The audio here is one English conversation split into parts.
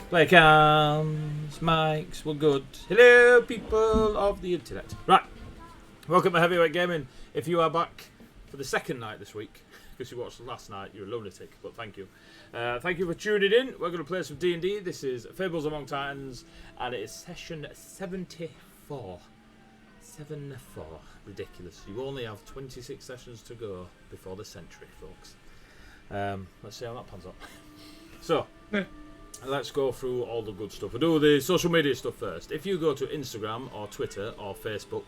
Play cams, mics, we're good. Hello, people of the internet. Right, welcome to Heavyweight Gaming. If you are back for the second night this week, because you watched last night, you're a lunatic, but thank you. Thank you for tuning in. We're going to play some D&D. This is Fables Among Titans, and it is session 74. 74. Ridiculous. You only have 26 sessions to go before the century, folks. Let's see how that pans out. So, let's go through all the good stuff. We'll do the social media stuff first. If you go to Instagram or Twitter or Facebook,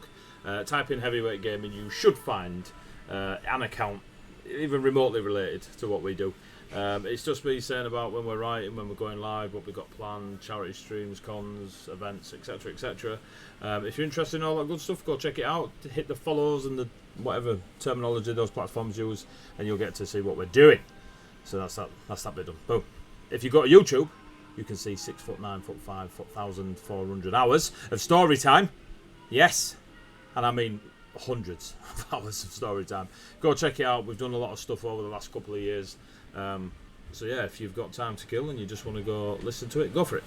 type in Heavyweight Gaming, you should find an account even remotely related to what we do. It's just me saying about when we're writing, when we're going live, what we've got planned, charity streams, cons, events, etc, etc. If you're interested in all that good stuff, go check it out. Hit the follows and the whatever terminology those platforms use, and you'll get to see what we're doing. So that's that bit done. Boom. If you go to YouTube, you can see 6 foot 9 foot 5 foot 1,400 hours of story time. Yes, and I mean hundreds of hours of story time. Go check it out. We've done a lot of stuff over the last couple of years. So yeah, if you've got time to kill and you just want to go listen to it, go for it.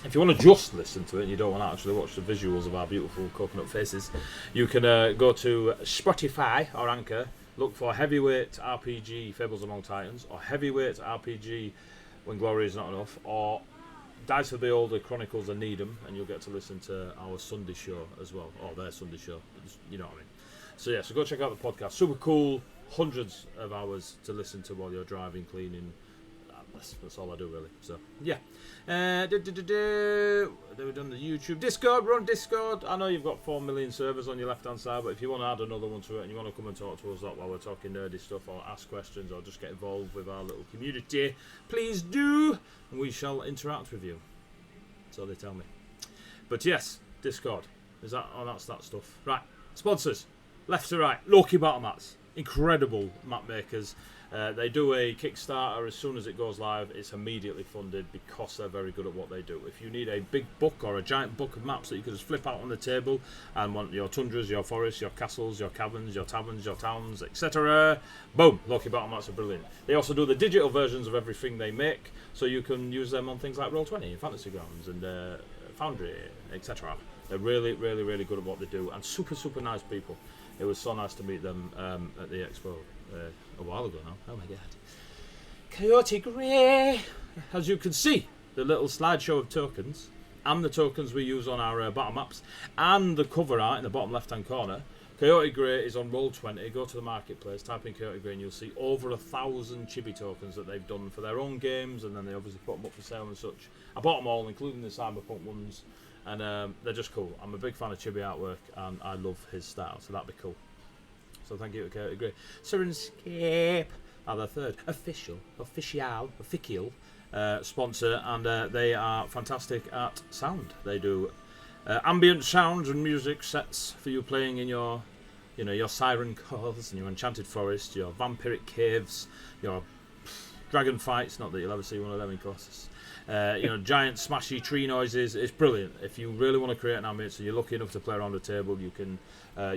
If you want to just listen to it and you don't want to actually watch the visuals of our beautiful coconut faces, you can go to Spotify or Anchor, look for Heavyweight RPG Fables Among Titans, or Heavyweight RPG When Glory Is Not Enough, or Dice of the Older Chronicles of Needham, and you'll get to listen to our Sunday show as well, or their Sunday show, you know what I mean. So yeah, so go check out the podcast. Super cool. Hundreds of hours to listen to while you're driving, cleaning. That's all I do really. So yeah. We've done the YouTube, Discord. We're on Discord. I know you've got 4 million servers on your left hand side, but if you want to add another one to it and you want to come and talk to us while we're talking nerdy stuff, or ask questions, or just get involved with our little community, please do, and we shall interact with you. So they tell me. But yes, Discord. Is that? Oh, that's that stuff. Right. Sponsors. Left to right. Loki Battle Mats. Incredible map makers. They do a Kickstarter as soon as it goes live. It's immediately funded because they're very good at what they do. If you need a big book or a giant book of maps that you can just flip out on the table and want your tundras, your forests, your castles, your caverns, your taverns, your towns, etc., boom, Loki Battle Mats are brilliant. They also do the digital versions of everything they make, so you can use them on things like Roll20, Fantasy Grounds, and Foundry, etc. They're really, really, really good at what they do, and super, super nice people. It was so nice to meet them at the expo a while ago now. Oh my god. Coyote Grey! As you can see, the little slideshow of tokens, and the tokens we use on our battle maps, and the cover art in the bottom left hand corner. Coyote Grey is on Roll20. Go to the marketplace, type in Coyote Grey, and you'll see over 1,000 chibi tokens that they've done for their own games, and then they obviously put them up for sale and such. I bought them all, including the Cyberpunk ones. And they're just cool. I'm a big fan of chibi artwork, and I love his style, so that'd be cool. So thank you to Coyote Grey. Sirenscape are the third official sponsor, and they are fantastic at sound. They do ambient sounds and music sets for you playing in your, your siren calls and your enchanted forest, your vampiric caves, your dragon fights. Not that you'll ever see one of them in Colossus. Giant smashy tree noises. It's brilliant. If you really want to create an ambience and you're lucky enough to play around the table, you can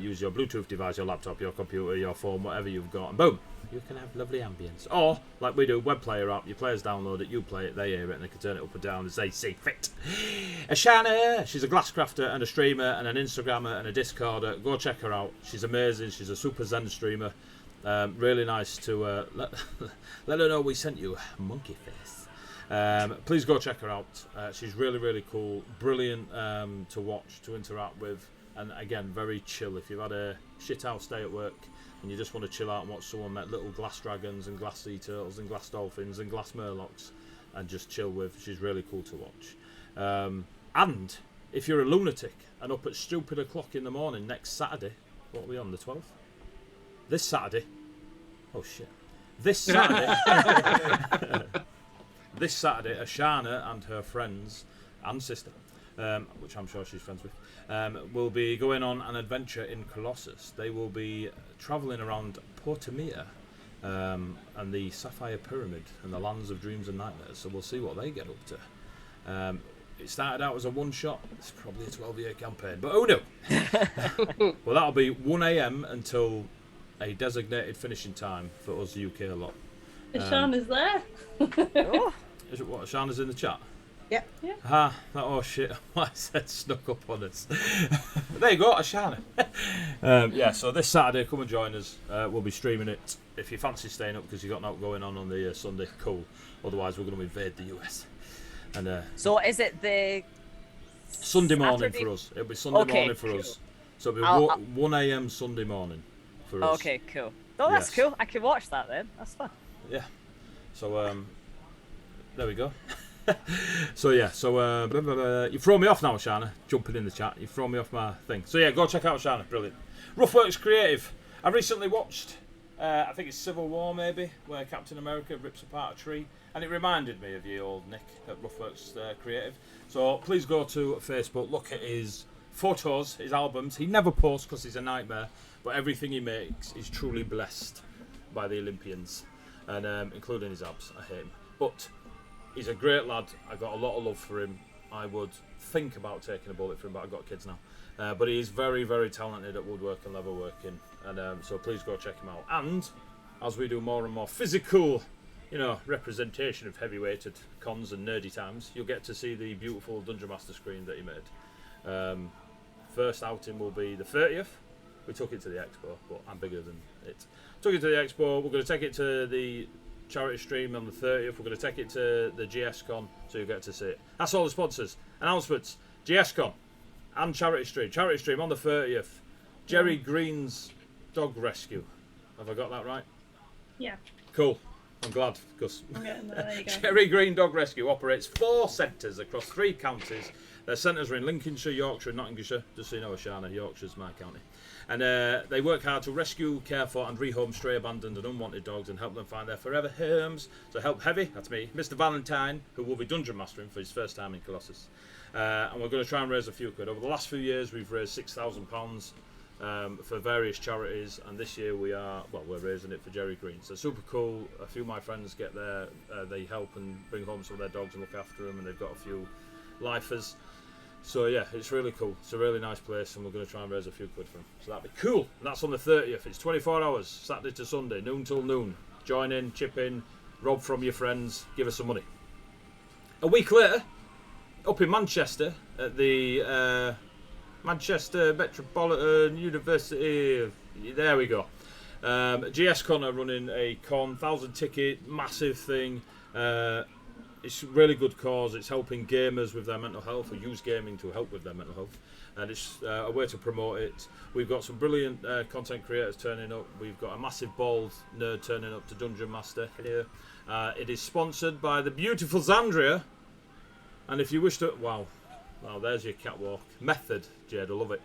use your Bluetooth device, your laptop, your computer, your phone, whatever you've got, and boom, you can have lovely ambience. Or, like we do, web player app, your players download it, you play it, they hear it, and they can turn it up and down as they see fit. Ashana, she's a glass crafter and a streamer and an Instagrammer and a Discorder. Go check her out. She's amazing. She's a super zen streamer. Really nice to let her know we sent you, monkey face. Please go check her out. She's really, really cool, brilliant to watch, to interact with, and again, very chill. If you've had a shit-house day at work and you just want to chill out and watch someone make little glass dragons and glass sea turtles and glass dolphins and glass murlocs and just chill with, she's really cool to watch. And if you're a lunatic and up at stupid o'clock in the morning next Saturday, what are we on, the 12th? This Saturday. Oh shit. This Saturday. This Saturday, Ashana and her friends and sister, which I'm sure she's friends with, will be going on an adventure in Colossus. They will be travelling around Portimea and the Sapphire Pyramid and the lands of dreams and nightmares. So we'll see what they get up to. It started out as a one-shot. It's probably a 12-year campaign, but oh no. Well, that'll be 1 a.m. until a designated finishing time for us UK lot. Ashana's there. Is it what? Ashana's in the chat? Yep. Yeah. Oh shit, I said snuck up on us. There you go, Ashana. Yeah, so this Saturday, come and join us. We'll be streaming it. If you fancy staying up because you've got nothing going on the Sunday, cool. Otherwise, we're going to invade the US. And So is it the Sunday morning Saturday? for us. It'll be Sunday Okay, morning for cool. us. So it'll be I'll- 1 a.m. Sunday morning for us. Okay, cool. Oh, that's Yes. cool. I can watch that then. That's fun. Yeah. So there we go. So yeah, so blah, blah, blah. You throw me off now, Shana. Jumping in the chat, you throw me off my thing. So yeah, go check out Shana. Brilliant. Roughworks Creative. I recently watched. I think it's Civil War maybe, where Captain America rips apart a tree, and it reminded me of you, old Nick at Roughworks Creative. So please go to Facebook, look at his photos, his albums. He never posts because he's a nightmare, but everything he makes is truly blessed by the Olympians, and including his abs. I hate him, but he's a great lad. I got a lot of love for him. I would think about taking a bullet for him, but I've got kids now. But he is very, very talented at woodwork and leatherworking, and so please go check him out. And as we do more and more physical, representation of heavyweighted cons and nerdy times, you'll get to see the beautiful Dungeon Master screen that he made. First outing will be the 30th. We took it to the expo, but I'm bigger than it. Took it to the expo. We're going to take it to the charity stream on the 30th. We're going to take it to the GSCon, so you get to see it. That's all the sponsors. Announcements. GSCon and charity stream. Charity stream on the 30th. Jerry Green's Dog Rescue. Have I got that right? Yeah. Cool. I'm glad, because There you go. Jerry Green Dog Rescue operates 4 centres across 3 counties. Their centres are in Lincolnshire, Yorkshire and Nottinghamshire. Just so you know, Ashana, Yorkshire's my county. And they work hard to rescue, care for and rehome stray, abandoned and unwanted dogs and help them find their forever homes. So help Heavy, that's me, Mr Valentine, who will be Dungeon Mastering for his first time in Colossus. And we're going to try and raise a few quid. Over the last few years, we've raised £6,000 for various charities, and this year we're raising it for Jerry Green. So super cool. A few of my friends get there, they help and bring home some of their dogs and look after them, and they've got a few lifers. So yeah, it's really cool. It's a really nice place, and we're going to try and raise a few quid for them. So that'd be cool. And that's on the 30th. It's 24 hours, Saturday to Sunday, noon till noon. Join in, chip in, rob from your friends, give us some money. A week later, up in Manchester, at the Manchester Metropolitan University. There we go. GSCon are running a con, 1,000 ticket, massive thing. It's a really good cause. It's helping gamers with their mental health, or use gaming to help with their mental health. And it's a way to promote it. We've got some brilliant content creators turning up. We've got a massive bald nerd turning up to Dungeon Master here. It is sponsored by the beautiful Zandria. And if you wish to... Wow, there's your catwalk. Method, Jade, I love it.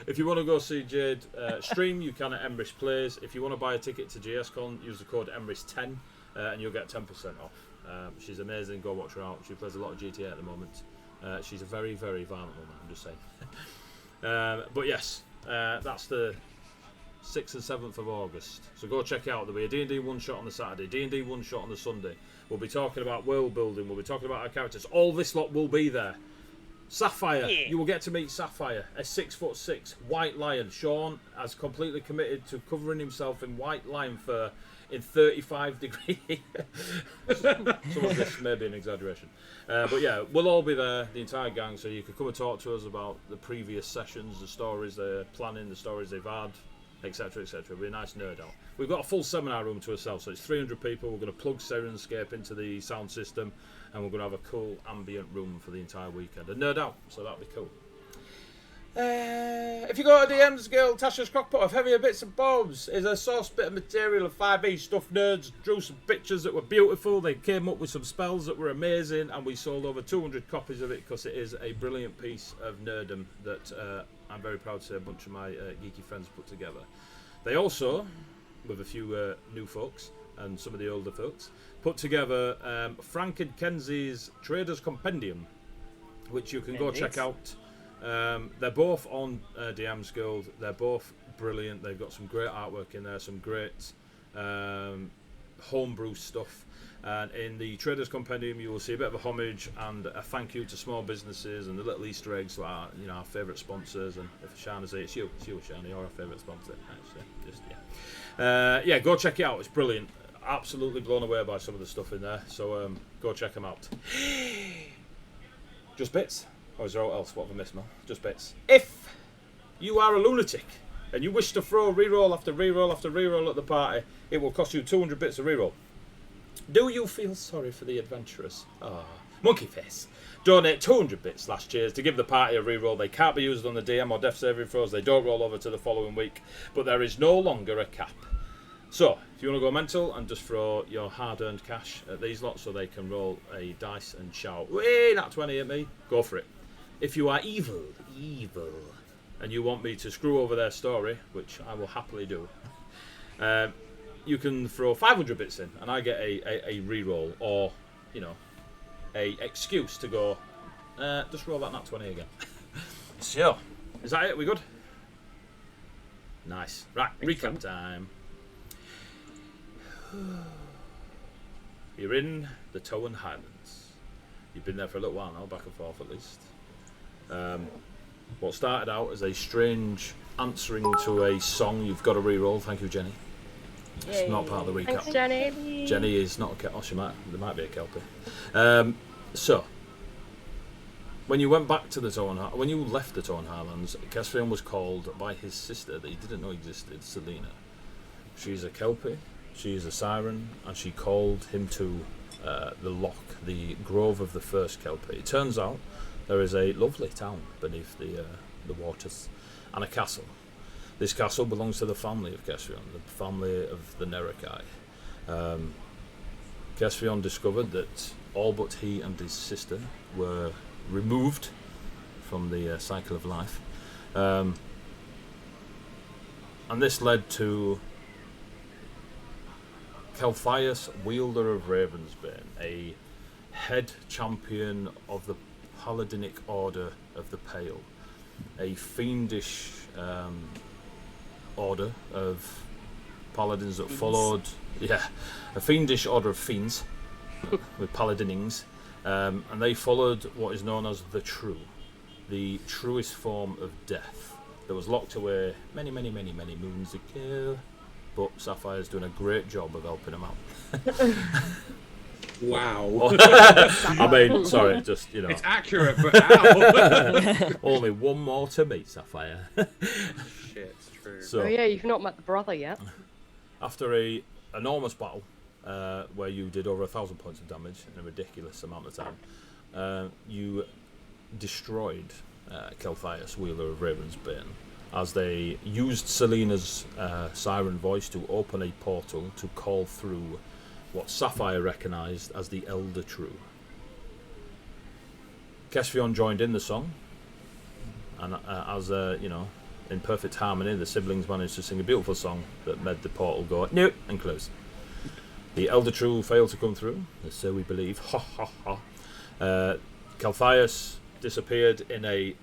If you want to go see Jade stream, you can at Emrys Plays. If you want to buy a ticket to GSCon, use the code Emrys10 and you'll get 10% off. She's amazing, go watch her out. She plays a lot of GTA at the moment. She's a very, very violent woman, I'm just saying. But yes, that's the 6th and 7th of August. So go check out. There'll be a D&D one-shot on the Saturday, D&D one-shot on the Sunday. We'll be talking about world building, we'll be talking about our characters. All this lot will be there. Sapphire, you will get to meet Sapphire, a 6'6" white lion. Sean has completely committed to covering himself in white lion fur in 35 degrees. Some of this may be an exaggeration. But yeah, we'll all be there, the entire gang, so you can come and talk to us about the previous sessions, the stories they're planning, the stories they've had, etc, etc. It'll be a nice nerd out. We've got a full seminar room to ourselves, so it's 300 people. We're going to plug Sirenscape into the sound system, and we're going to have a cool ambient room for the entire weekend. A nerd out, so that'll be cool. If you go to DM's Guild, Tasha's Crockpot of Heavier Bits and Bobs is a sourced bit of material of 5e stuff. Nerds drew some pictures that were beautiful. They came up with some spells that were amazing, and we sold over 200 copies of it because it is a brilliant piece of nerdom that I'm very proud to say a bunch of my geeky friends put together. They also, with a few new folks and some of the older folks, put together Frank and Kenzie's Traders Compendium, which you can go check out. They're both on DM's Guild. They're both brilliant. They've got some great artwork in there, some great homebrew stuff. And in the Traders Compendium, you will see a bit of a homage and a thank you to small businesses and the little Easter eggs to our, our favourite sponsors. And if Shana's it's you, Shana, you're our favourite sponsor. Actually, yeah, go check it out. It's brilliant. absolutely blown away by some of the stuff in there. So go check them out. Just bits. Or is there else? What have I missed, Mel? Just bits. If you are a lunatic and you wish to throw reroll after reroll after reroll at the party, it will cost you 200 bits of reroll. Do you feel sorry for the adventurers? Monkey face. Donate 200 bits / cheers to give the party a reroll. They can't be used on the DM or death saving throws. They don't roll over to the following week, but there is no longer a cap. So, if you want to go mental and just throw your hard-earned cash at these lots so they can roll a dice and shout, "Way, not 20 at me," go for it. If you are evil, and you want me to screw over their story, which I will happily do, you can throw 500 bits in, and I get a reroll, or, you know, a excuse to go, just roll that nat 20 again. So, is that it? We good? Nice. Right, recap time. You're in the Towan Highlands. You've been there for a little while now, back and forth at least. What started out as a strange answering to a song, you've got to reroll. Thank you, Jenny. It's not part of the recap. Thanks, Jenny. Jenny is not a Kelpie. Oh, there might be a Kelpie. So, when you went back to the when you left the Towan Highlands, Castrion was called by his sister that he didn't know existed, Selena. She's a Kelpie, she is a siren, and she called him to the Loch, the grove of the first Kelpie. It turns out there is a lovely town beneath the waters, and a castle. This castle belongs to the family of Castrion, the family of the Nerekai. Castrion discovered that all but he and his sister were removed from the cycle of life. And this led to Calthias, wielder of Ravensbane, a head champion of the Paladinic Order of the Pale, a fiendish order of paladins that followed, a fiendish order of fiends with paladinings, and they followed what is known as the truest form of death that was locked away many moons ago, but Sapphire's doing a great job of helping them out. Wow. I mean, sorry, just, you know. It's accurate, but how? Only one more to meet, Sapphire. Shit, it's true. So, Oh yeah, you've not met the brother yet. after a enormous battle, where you did over 1,000 points of damage in a ridiculous amount of time, you destroyed Calthias, wielder of Ravensbane, as they used Selena's siren voice to open a portal to call through what Sapphire recognised as the Elder True. Castrion joined in the song, and as you know, in perfect harmony, the siblings managed to sing a beautiful song that made the portal go nope and close. The Elder True failed to come through, so we believe. Ha ha ha. Calthias disappeared in a,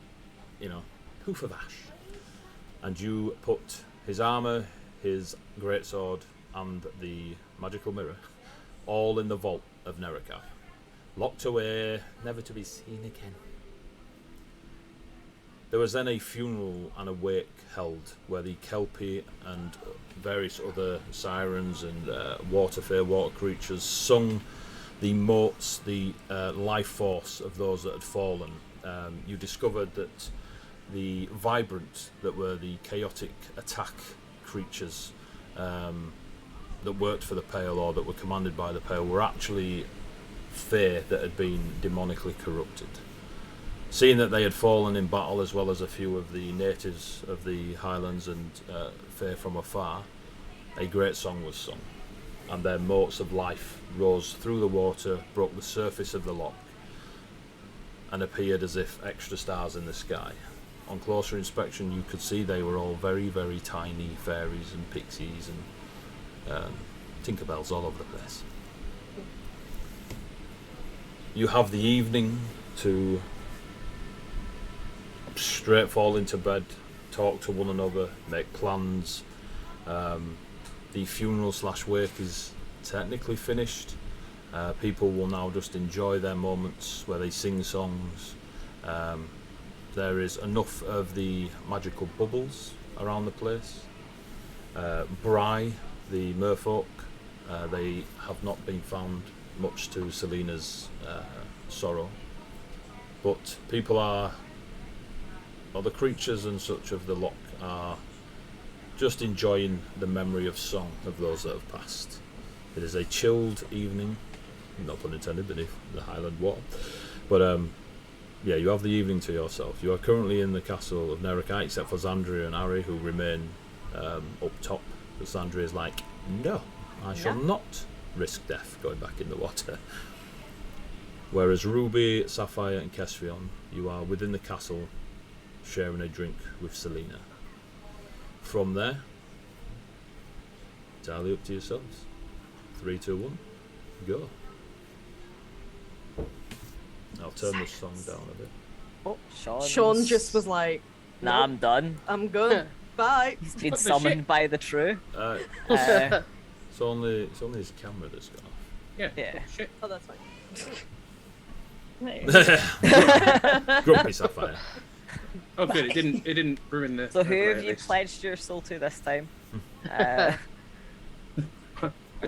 poof of ash, and you put his armour, his greatsword, and the magical mirror all in the vault of Nerekai, locked away, never to be seen again. There was then a funeral and a wake held where the Kelpie and various other sirens and water creatures sung the motes, the life force of those that had fallen. You discovered that the vibrant, that were the chaotic attack creatures that worked for the Pale, or that were commanded by the Pale, were actually Fae that had been demonically corrupted. Seeing that they had fallen in battle, as well as a few of the natives of the Highlands and Fae from afar, a great song was sung, and their motes of life rose through the water, broke the surface of the loch, and appeared as if extra stars in the sky. On closer inspection, you could see they were all very, very tiny fairies and pixies and Tinkerbells all over the place. You have the evening to straight fall into bed, talk to one another, make plans. The funeral / wake is technically finished. People will now just enjoy their moments where they sing songs. There is enough of the magical bubbles around the place. Bry, the merfolk, They have not been found, much to Selena's sorrow. But people or the creatures and such of the Loch are just enjoying the memory of song of those that have passed. It is a chilled evening, no pun intended, beneath the Highland wall. But yeah, you have the evening to yourself. You are currently in the castle of Nericite, except for Xandria and Ari, who remain up top. But Xandria is like, no, I shall not risk death going back in the water. Whereas Ruby, Sapphire and Kesvion, you are within the castle sharing a drink with Selena. From there, entirely up to yourselves. 3, 2, 1, go. I'll turn the song down a bit. Oh, Sean just was like, Nah, nope, I'm done. I'm good. Bye. He's been What the summoned shit? by the true. It's only his camera that's gone off. Yeah. Yeah. Oh, shit. Oh, that's fine. Grumpy Sapphire. Oh, good. It didn't ruin the. So who overlay, have at you least. pledged your soul to this time? I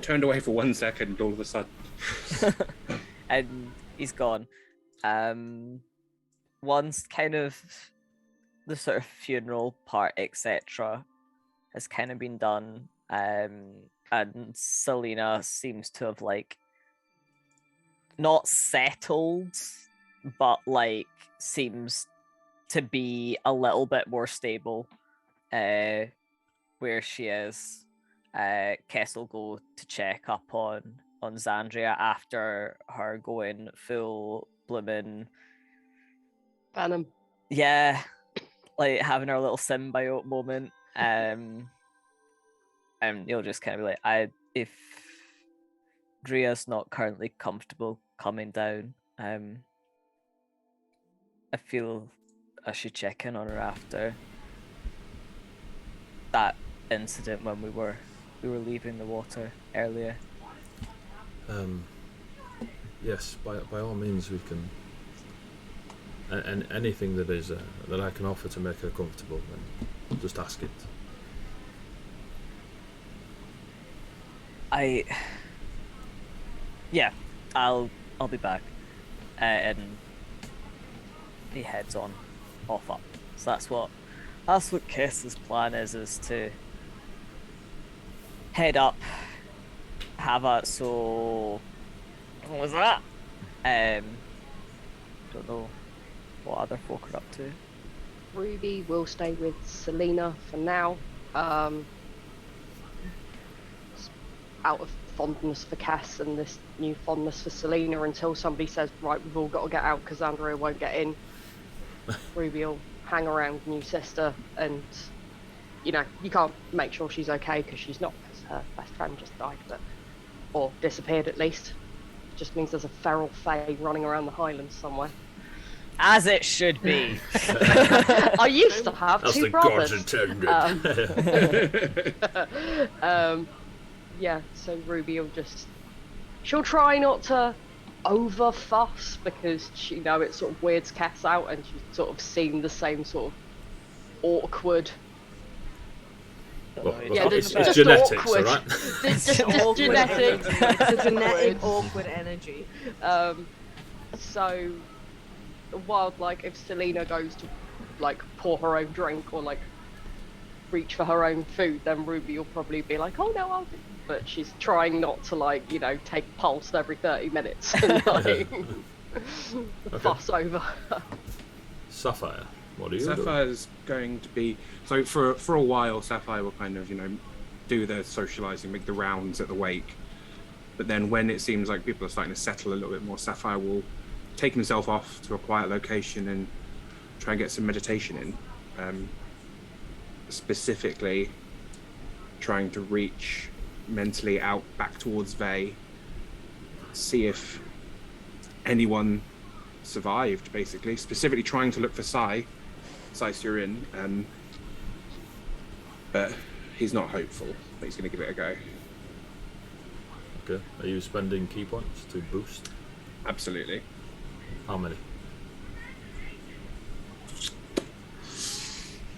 turned away for 1 second. All of a sudden. And he's gone. Once kind of the sort of funeral part, etc., has kind of been done, and Selena seems to have like not settled, but like seems to be a little bit more stable where she is. Kess will go to check up on Xandria after her going full bloomin', Venom. yeah, like having her little symbiote moment. And you'll just kind of be like, if Dria's not currently comfortable coming down, I feel I should check in on her after that incident when we were leaving the water earlier. Yes, by all means we can. And anything that is that I can offer to make her comfortable, then just ask it. I'll be back, and he heads off up. So that's what Kess's plan is to head up, have a so. What was that? Don't know what other folk are up to. Ruby will stay with Selena for now. Out of fondness for Cass and this new fondness for Selena, until somebody says, right, we've all got to get out because Andrea won't get in. Ruby will hang around new sister, and you can't make sure she's okay because she's not, because her best friend just died, or disappeared at least. Just means there's a feral fae running around the Highlands somewhere. As it should be. I used to have That's two the brothers. gods intended. Yeah, so Ruby will she'll try not to over fuss because it sort of weirds Cass out, and she's sort of seen the same sort of awkward. Well, Yeah, it's just genetics, awkward. alright? Just Awkward genetics. energy. It's a genetic awkward energy. So while if Selena goes to pour her own drink or reach for her own food, then Ruby will probably be like, oh no, I'll do. But she's trying not to take pulse every 30 minutes and fuss over her. Sapphire, what are you doing? Sapphire's going to be so for a while. Sapphire will kind of do the socializing, make the rounds at the wake. But then when it seems like people are starting to settle a little bit more, Sapphire will take himself off to a quiet location and try and get some meditation in. Specifically, trying to reach mentally out back towards Vey, see if anyone survived. Basically, specifically trying to look for Sai Surin, but he's not hopeful. But he's going to give it a go. Okay. Are you spending key points to boost? Absolutely. How many?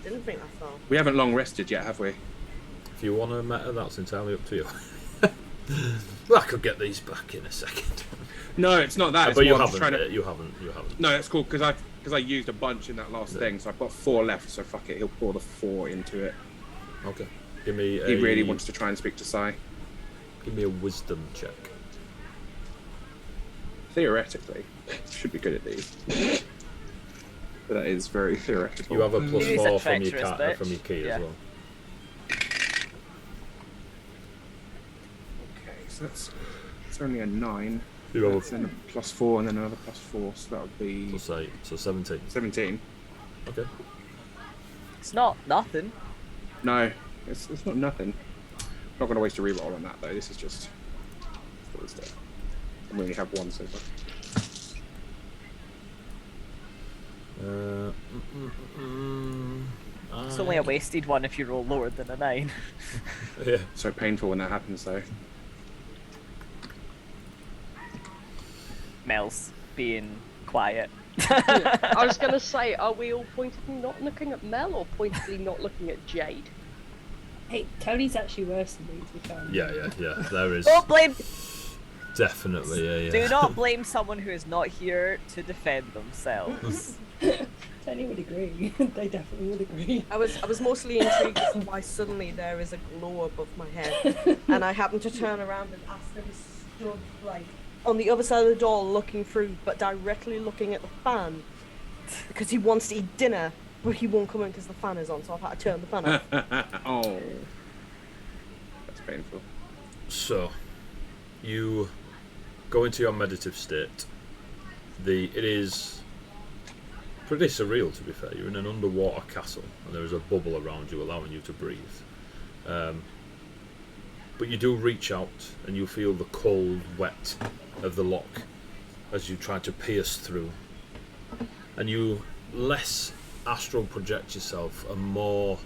Didn't think that's all. We haven't long rested yet, have we? If you want a meta, that's entirely up to you. Well, I could get these back in a second. No, it's not that. It's But you more I'm just haven't, trying to... you haven't. No, that's cool because I used a bunch in that last thing, so I've got 4 left. So fuck it, he'll pour the 4 into it. Okay. Give me He really wants to try and speak to Sai. Give me a wisdom check. Theoretically, should be good at these. But that is very theoretical. You have a plus He's a 4 from your treacherous from your key bitch. as well. Okay, so it's only a 9. You have That's then a plus 4 and then another plus 4, so that would be plus 8, so 17. 17. Okay. It's not nothing. No, it's not nothing. Not going to waste a reroll on that though. This is just full stuff. I only have 1 so far. It's only a wasted one if you roll lower than a 9. Yeah. So painful when that happens though. Mel's being quiet. I was going to say, are we all pointedly not looking at Mel or pointedly not looking at Jade? Hey, Tony's actually worse than me, to be fair. Yeah. There is Don't blame. definitely yeah. Do not blame someone who is not here to defend themselves. Tony would agree. They definitely would agree. I was mostly intrigued as to why suddenly there is a glow above my head, and I happened to turn around and Asta was stood like on the other side of the door looking through, but directly looking at the fan because he wants to eat dinner, but he won't come in because the fan is on, so I've had to turn the fan off. Oh, that's painful. So, you go into your meditative state. It is pretty surreal, to be fair. You're in an underwater castle, and there is a bubble around you, allowing you to breathe. But you do reach out, and you feel the cold wet of the loch as you try to pierce through. And you less astral project yourself, and more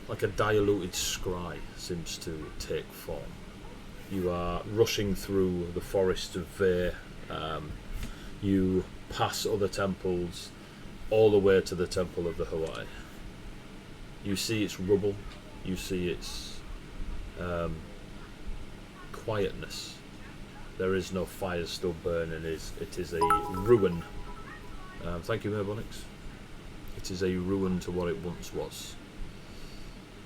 like a diluted scry seems to take form. You are rushing through the forest of Vare. You pass other temples all the way to the Temple of the Hawaii. You see its rubble, you see its quietness. There is no fire still burning. It is a ruin. Thank you, Merbonix. It is a ruin to what it once was.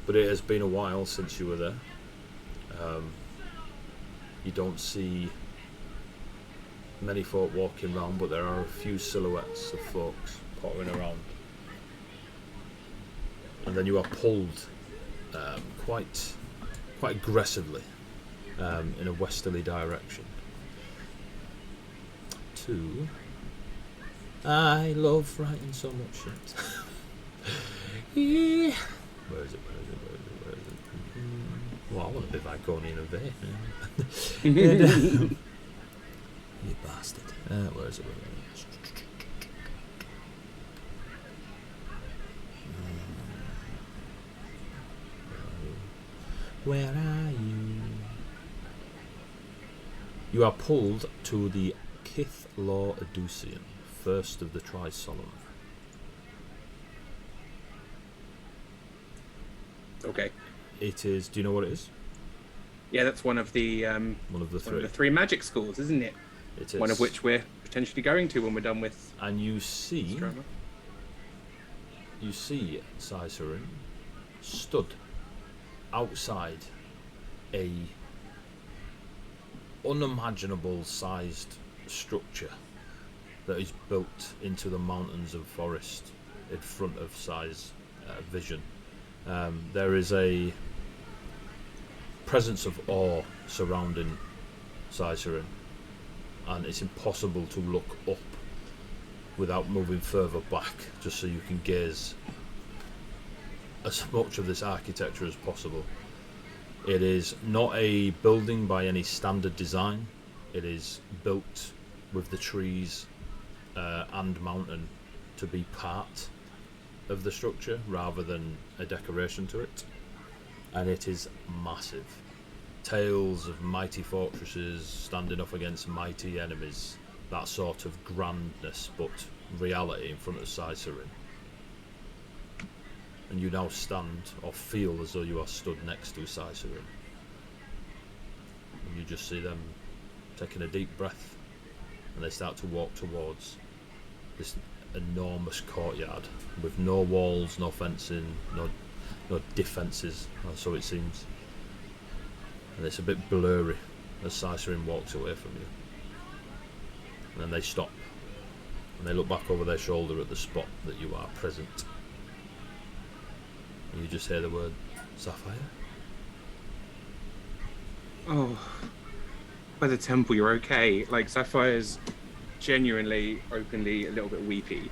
But it has been a while since you were there. You don't see many folk walking around, but there are a few silhouettes of folks pottering around. And then you are pulled quite aggressively in a westerly direction to... I love writing so much shit. Yeah. Where is it? Well, I want to be Viconian of Vare. You bastard. Where is it? Where are you? You are pulled to the Kith Law Edusian, first of the Tri-Solemn. Okay. It is. Do you know what it is? Yeah, that's one of the One of the one three. of the 3 magic schools, isn't it? It is. One of which we're potentially going to when we're done with And you this see drama. Caesarin stood outside a unimaginable sized structure that is built into the mountains of forest in front of Sai's vision. There is a presence of awe surrounding Caesarin, and it's impossible to look up without moving further back, just so you can gaze as much of this architecture as possible. It is not a building by any standard design. It is built with the trees and mountain to be part of the structure rather than a decoration to it, and it is massive. Tales of mighty fortresses standing up against mighty enemies, that sort of grandness, but reality in front of Caesarin. And you now stand or feel as though you are stood next to Caesarin. and you just see them taking a deep breath, and they start to walk towards this enormous courtyard with no walls, no fencing, no defences, or so it seems. And it's a bit blurry as Cicerin walks away from you. And then they stop, and they look back over their shoulder at the spot that you are present. And you just hear the word, Sapphire? Oh, by the temple, you're okay. Like, Sapphire's genuinely, openly a little bit weepy.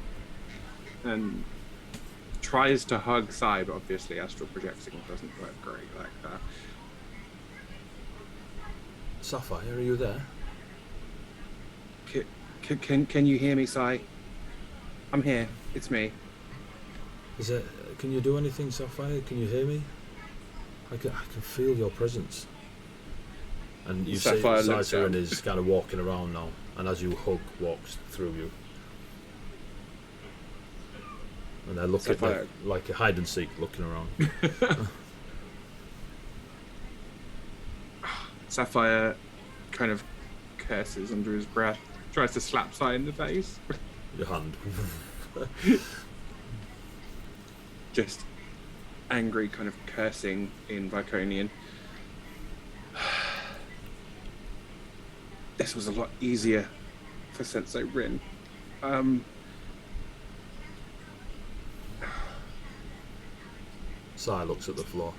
And tries to hug Sai, but obviously astral projecting doesn't work great like that. Sapphire, are you there? Can you hear me, Sai? I'm here. It's me. Can you do anything, Sapphire? Can you hear me? I can feel your presence. And you see Cicerin is kind of walking around now, and as you hug, walks through you. And they look at like a hide and seek, looking around. Sapphire kind of curses under his breath, tries to slap Sai in the face. Your hand. Just angry, kind of cursing in Viconian. This was a lot easier for Sensei Rin. Sai looks at the floor.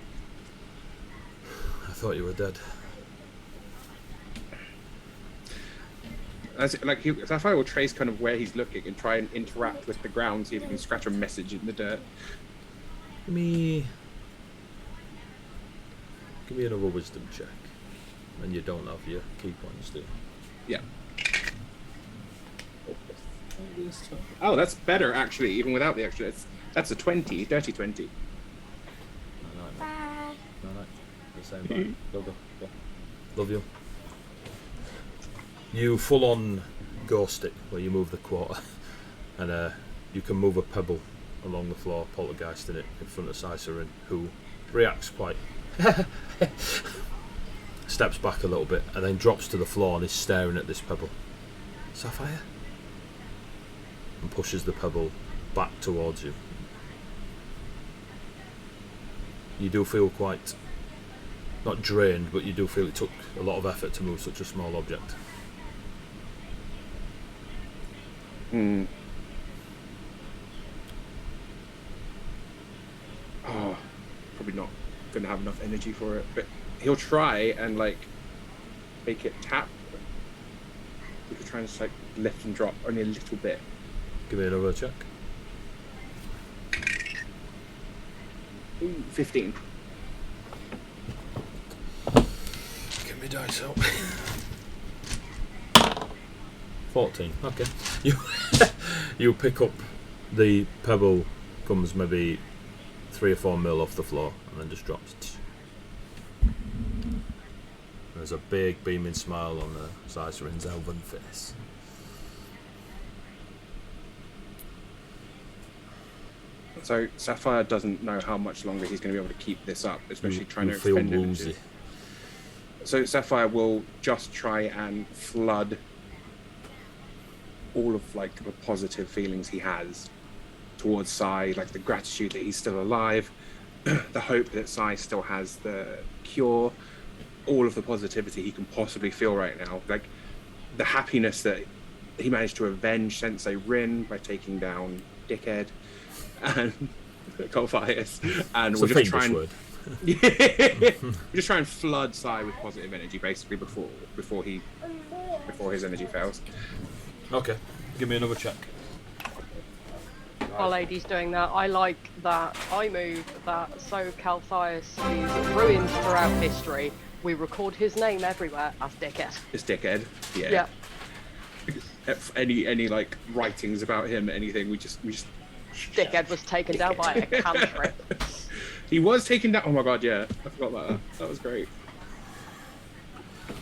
I thought you were dead. Sapphire will trace kind of where he's looking and try and interact with the ground, see if he can scratch a message in the dirt. Give me another wisdom check. And you don't have your key points, do you? Yeah. Oh, that's better actually, even without the extra. That's a 20, dirty 20. No. The same back. Go. Love you. You full on ghost it where you move the quarter, and you can move a pebble along the floor, poltergeisting it in front of Cicerin, who reacts quite. Steps back a little bit and then drops to the floor and is staring at this pebble. Sapphire? And pushes the pebble back towards you. You do feel quite, not drained, but you do feel it took a lot of effort to move such a small object. Oh, probably not going to have enough energy for it, but he'll try and like make it tap. We could try and just like lift and drop only a little bit. Give me another check. Ooh, 15. Get me dice out. 14. Okay. You pick up the pebble, comes maybe 3 or 4 mil off the floor, and then just drops. There's a big beaming smile on Cicerin's elven face. So Sapphire doesn't know how much longer he's going to be able to keep this up, especially trying to feel expend woozy. energy. So Sapphire will just try and flood all of like the positive feelings he has towards Sai, like the gratitude that he's still alive, the hope that Sai still has the cure, all of the positivity he can possibly feel right now, like the happiness that he managed to avenge Sensei Rin by taking down Dickhead and Colossus, and we'll just try and we'll just try and flood Sai with positive energy basically before his energy fails. Okay, give me another check. While Lady's doing that, I like that I move that so Calthias is ruined throughout history. We record his name everywhere as Dickhead. It's Dickhead, yeah. Any like writings about him, anything, we just Dickhead was taken down by a cantrip. He was taken down. Oh my god, yeah, I forgot about that. That was great.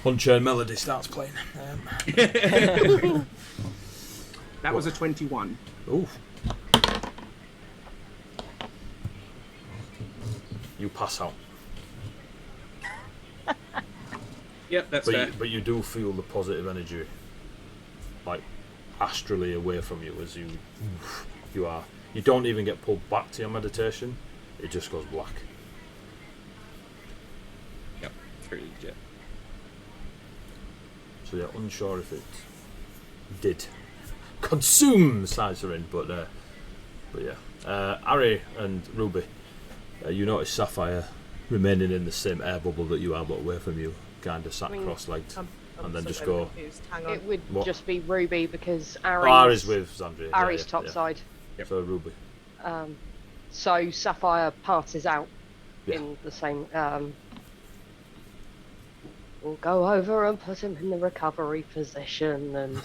Unchained Melody starts playing. That was a 21. Ooh. You pass out. Yep, that's fair. But you do feel the positive energy, like astrally away from you as you are. You don't even get pulled back to your meditation. It just goes black. Yep, it's pretty legit. So you're unsure if it did consume Slytherin, but yeah. Harry and Ruby, you notice Sapphire remaining in the same air bubble that you are, but away from you, kind of sat cross-legged, and then just go. Confused. Hang on. It would What? just be Ruby because Ari's with Xandria. Ari's topside. Yep. So Ruby. So Sapphire passes out Yeah. in the same. We'll go over and put him in the recovery position, and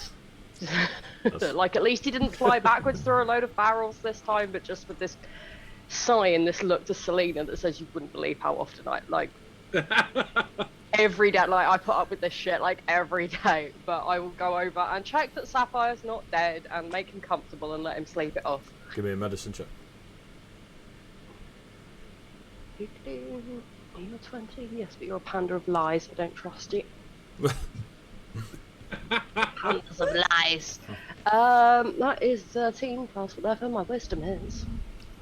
like at least he didn't fly backwards through a load of barrels this time, but just with this sigh and this look to Selena that says you wouldn't believe how often I like every day. Like I put up with this shit like every day, but I will go over and check that Sapphire's not dead and make him comfortable and let him sleep it off. Give me a medicine check. You're 20, yes, but you're a panda of lies. I don't trust you. Pandas of lies. That is 13 plus whatever my wisdom is.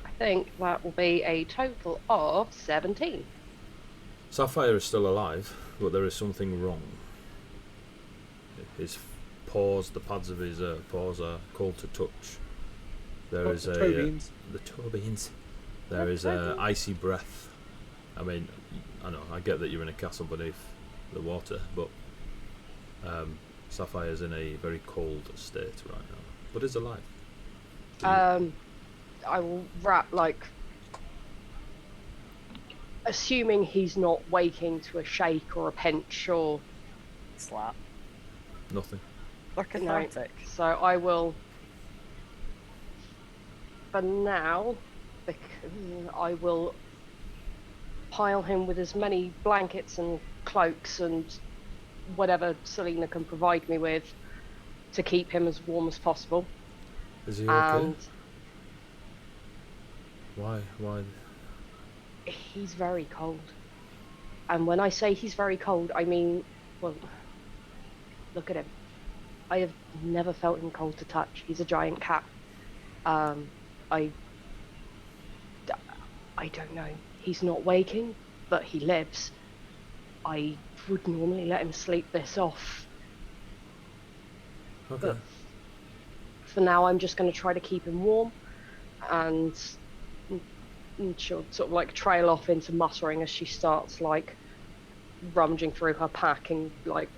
I think that will be a total of 17. Sapphire is still alive, but there is something wrong. His paws, the pads of his paws are cold to touch. There is the a toe beans. the toe beans. There is a icy breath. I mean, I know, I get that you're in a castle beneath the water, but Sapphire's in a very cold state right now, but is alive. I will wrap like, assuming he's not waking to a shake or a pinch or Slap. Nothing. Or cathartic. So I will, for now, I will pile him with as many blankets and cloaks and whatever Selena can provide me with to keep him as warm as possible. Is he okay? And Why? he's very cold. And when I say he's very cold, I mean, well, look at him. I have never felt him cold to touch. He's a giant cat. I don't know. He's not waking, but he lives. I would normally let him sleep this off. Okay. But for now, I'm just going to try to keep him warm, and she'll sort of like trail off into muttering as she starts like rummaging through her pack and like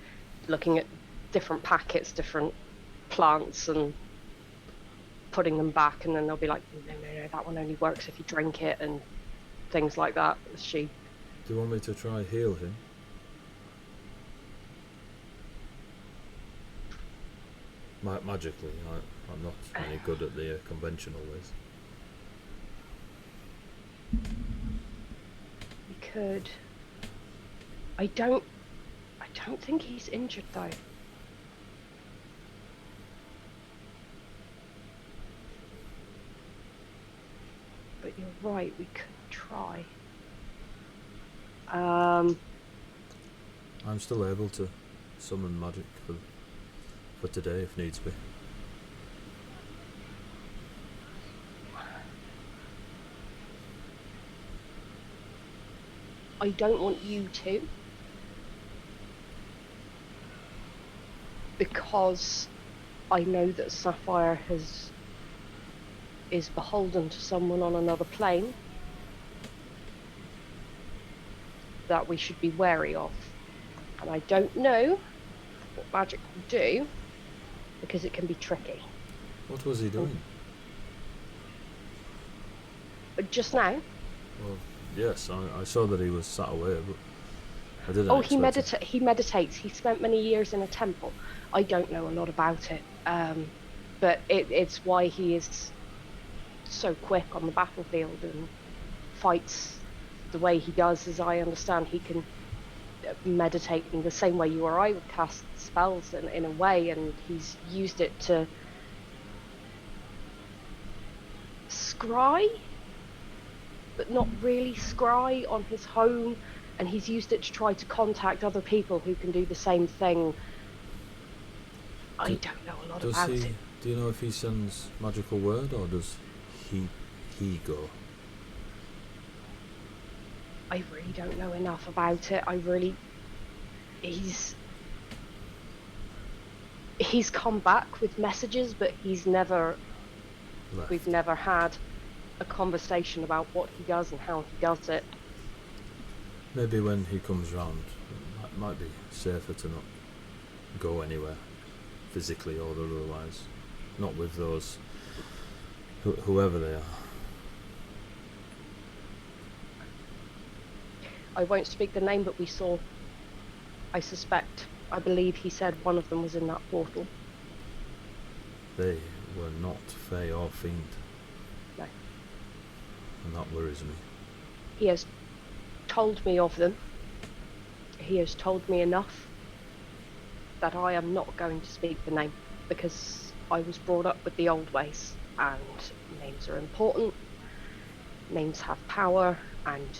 looking at different packets, different plants, and putting them back, and then they'll be like, no, that one only works if you drink it, and things like that. She. Do you want me to try heal him? Magically, I'm not any good at the conventional ways. We could. I don't think he's injured though. But you're right, we could try. I'm still able to summon magic for today if needs be. I don't want you to, because I know that Sapphire is beholden to someone on another plane that we should be wary of, and I don't know what magic will do because it can be tricky. What was he doing? But just now, Well, yes, I saw that he was sat away, but I didn't. oh, expect it. he meditates. He spent many years in a temple. I don't know a lot about it, but it's why he is so quick on the battlefield and fights the way he does. As I understand, he can meditate in the same way you or I would cast spells in a way, and he's used it to scry, but not really scry on his home and he's used it to try to contact other people who can do the same thing. I don't know a lot about it. Do you know if he sends magical word, or does he go? I really don't know enough about it. He's come back with messages, but we've never had a conversation about what he does and how he does it. Maybe when he comes round, it might be safer to not go anywhere, physically or otherwise. Not with those, whoever they are. I won't speak the name, but we saw. I believe he said one of them was in that portal. They were not Fey or Fiend. No. And that worries me. He has told me of them. He has told me enough that I am not going to speak the name, because I was brought up with the old ways, and names are important. Names have power, and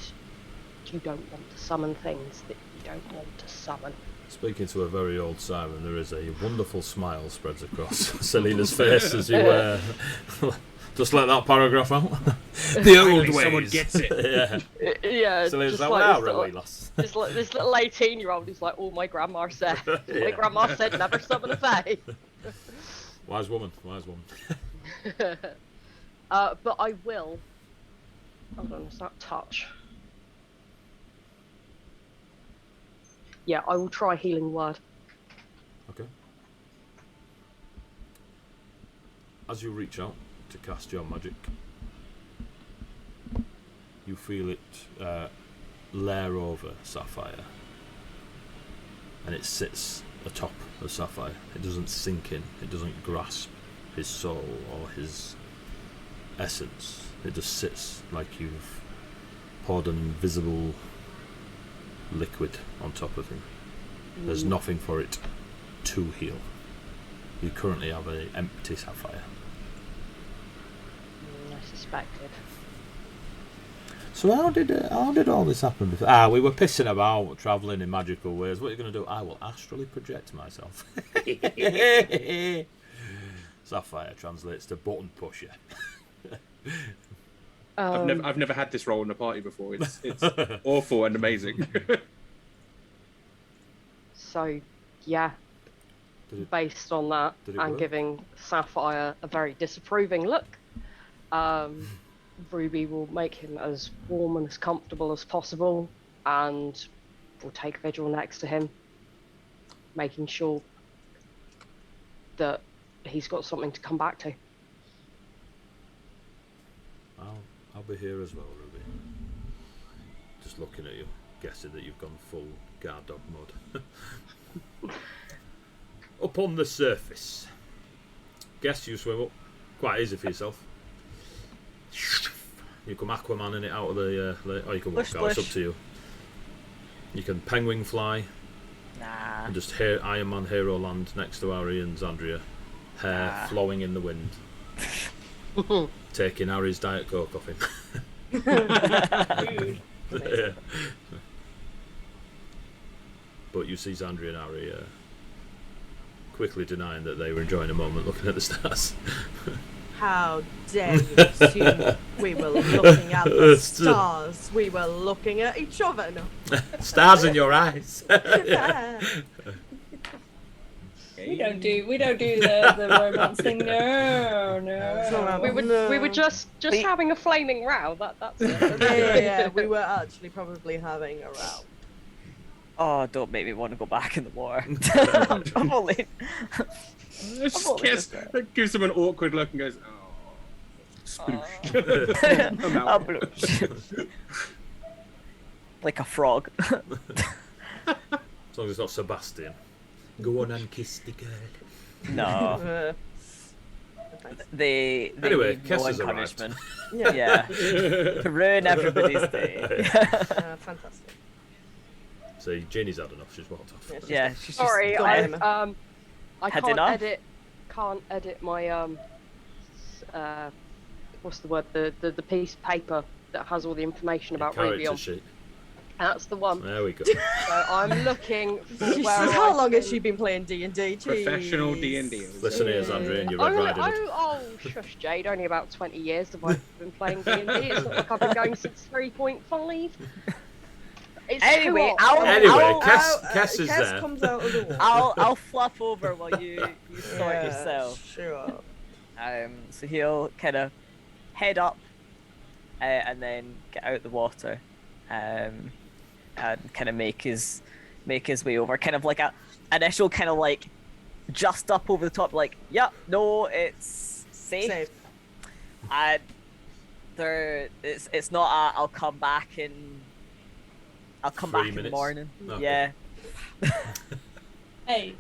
you don't want to summon things that you don't want to summon. Speaking to a very old siren, there is a wonderful smile spreads across Selena's face as you just let that paragraph out. The old ways. Someone gets it. Yeah. Yeah, Selena's just like, like really, lass. this little 18-year-old who's like, oh, my grandma said. Yeah. My grandma said never summon a fae. Wise woman. But I will. Hold on, is that touch? Yeah, I will try healing word. Okay. As you reach out to cast your magic, you feel it layer over Sapphire, and it sits atop of Sapphire. It doesn't sink in, it doesn't grasp his soul or his essence. It just sits like you've poured an invisible liquid on top of him. There's nothing for it to heal. You currently have an empty Sapphire. I suspected. So how did all this happen before? We were pissing about, travelling in magical ways. What are you going to do? I will astrally project myself. Sapphire translates to button pusher. I've never had this role in a party before. It's awful and amazing. So, yeah, based on that, and work? giving Sapphire a very disapproving look, Ruby will make him as warm and as comfortable as possible, and will take vigil next to him, making sure that he's got something to come back to. I'll be here as well, Ruby. Just looking at you, guessing that you've gone full guard dog mode. Up on the surface. Guess you swim up. Quite easy for yourself. You come Aquaman in it out of the or you can walk out, it's up to you. You can penguin fly. Nah. And just Iron Man Hero land next to Harry and Zandria. Hair flowing in the wind. Taking Harry's Diet Coke off him. Yeah. But you see Zandria and Harry quickly denying that they were enjoying a moment looking at the stars. How dare you assume we were looking at the stars? We were looking at each other. No. Stars in your eyes. We don't do the romance thing. No. We were just having a flaming row. That's it. Yeah. We were actually probably having a row. Oh, don't make me want to go back in the water. I'm only. Gives him an awkward look and goes, oh, sploosh. I'm out. I'll bloosh. Like a frog. As long as it's not Sebastian. Go on and kiss the girl. No. They Anyway, need Kess no has arrived. encouragement. Yeah. Ruin everybody's day. Fantastic. See, Jeannie's had enough. She's walked off. Yeah, she's Sorry, just I Had can't enough? edit my what's the word? The piece of paper that has all the information about Character Ruby on. sheet. That's the one. There we go. So I'm looking for Jesus, where how I long has can- she been playing D&D? Professional Jeez. D&D. Listen here, Andrea, and your Red Riding Hood. Oh, shush, Jade. Only about 20 years have I been playing D&D. It's not like I've been going since 3.5. It's Anyway, co-op. Anyway, Cass is Cass there. comes out of the wall. I'll fluff over while you sort Yeah, yourself. Sure. So he'll kind of head up and then get out the water, and kind of make his way over. Kind of like a initial kind of like just up over the top, like, yep, no, it's safe. And it's not a I'll come back in 3 in the minutes? morning. Okay. Yeah. Hey.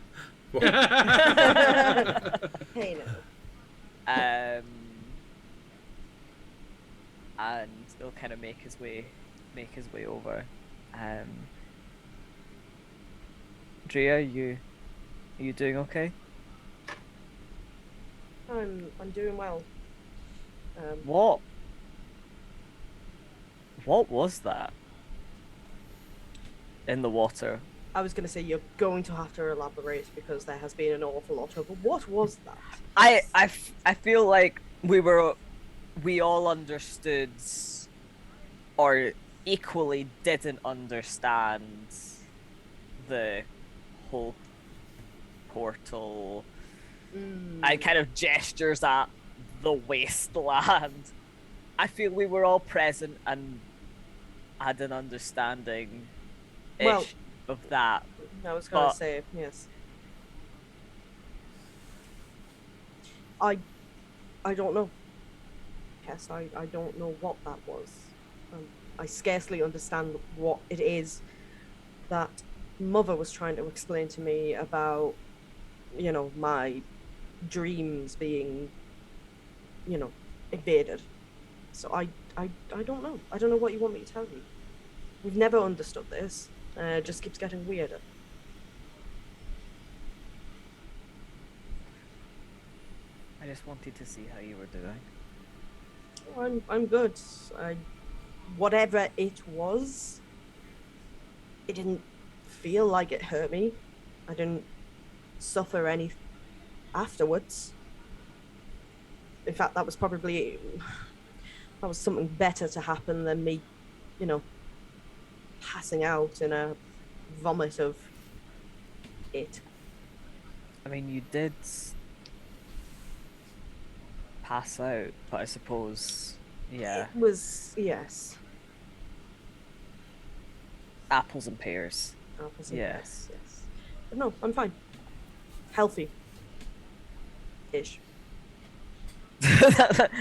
Hey, no. And he'll kind of make his way over. Drea, are you doing okay? I'm doing well. What was that in the water? I was going to say you're going to have to elaborate because there has been an awful lot of. What was that? I feel like we all understood or equally didn't understand the whole portal and kind of gestures at the wasteland. I feel we were all present and had an understanding Well, of that. I was going But- to say yes. I don't know. Yes, I don't know what that was. I scarcely understand what it is that Mother was trying to explain to me about, my dreams being, invaded. So I don't know. I don't know what you want me to tell you. We've never understood this. It just keeps getting weirder. I just wanted to see how you were doing. I'm good. Whatever it was, it didn't feel like it hurt me. I didn't suffer any afterwards. In fact, that was something better to happen than me, passing out in a vomit of it. I mean, you did pass out, but I suppose, yeah, It was, yes. apples and pears. Apples and Yeah. pears, yes. But no, I'm fine. Healthy. Ish.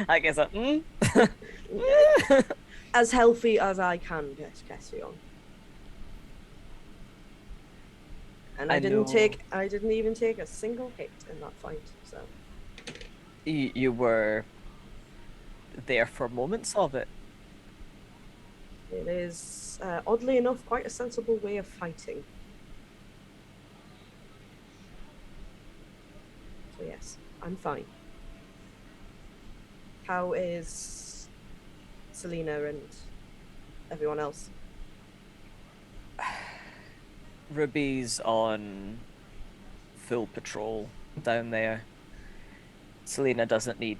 I guess As healthy as I can get, Cassie on. And I didn't even take a single hit in that fight, so you were there for moments of it. it is oddly enough quite a sensible way of fighting. So yes, I'm fine. How is Selena and everyone else? Ruby's on full patrol down there. Selena doesn't need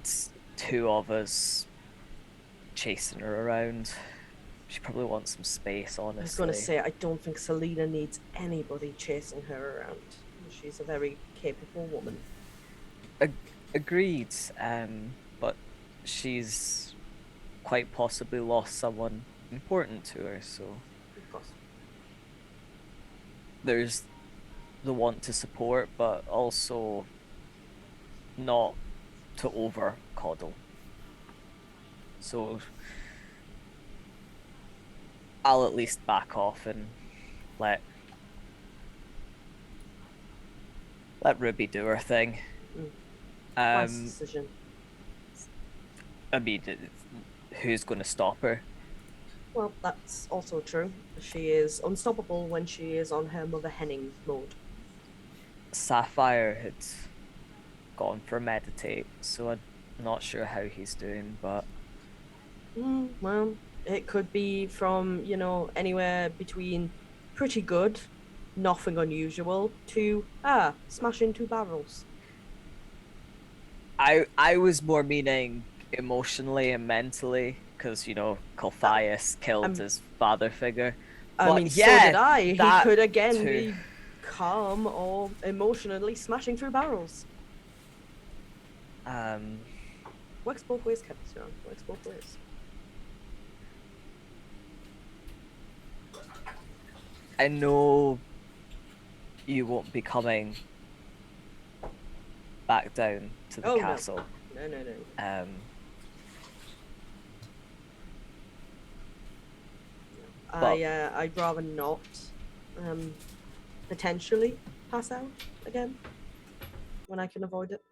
two of us chasing her around. She probably wants some space, honestly. I was going to say, I don't think Selena needs anybody chasing her around. She's a very capable woman. Agreed, but she's quite possibly lost someone important to her, so Of course. there's the want to support, but also not to over coddle. So I'll at least back off and let Ruby do her thing. Nice decision. I mean, who's going to stop her? Well, that's also true. She is unstoppable when she is on her Mother Henning mode. Sapphire had gone for meditate, so I'm not sure how he's doing, but Well, It could be from, anywhere between pretty good, nothing unusual, to, smash into barrels. I was more meaning emotionally and mentally, because, Colphius killed his father figure. I mean, so did I. He could, again, be calm or emotionally smashing through barrels. Works both ways, Captain. Works both ways. I know you won't be coming back down to the castle. No. I'd rather not potentially pass out again when I can avoid it.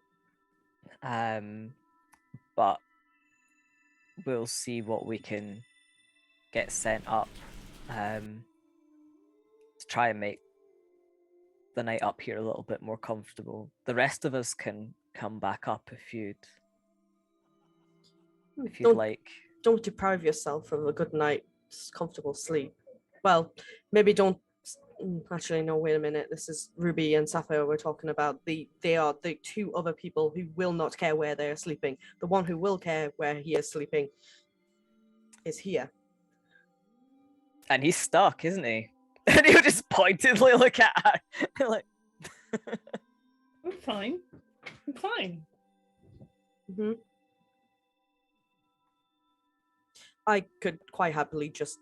But we'll see what we can get sent up to try and make the night up here a little bit more comfortable. The rest of us can come back up if you'd like. Don't deprive yourself of a good night's comfortable sleep. Well, maybe don't. Actually, no, wait a minute. This is Ruby and Sapphire we're talking about. They are the two other people who will not care where they are sleeping. The one who will care where he is sleeping is here. And he's stuck, isn't he? And he'll just pointedly look at her. Like, I'm fine. Mm-hmm. I could quite happily just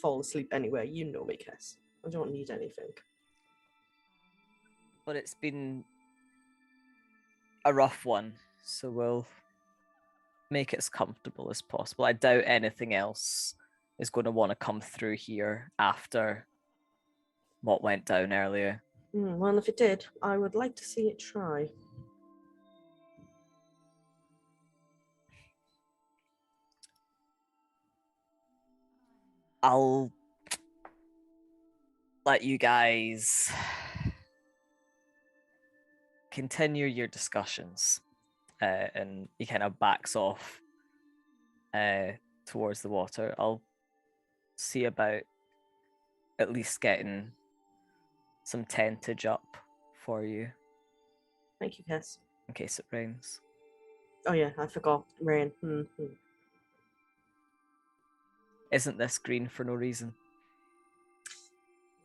fall asleep anywhere. You know me, Cass. I don't need anything. But it's been a rough one, so we'll make it as comfortable as possible. I doubt anything else is going to want to come through here after what went down earlier. Well, if it did, I would like to see it try. I'll let you guys continue your discussions. And he kind of backs off towards the water. I'll see about at least getting some tentage up for you. Thank you, Cass. In case it rains. Oh yeah, I forgot. Rain. Mm-hmm. Isn't this green for no reason?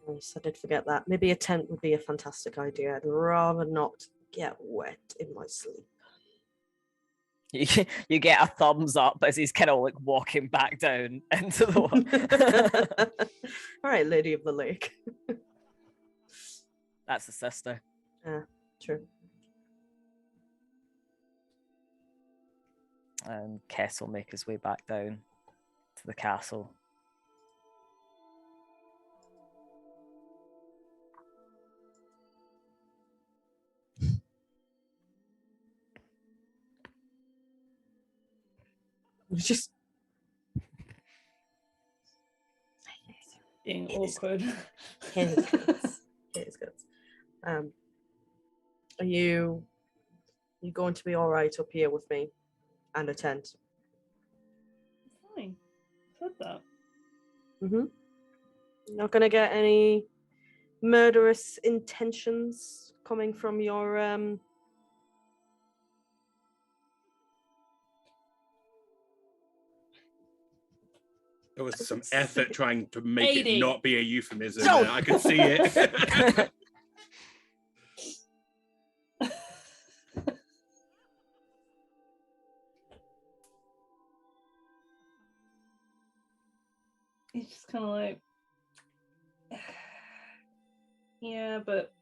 Yes, I did forget that. Maybe a tent would be a fantastic idea. I'd rather not get wet in my sleep. You get a thumbs up as he's kind of like walking back down into the water. All right, Lady of the Lake. That's the sister. Yeah, true. And Kess will make his way back down to the castle. Just being awkward. It is good. Are you going to be all right up here with me and a tent? Fine. Said that. Not gonna get any murderous intentions coming from your There was some effort trying to make 80. it not be a euphemism. Don't. I could see it. He's just kind of like, yeah, but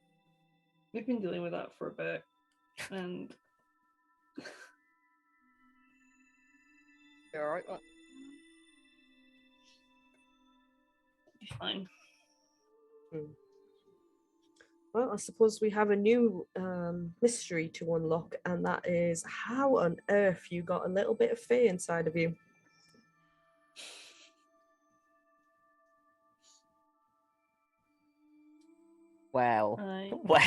we've been dealing with that for a bit, and You alright? be fine. Well, I suppose we have a new mystery to unlock, and that is how on earth you got a little bit of fae inside of you. Well. Aye. Well.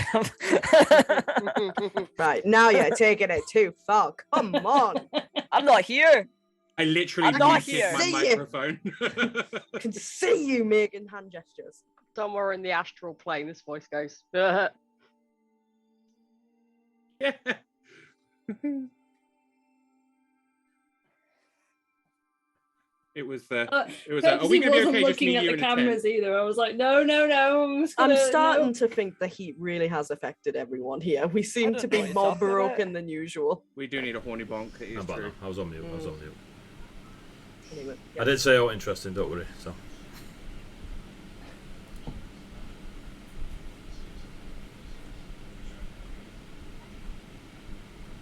Right, now you're taking it too far. Come on. I'm not here. I literally I'm not muted my here. microphone. I can see you making hand gestures. Somewhere in the astral plane, this voice goes. Yeah. It was are we Pepsi gonna be wasn't okay just me, looking at you, the and a tent? cameras either. I was like, no, I'm just gonna. I'm starting no. to think the heat really has affected everyone here. We seem don't to know be what you're more talking about. broken than usual. We do need a horny bonk. It is About true. that. I was on mute. I was on mute. Anyway, I did say, "Oh, interesting." Don't worry. So.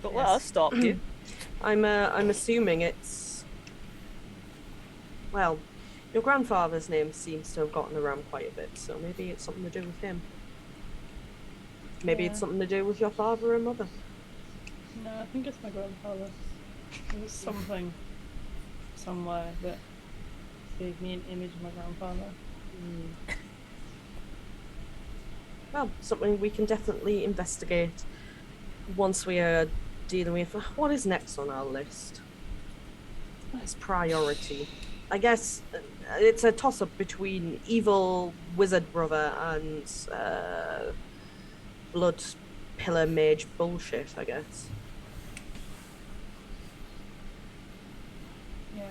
But let us stop you. I'm assuming it's, well, your grandfather's name seems to have gotten around quite a bit, so maybe it's something to do with him. Maybe it's Yeah. something to do with your father and mother. No, I think it's my grandfather. There was something somewhere that gave me an image of my grandfather. Well, something we can definitely investigate once we are dealing with what is next on our list. It's priority. I guess it's a toss-up between evil wizard brother and blood pillar mage bullshit, I guess. Yeah,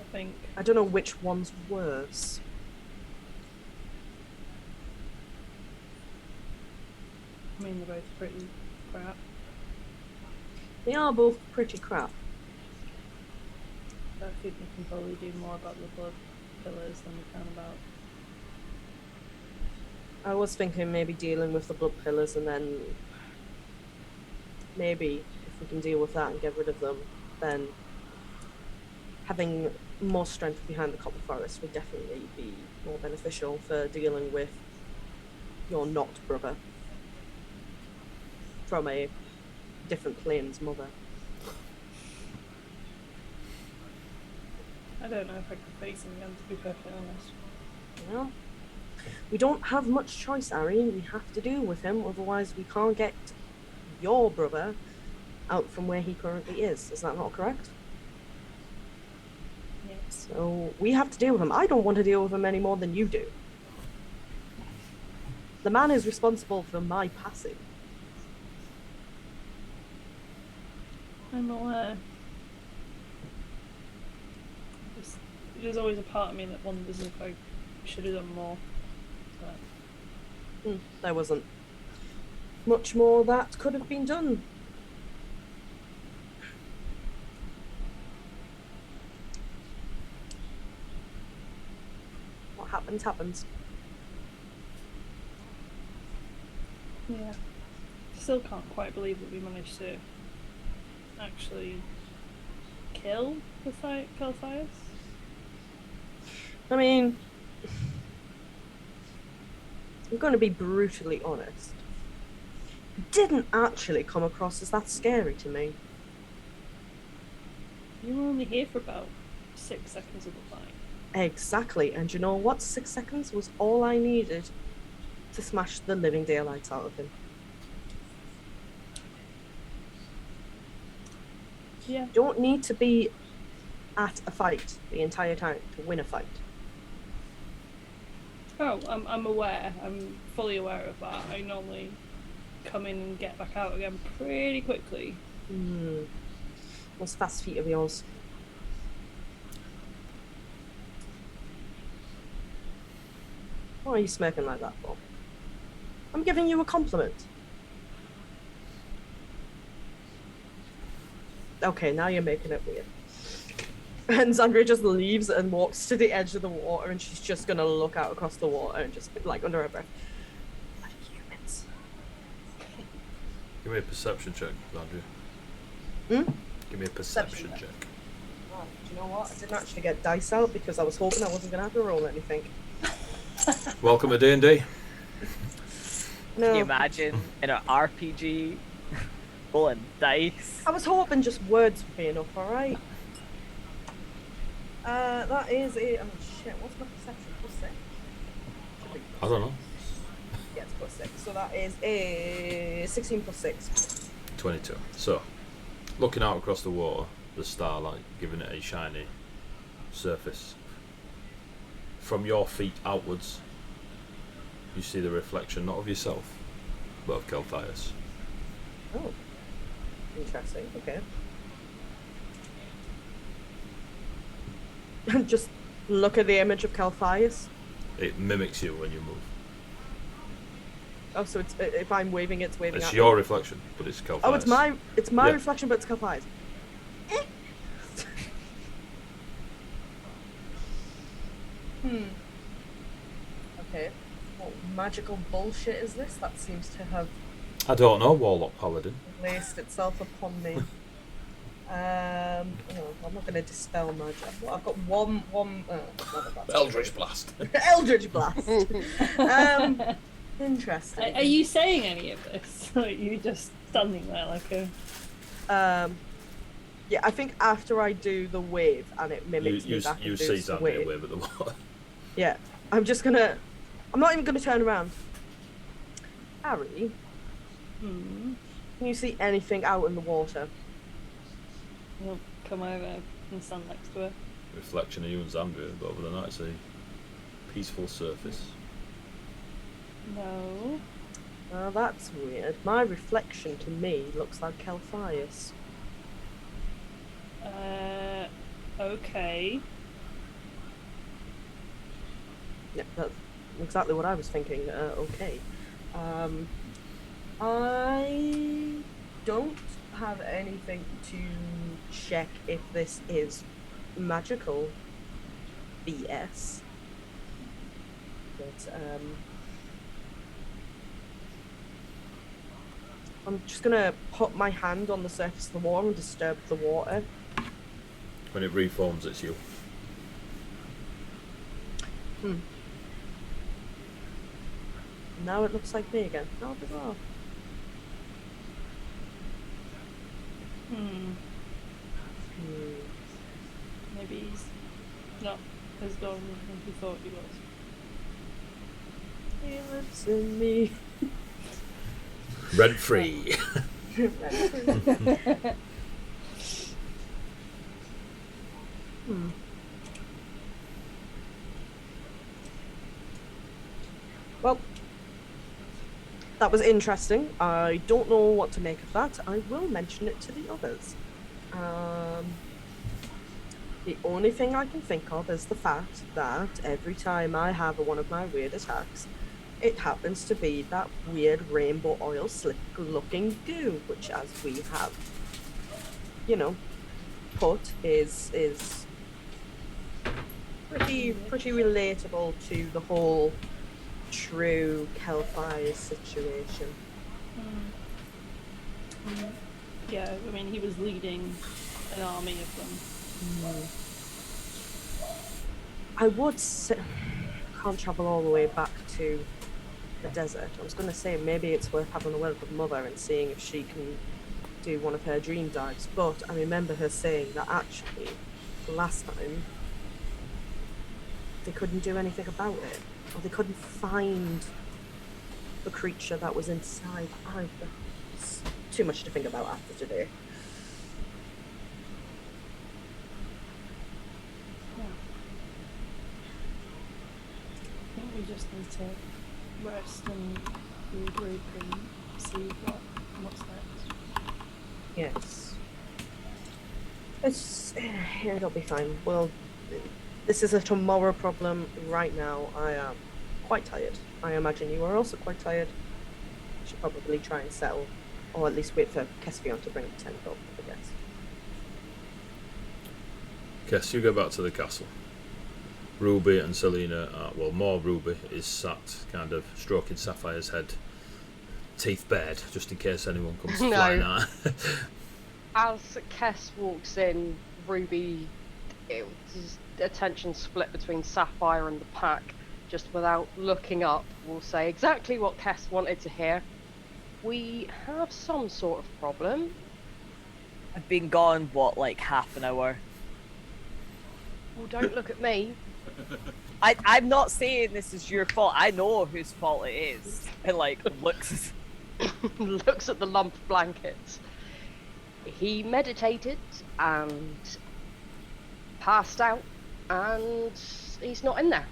I think. I don't know which one's worse. I mean, they're both pretty crap. They are both pretty crap. I think we can probably do more about the blood pillars than we can about. I was thinking maybe dealing with the blood pillars and then maybe if we can deal with that and get rid of them, then having more strength behind the copper forest would definitely be more beneficial for dealing with your not brother from a different plane's mother. I don't know if I could face him again, to be perfectly honest. Well, we don't have much choice, Ari. We have to deal with him, otherwise we can't get your brother out from where he currently is. Is that not correct? Yes. So we have to deal with him. I don't want to deal with him any more than you do. The man is responsible for my passing. I'm aware. There's always a part of me that wonders if I should have done more. But There wasn't much more that could have been done. What happens, happens. yeah, still can't quite believe that we managed to actually kill Colossus. I mean, I'm going to be brutally honest. It didn't actually come across as that scary to me. You were only here for about 6 seconds of the fight. Exactly, and you know what? 6 seconds was all I needed to smash the living daylights out of him. Yeah. Don't need to be at a fight the entire time to win a fight. Oh, I'm aware. I'm fully aware of that. I normally come in and get back out again pretty quickly. Those fast feet of yours. Why are you smirking like that for? I'm giving you a compliment. Okay, now you're making it weird. And Zandria just leaves and walks to the edge of the water, and she's just gonna look out across the water and just like under her breath. Bloody humans. Give me a perception check, Andrew. Give me a perception check. Oh, do you know what? I didn't actually get dice out because I was hoping I wasn't gonna have to roll anything. Welcome to D&D. No. Can you imagine in an RPG rolling dice? I was hoping just words would be enough, alright? That is a. Oh shit, what's my perception? +6? Should be I don't know. Yeah, it's +6. So that is a 16 + 6. 22. So, looking out across the water, the starlight, giving it a shiny surface. From your feet outwards, you see the reflection not of yourself, but of Kelthias. Oh, interesting. Okay. Just look at the image of Kelthias. It mimics you when you move. Oh, so it's if I'm waving, it's waving. It's at your me. reflection, but it's Kelthias. Oh, it's my Yeah. reflection, but it's Kelthias. Okay. What magical bullshit is this? That seems to have I don't know, Warlock Paladin. placed itself upon me. I'm not going to dispel magic. Well, I've got one. Eldritch Blast. Eldritch Blast. Interesting. Are you saying any of this? Or are you just standing there like a... Yeah, I think after I do the wave and it mimics me back You and see does the Xander wave. wave at the water. Yeah, I'm not even gonna turn around. Harry, can you see anything out in the water? I'll come over and stand next to her. Reflection of you and Xander, but other than that, it's a peaceful surface. No. Oh, that's weird. My reflection to me looks like Kelthias. Okay. Yeah, that's exactly what I was thinking. Okay. I don't have anything to check if this is magical BS. But, I'm just gonna put my hand on the surface of the water and disturb the water. When it reforms, it's you. Now it looks like me again. How bizarre. Maybe he's not as dumb as we thought he was. He lives in me. Rent free. Well, that was interesting. I don't know what to make of that. I will mention it to the others. The only thing I can think of is the fact that every time I have one of my weird attacks, it happens to be that weird rainbow oil slick looking goo, which as we have, put is pretty relatable to the whole true Kelthias situation. Yeah, I mean, he was leading an army of them. I would say, can't travel all the way back to the desert. I was going to say maybe it's worth having a word with Mother and seeing if she can do one of her dream dives, but I remember her saying that actually last time they couldn't do anything about it, or they couldn't find the creature that was inside either. It's too much to think about after today. I think we just need to rest and regroup and see what's next. Yes. It'll be fine. Well, this is a tomorrow problem. Right now, I am quite tired. I imagine you are also quite tired. Should probably try and settle, or at least wait for Kespion to bring the tent up, I guess. Kess, you go back to the castle. Ruby and Selena, more Ruby, is sat kind of stroking Sapphire's head, teeth bared, just in case anyone comes No. flying out. As Kess walks in, Ruby, his attention split between Sapphire and the pack, just without looking up, will say exactly what Kess wanted to hear. We have some sort of problem. I've been gone, like half an hour? Well, don't look at me. I'm not saying this is your fault. I know whose fault it is. And looks. Looks at the lump of blankets. he meditated and passed out, and he's not in there.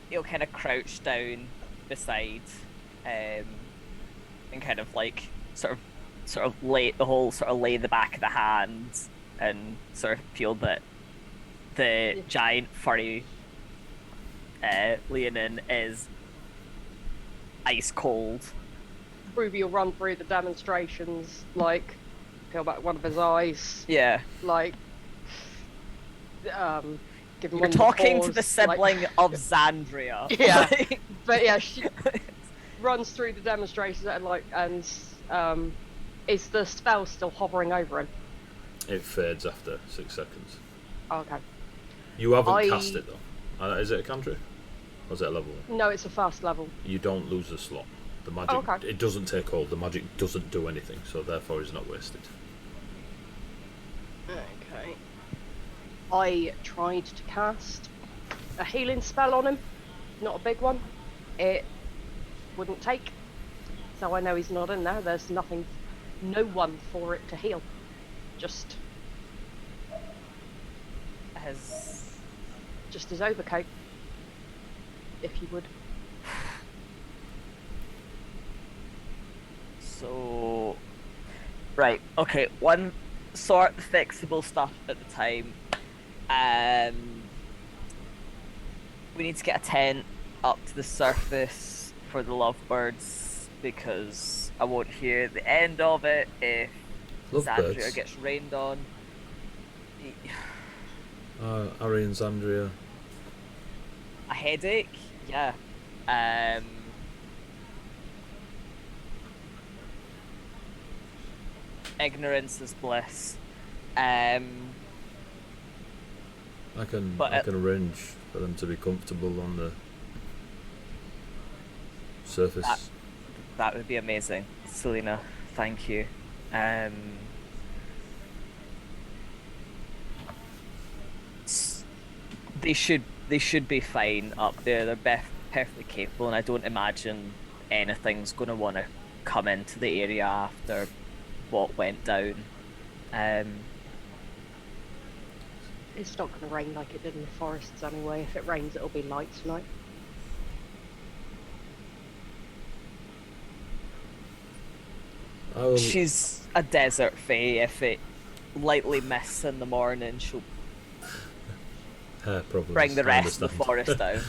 He'll kind of crouch down beside, and kind of like sort of lay the back of the hands and sort of feel that the giant furry Leonin is ice cold. Ruby will run through the demonstrations, like peel back one of his eyes, Yeah. like give him You're one of the talking to paws, the sibling like... of Xandria. Yeah. But yeah, she runs through the demonstrations and is the spell still hovering over him? It fades after 6 seconds. Oh, okay. You haven't cast it though. Is it a cantrip? Or is it a level 1? No, it's a first level. You don't lose a slot. The magic, okay. It doesn't take hold. The magic doesn't do anything, so therefore it's not wasted. Okay. I tried to cast a healing spell on him. Not a big one. It wouldn't take. So I know he's not in there. There's nothing, no one for it to heal. Just his overcoat, if you would. So, right, okay, one sort of fixable stuff at the time. We need to get a tent up to the surface for the lovebirds, because I won't hear the end of it if Xandria gets rained on. Ari and Xandria. A headache? Yeah. Ignorance is bliss. I can arrange for them to be comfortable on the surface. That would be amazing, Selena. Thank you. They should be fine up there. They're perfectly capable, and I don't imagine anything's going to want to come into the area after what went down. It's not going to rain like it did in the forests anyway. If it rains, it'll be light tonight. She's a desert fae. If it lightly mists in the morning, she'll bring the rest of the forest down.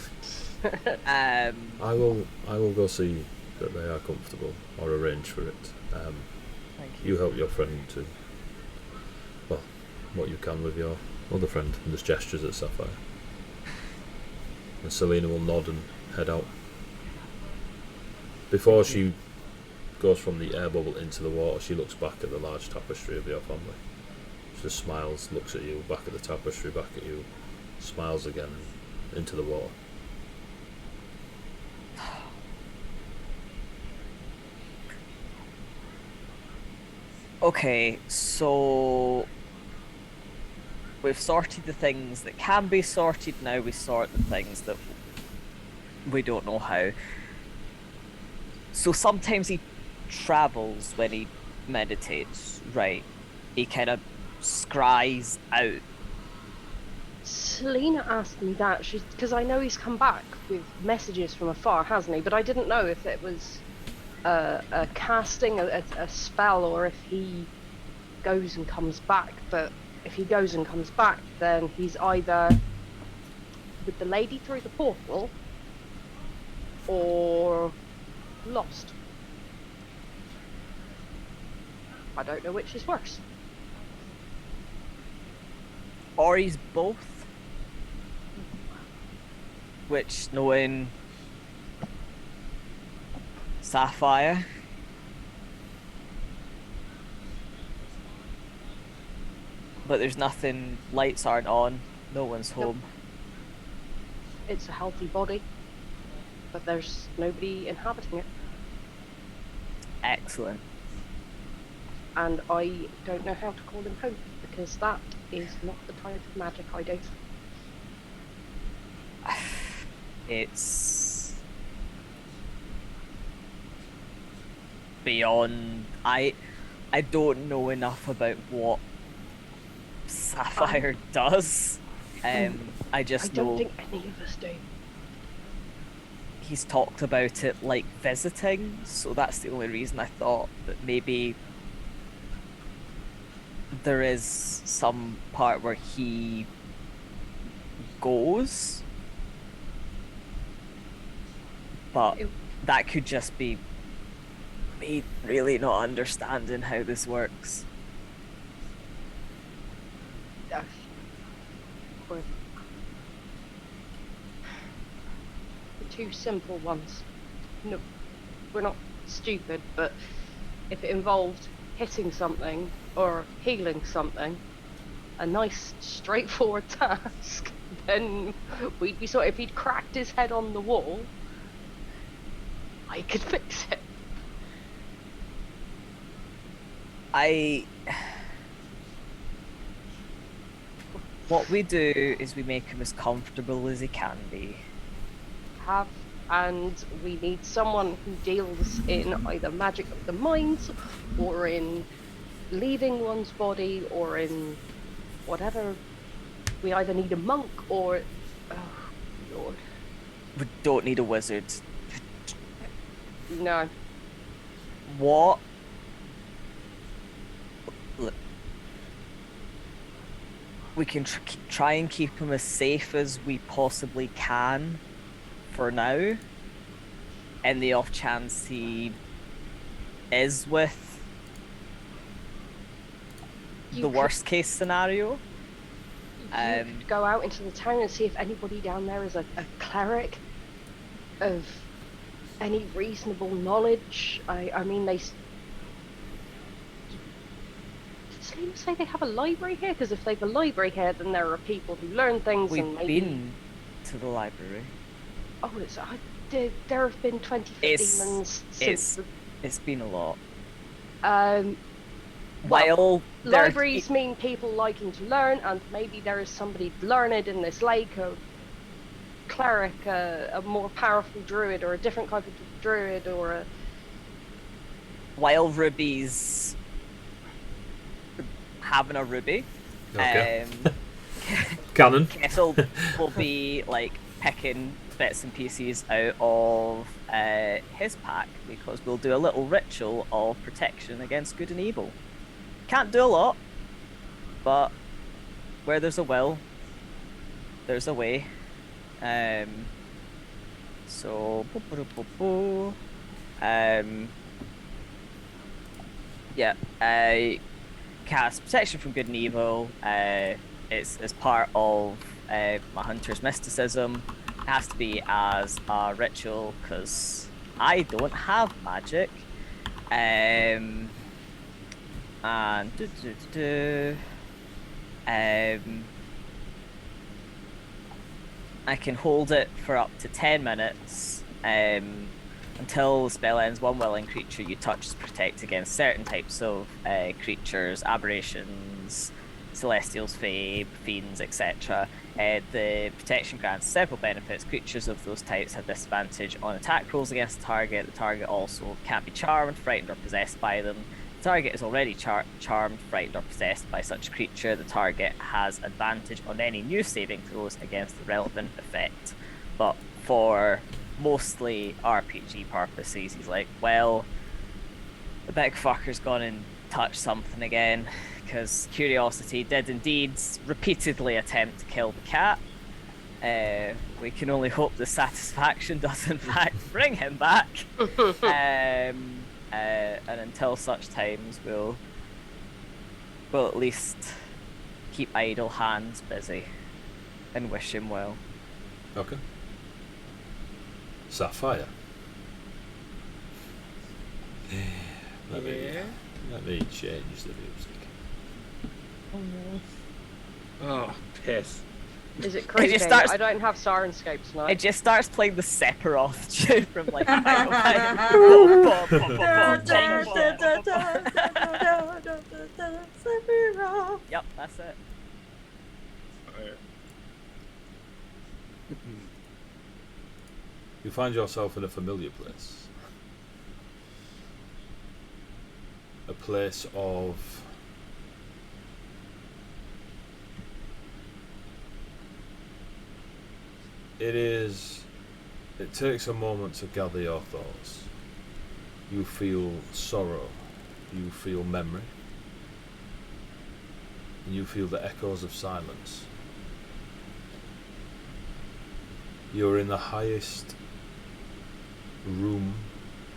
I will go see that they are comfortable, or arrange for it. Thank you. You help your friend to, well, what you can with your other friend, and just gestures at Sapphire. And Selena will nod and head out. Before she goes from the air bubble into the water, she looks back at the large tapestry of your family. She just smiles, looks at you, back at the tapestry, back at you, smiles again, and into the water. Okay, so we've sorted the things that can be sorted. Now we sort the things that we don't know how. So sometimes he travels when he meditates, right? He kind of scries out. Selena asked me that, because I know he's come back with messages from afar, hasn't he? But I didn't know if it was a casting, a spell, or if he goes and comes back. But if he goes and comes back, then he's either with the lady through the portal or lost. I don't know which is worse. Or he's both. Which, knowing Sapphire, but there's nothing, lights aren't on, no one's home. It's a healthy body, but there's nobody inhabiting it. Excellent. And I don't know how to call him home, because that is not the type of magic I do. It's beyond. I don't know enough about what Sapphire does. I I just don't know think any of us do. he's talked about it like visiting, so that's the only reason I thought that maybe there is some part where he goes, but that could just be me really not understanding how this works. Uh, we're the two simple ones. No, we're not stupid, but if it involved hitting something or healing something, a nice straightforward task, then we'd be sorted. If he'd cracked his head on the wall, I could fix it. What we do is we make him as comfortable as he can be. And we need someone who deals in either magic of the mind or in leaving one's body or in whatever. We either need a monk or oh lord, We don't need a wizard. no. What? Look, we can try and keep him as safe as we possibly can for now, in the off chance he is with the worst case scenario. You could go out into the town and see if anybody down there is a cleric of any reasonable knowledge. I mean, did Selena say they have a library here? Because if they have a library here, then there are people who learn things and We've maybe... been to the library. Oh, there have been 20 demons since... It's been a lot. Well, libraries mean people liking to learn, and maybe there is somebody learned in this lake, a cleric, a more powerful druid, or a different type of druid, or a... While Ruby's having a Ruby, Okay. Canon. Kettle will be like picking bits and pieces out of his pack, because we'll do a little ritual of protection against good and evil. Can't do a lot, but where there's a will, there's a way. Yeah, I cast protection from good and evil. It's as part of my hunter's mysticism. It has to be as a ritual because I don't have magic. And I can hold it for up to 10 minutes. Until the spell ends, one willing creature you touch is protected against certain types of creatures, aberrations, celestials, fae, fiends, etc. The protection grants several benefits. Creatures of those types have disadvantage on attack rolls against the target. The target also can't be charmed, frightened, or possessed by them. The target is already charmed, frightened, or possessed by such a creature. The target has advantage on any new saving throws against the relevant effect. But for mostly RPG purposes, he's like, well, the big fucker's gone and touched something again, because Curiosity did indeed repeatedly attempt to kill the cat. We can only hope the satisfaction does in fact bring him back. And until such times, we'll at least keep idle hands busy and wish him well. Okay. Sapphire. Let me change the music. Oh no. Oh, piss. Is it crazy? I don't have Sirenscape tonight. It just starts playing the Sephiroth tune from like Final Fight. Yep, that's it. You find yourself in a familiar place. A place of it takes a moment to gather your thoughts. You feel sorrow, you feel memory, and you feel the echoes of silence. You're in the highest room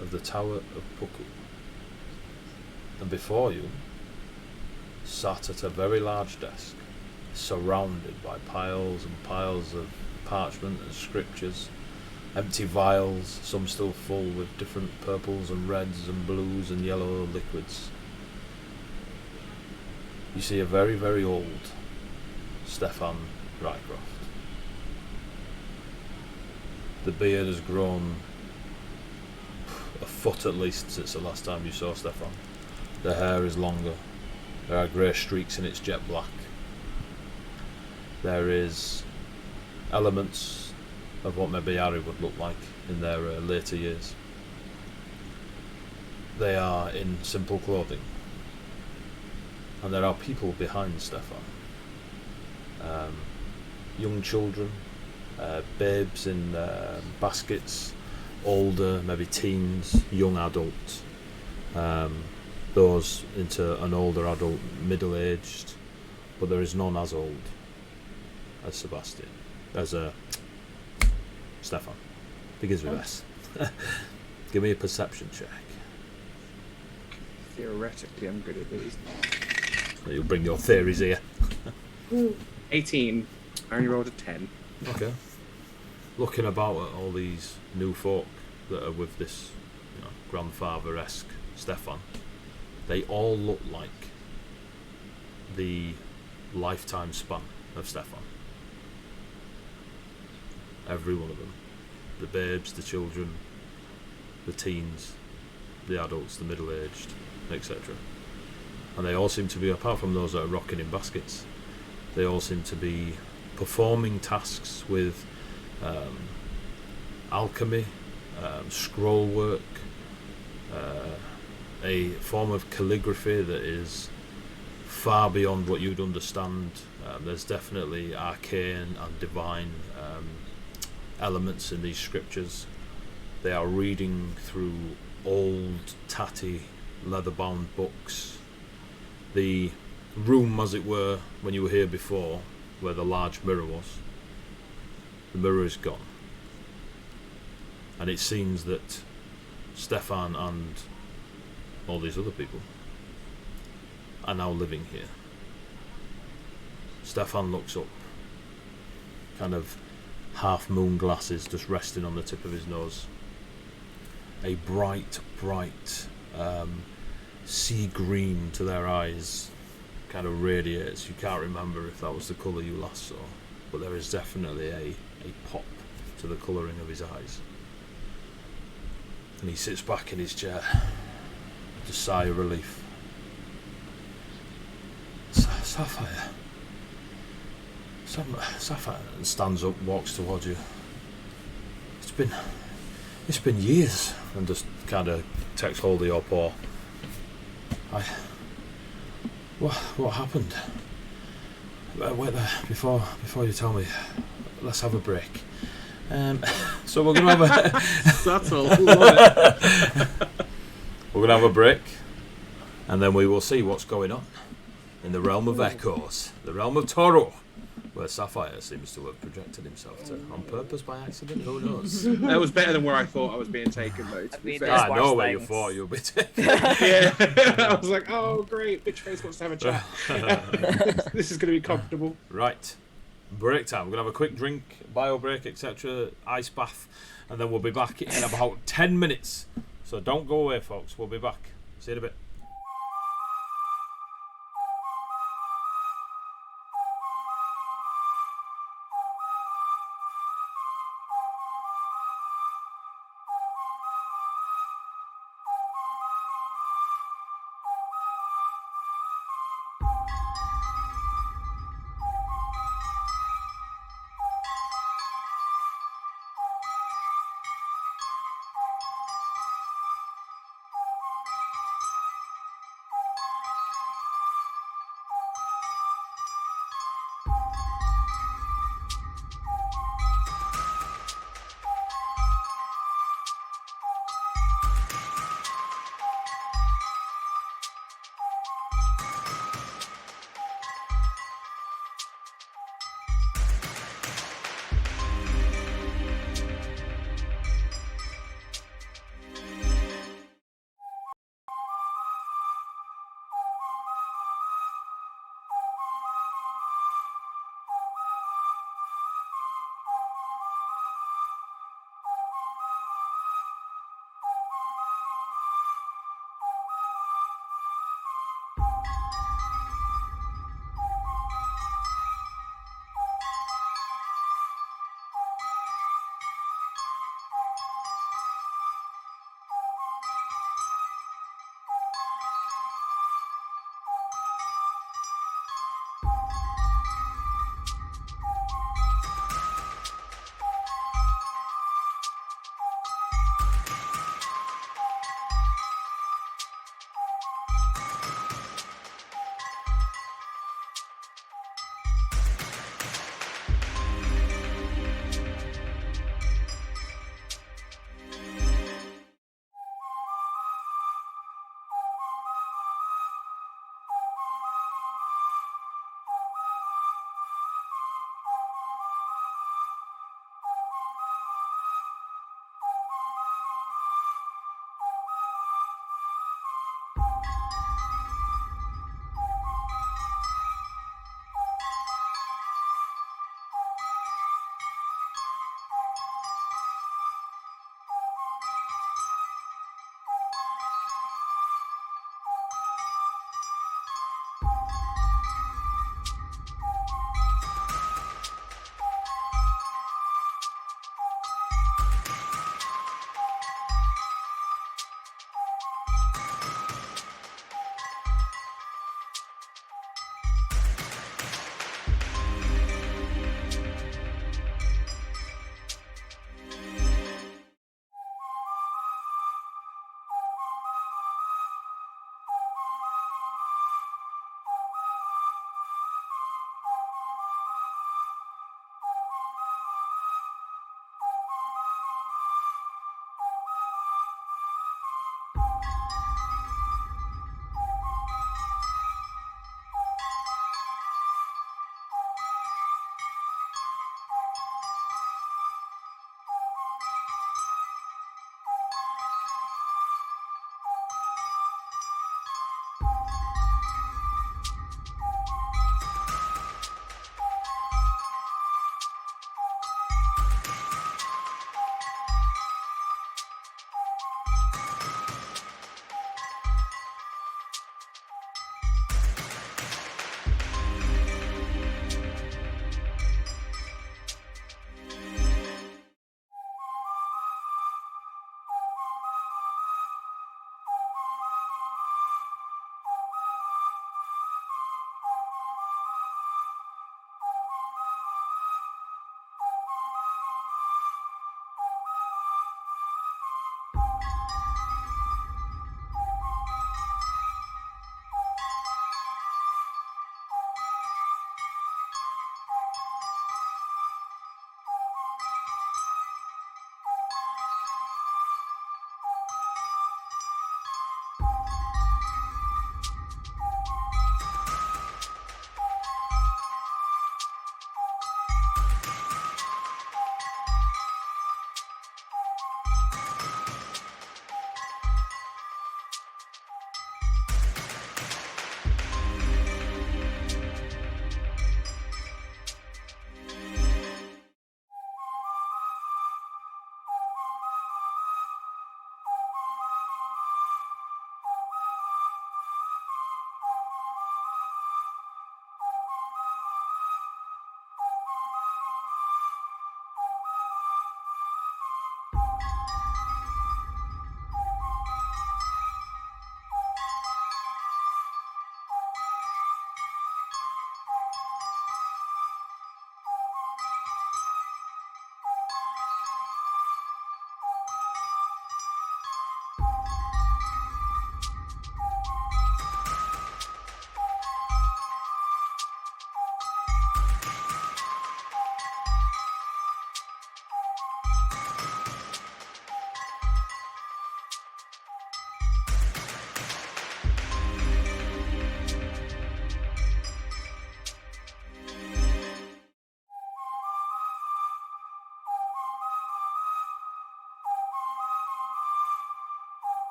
of the Tower of Puku, and before you, sat at a very large desk, surrounded by piles and piles of parchment and scriptures, empty vials, some still full with different purples and reds and blues and yellow liquids. You see a very, very old Stefan Rycroft. The beard has grown a foot at least since the last time you saw Stefan. The hair is longer. There are grey streaks in its jet black. There is elements of what maybe Harry would look like in their later years. They are in simple clothing. And there are people behind Stefan. Young children, babes in baskets, older, maybe teens, young adults, those into an older adult, middle-aged, but there is none as old as Sebastian, as Stefan. Begins with S. Give me a perception check. Theoretically, I'm good at these. You'll bring your theories here. 18. I only rolled a 10. Okay. Looking about at all these new folk that are with this, grandfather-esque Stefan, they all look like the lifetime span of Stefan. Every one of them. The babes, the children, the teens, the adults, the middle-aged, etc. And they all seem to be, apart from those that are rocking in baskets, they all seem to be performing tasks with alchemy, scroll work, a form of calligraphy that is far beyond what you'd understand. There's definitely arcane and divine elements in these scriptures. They are reading through old, tatty, leather-bound books. The room, as it were, when you were here before, where the large mirror was, the mirror is gone. And it seems that Stefan and all these other people are now living here. Stefan looks up, kind of half moon glasses just resting on the tip of his nose. A bright sea green to their eyes kind of radiates. You can't remember if that was the colour you last saw, but there is definitely a pop to the colouring of his eyes. And he sits back in his chair with a sigh of relief. Sapphire. Sapphire, and stands up, walks towards you. It's been years, and just kind of takes hold of your paw. What happened? Wait there, before you tell me, let's have a break. So we're gonna have a Subtle, love it. we're gonna have a break, and then we will see what's going on in the realm of echoes, the realm of Toro, where Sapphire seems to have projected himself to, on purpose, by accident. Who knows? That was better than where I thought I was being taken, though. To be mean, fair. there's I know worse where you things. thought you would be taken. Yeah, I was like, oh great, bitch face wants to have a chat. This is going to be comfortable. Right, break time. We're gonna have a quick drink, bio break, etc. Ice bath, and then we'll be back in about 10 minutes. So don't go away, folks. We'll be back. See you in a bit.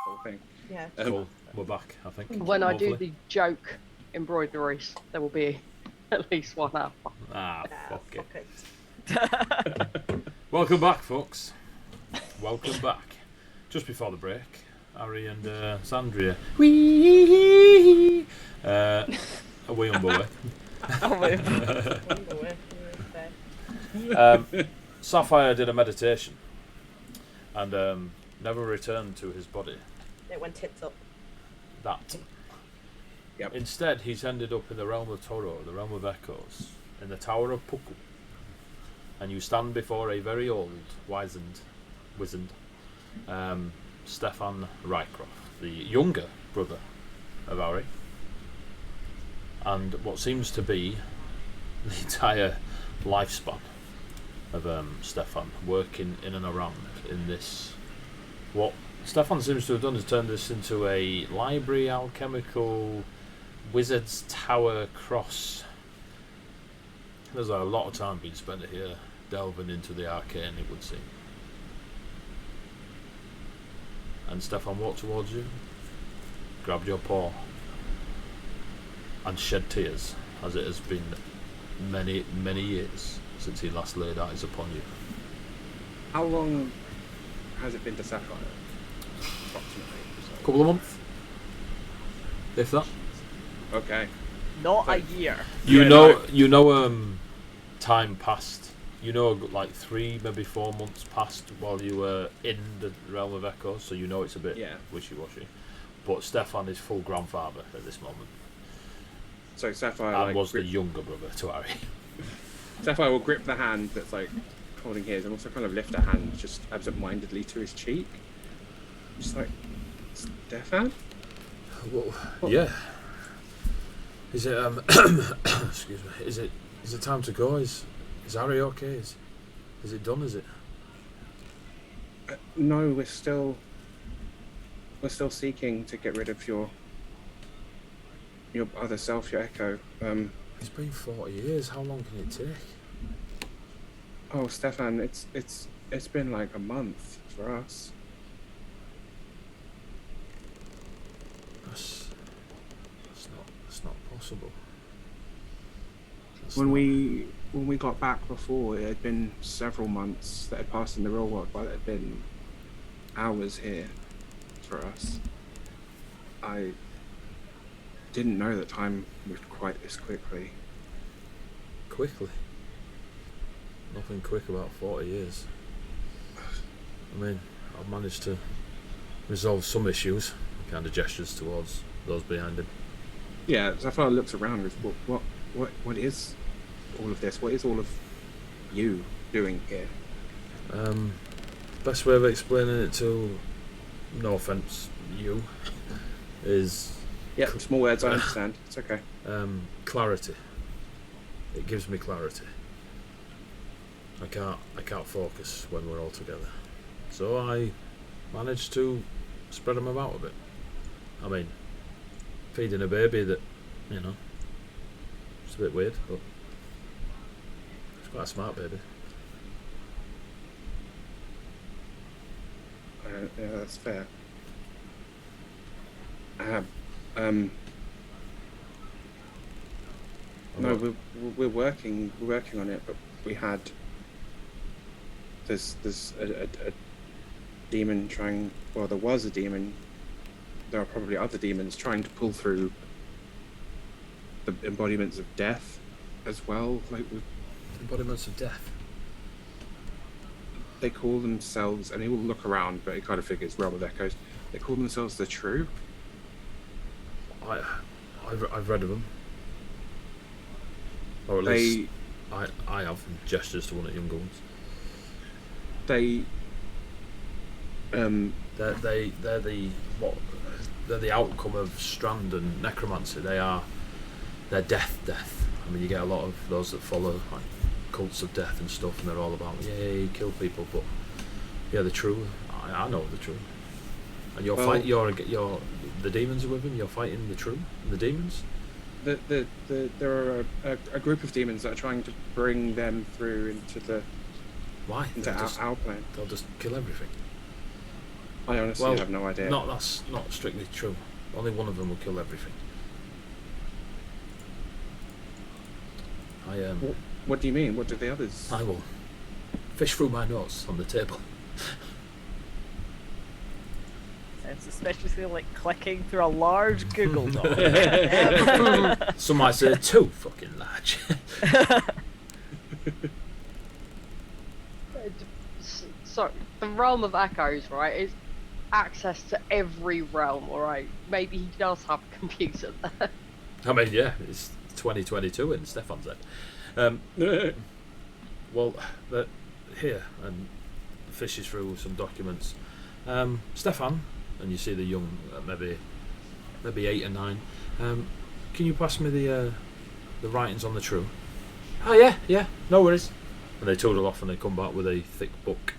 whole thing. Yeah. Cool. We're back, I think. When I do hopefully. the joke embroideries, there will be at least one hour. Ah, Ah, fuck it. fuck it. Welcome back, folks. Welcome back. Just before the break, Harry and Sandria. Away on board. Sapphire did a meditation and never returned to his body. It went tits up. That. Yep. Instead, he's ended up in the realm of Toro, the realm of echoes, in the Tower of Puku. And you stand before a very old, wizened, Stefan Rycroft, the younger brother of Harry, and what seems to be the entire lifespan of Stefan working in and around in this. What Stefan seems to have done is turned this into a library, alchemical, wizard's tower cross. There's a lot of time being spent here delving into the arcane, it would seem. And Stefan walked towards you, grabbed your paw, and shed tears, as it has been many, many years since he last laid eyes upon you. How long has it been to Sapphire? Approximately. Couple of months, if that. Okay. Not a year. You Yeah, know, no. you know, time passed. You know, like 3, maybe 4 months passed while you were in the realm of echoes, so you know it's a bit wishy-washy. But Stefan is full grandfather at this moment, So Sapphire and like, was the younger brother to Harry. Sapphire will grip the hand that's like holding his, and also kind of lift a hand just absent-mindedly to his cheek. Just like, Stefan? Well, yeah. Is it excuse me? Is it time to go? Is Harry okay? Is it done? Is it? No, we're still seeking to get rid of your other self, your echo. It's been 40 years. How long can it take? Oh, Stefan, it's been like a month for us. That's not possible. When we got back before, it had been several months that had passed in the real world, but it had been hours here for us. I didn't know that time moved quite this quickly. Quickly. Nothing quick about 40 years. I mean, I've managed to resolve some issues. Kind of gestures towards those behind him. Yeah, Sapphire looks around with what is all of this? What is all of you doing here? Best way of explaining it to, no offence, you, is Yeah, small words, I understand. It's okay. clarity. It gives me clarity. I can't focus when we're all together. So I managed to spread them about a bit. I mean, feeding a baby that, you know, it's a bit weird, but it's quite a smart baby. Yeah, that's fair. No, we're working on it, but we had there's a demon trying. Well, there was a demon. There are probably other demons trying to pull through the embodiments of death, as well. Like Embodiments of death. they call themselves, and he will look around, but he kind of figures realm of echoes. They call themselves the True. I've read of them, or at least I have. Gestures to one of the younger ones. They're the outcome of Strand and necromancy. They're death. I mean, you get a lot of those that follow like cults of death and stuff, and they're all about kill people. But yeah, the True. I know the True. And you're the demons are with him. You're fighting the True and the demons. There are a group of demons that are trying to bring them through into the Why? into our plane. They'll just kill everything. I honestly have no idea. That's not strictly true. Only one of them will kill everything. What do you mean? What do the others? I will fish through my nose on the table. Sounds especially like clicking through a large Google Doc. Some might say too fucking large. So the realm of echoes, right, is access to every realm. All right, maybe he does have a computer there. I mean, yeah, it's 2022 in Stefan's head. Well, here, and fishes through some documents. Stefan, and you see the young, maybe 8 or 9. Can you pass me the writings on the true? Oh yeah, no worries. And they total off and they come back with a thick book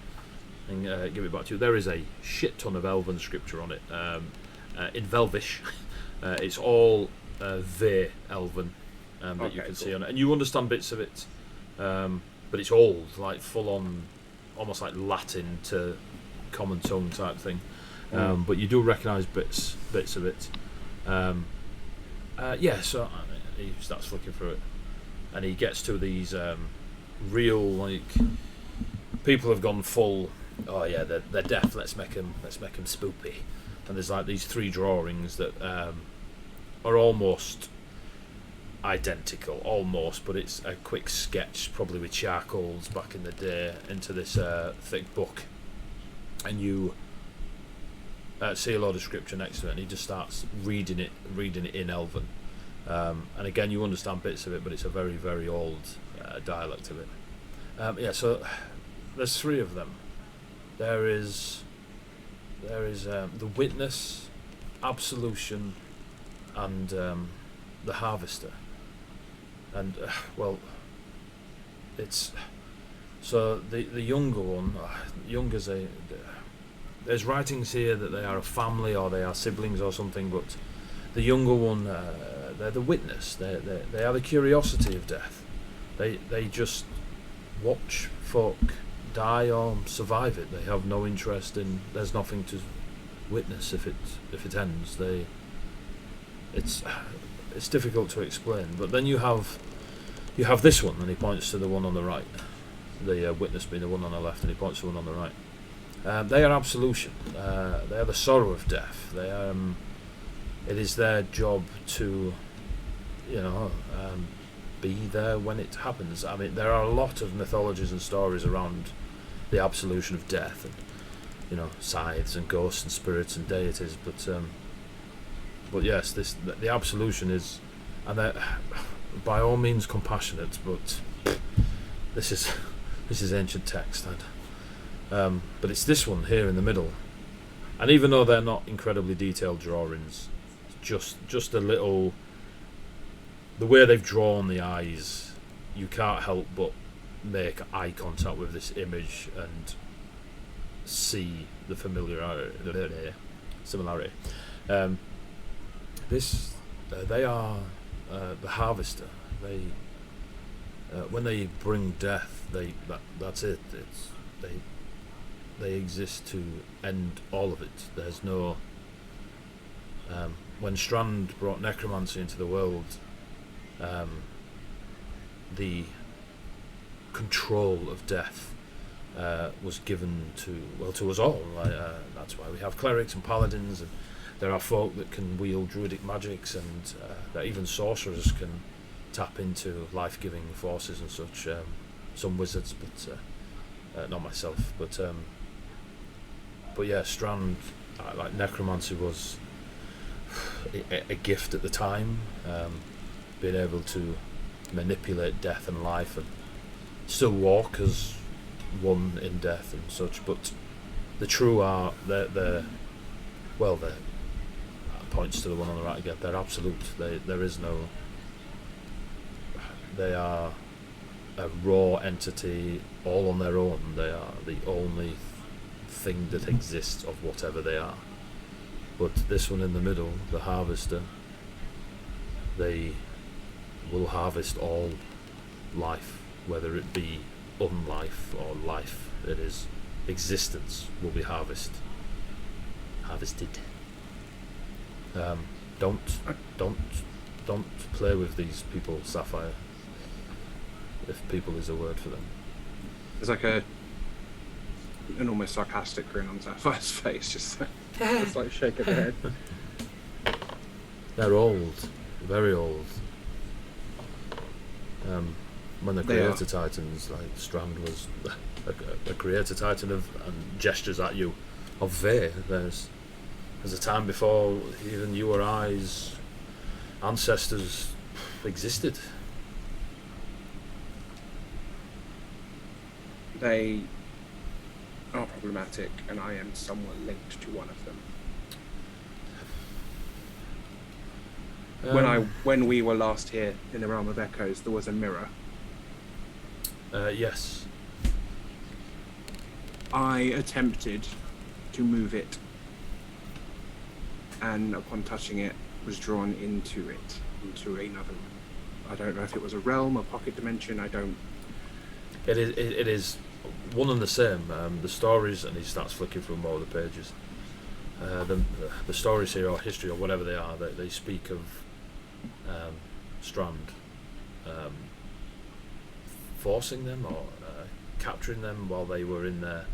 and give it back to you. There is a shit ton of Elven scripture on it, in Velvish. It's all Ve Elven that you can see on it, and you understand bits of it, but it's old, like full on, almost like Latin to common tongue type thing. But you do recognise bits of it. So he starts flicking through it, and he gets to these real, like, people have gone full. Oh yeah, they're deaf. Let's make them spoopy. And there's like these 3 drawings that are almost identical, but it's a quick sketch, probably with charcoals back in the day, into this thick book, and you see a lot of scripture next to it, and he just starts reading it in Elven, and again you understand bits of it, but it's a very, very old dialect of it. So there's 3 of them. There is the Witness, Absolution, and the Harvester. And it's so the younger one. There's writings here that they are a family or they are siblings or something, but the younger one, they're the Witness. They are the curiosity of death. They just watch folk die or survive it. They have no interest in. There's nothing to witness if it ends. It's difficult to explain. But then you have this one, and he points to the one on the right. The Witness being the one on the left, and he points to the one on the right. They are absolution. They are the sorrow of death. They are. It is their job to, be there when it happens. I mean, there are a lot of mythologies and stories around the absolution of death, and scythes and ghosts and spirits and deities. But yes, the absolution is, and they're by all means compassionate. But this is ancient text, but it's this one here in the middle, and even though they're not incredibly detailed drawings, just a little. The way they've drawn the eyes, you can't help but make eye contact with this image and see the similarity. They are the Harvester. When they bring death, that's it. They exist to end all of it. There's no. When Strand brought necromancy into the world, the control of death was given to us all. That's why we have clerics and paladins, and there are folk that can wield druidic magics, and that even sorcerers can tap into life-giving forces and such. Some wizards, but not myself. But yeah, Strand, like necromancy was a gift at the time. Being able to manipulate death and life, and still walk as one in death and such. But the true are they're points to the one on the right again. They're absolute. There is no. They are a raw entity, all on their own. They are the only thing that exists of whatever they are. But this one in the middle, the Harvester, they will harvest all life, whether it be unlife or life. It is existence will be harvested. harvested. Don't play with these people, Sapphire. If people is a word for them. There's like an almost sarcastic grin on Sapphire's face, just like shaking her head. They're old, very old. When the Creator Titans, like Strand was a Creator Titan and gestures at you of Vey. There's a time before even you or I's ancestors existed. They are problematic, and I am somewhat linked to one of them. When we were last here in the Realm of Echoes, there was a mirror. Yes. I attempted to move it, and upon touching it, was drawn into another. I don't know if it was a realm, a pocket dimension. I don't. It is one and the same. The stories, and he starts flicking through more of the pages. The stories here, or history, or whatever they are, they speak of Strand forcing them or capturing them while they were in their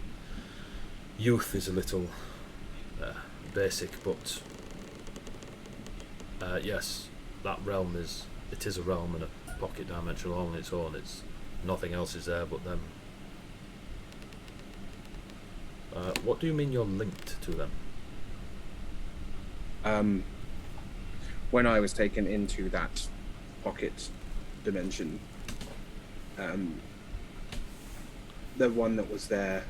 youth. Is a little basic, but yes, that realm is a realm and a pocket dimension all on its own. It's nothing else is there but them. What do you mean you're linked to them? When I was taken into that pocket dimension, the one that was there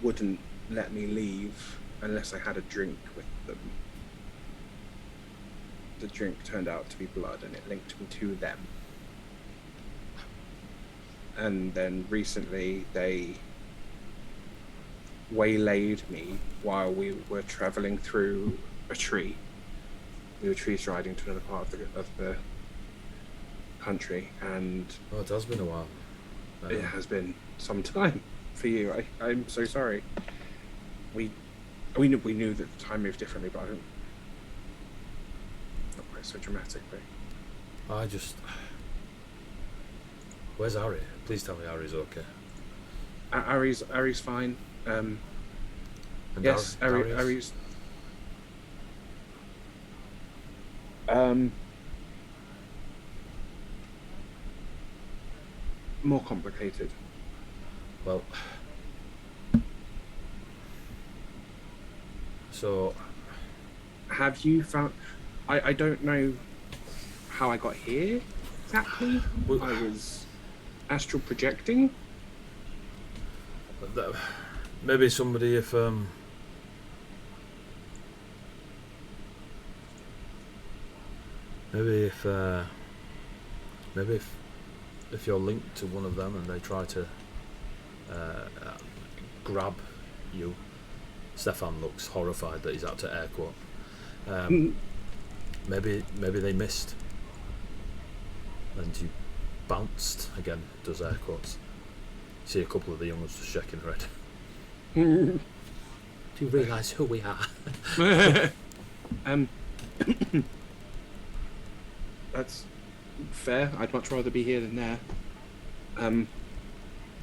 wouldn't let me leave unless I had a drink with them. The drink turned out to be blood, and it linked me to them. And then recently they waylaid me while we were travelling through a tree. We were tree striding to another part of the country, and It has been a while. it has been some time for you. I'm so sorry. We knew that the time moved differently, but I don't. Not quite so dramatically. Where's Ari? Please tell me Ari's okay. Ari's fine. And Yes, Darius? Ari's. More complicated. Well, so Have you found? I don't know how I got here exactly. Well- I was astral projecting. maybe somebody if if you're linked to one of them and they try to grab you. Stefan looks horrified that he's had to air quote. Maybe they missed and you bounced again. Does air quotes. See a couple of the young ones just shaking their head. Do you realise who we are? That's fair. I'd much rather be here than there.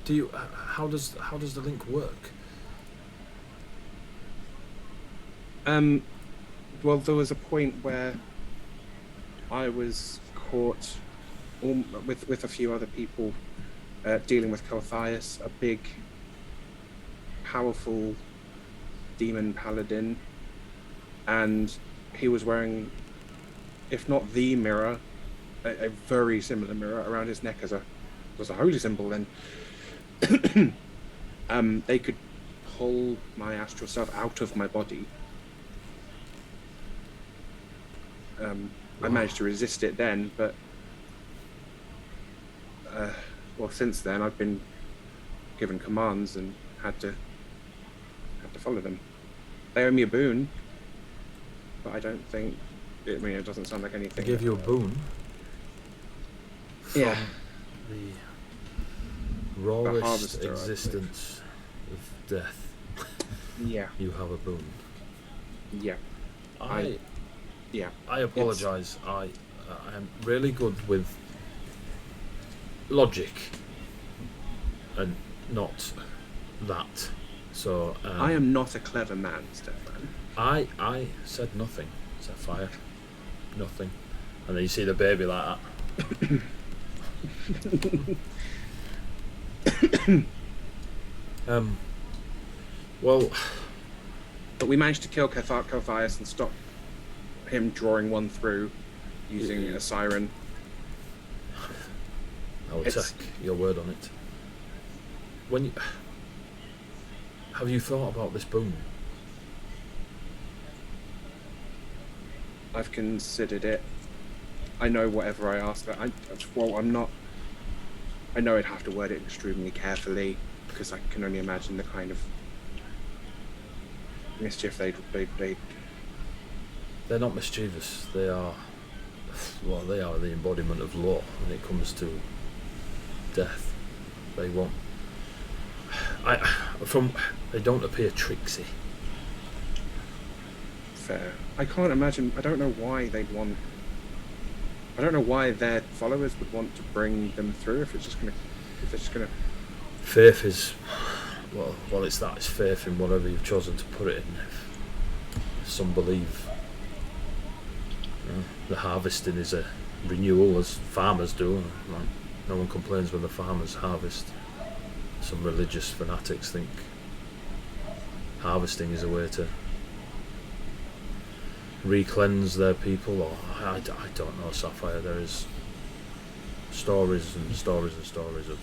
Do you? How does the link work? Well, there was a point where I was caught with a few other people dealing with Colossus, a big, powerful demon paladin, and he was wearing, if not the mirror, a very similar mirror around his neck as a holy symbol. And they could pull my astral self out of my body. I managed to resist it then, but since then I've been given commands and had to follow them. They owe me a boon, but I don't think. It doesn't sound like anything. They give you a boon. From Yeah. The rawest harvester, I existence of death. Yeah. you have a boon. Yeah. Yeah. I apologise. I am really good with logic, and not that. So I am not a clever man, Stefan. I said nothing. Sapphire, nothing. And then you see the baby like that. Well, But we managed to kill Cathias and stop him drawing one through using a siren. I'll It's- take your word on it. Have you thought about this boon? I've considered it. I know whatever I ask. I'm not. I know I'd have to word it extremely carefully because I can only imagine the kind of mischief they'd. They're not mischievous. They are the embodiment of law when it comes to death. They won't. They don't appear tricksy. Fair. I can't imagine. I don't know why they'd want. I don't know why their followers would want to bring them through if they're just gonna. Faith is, well, it's faith in whatever you've chosen to put it in. If some believe the harvesting is a renewal, as farmers do. Like, no one complains when the farmers harvest. Some religious fanatics think harvesting is a way to re-cleanse their people, or I don't know, Sapphire. There is stories and stories and stories of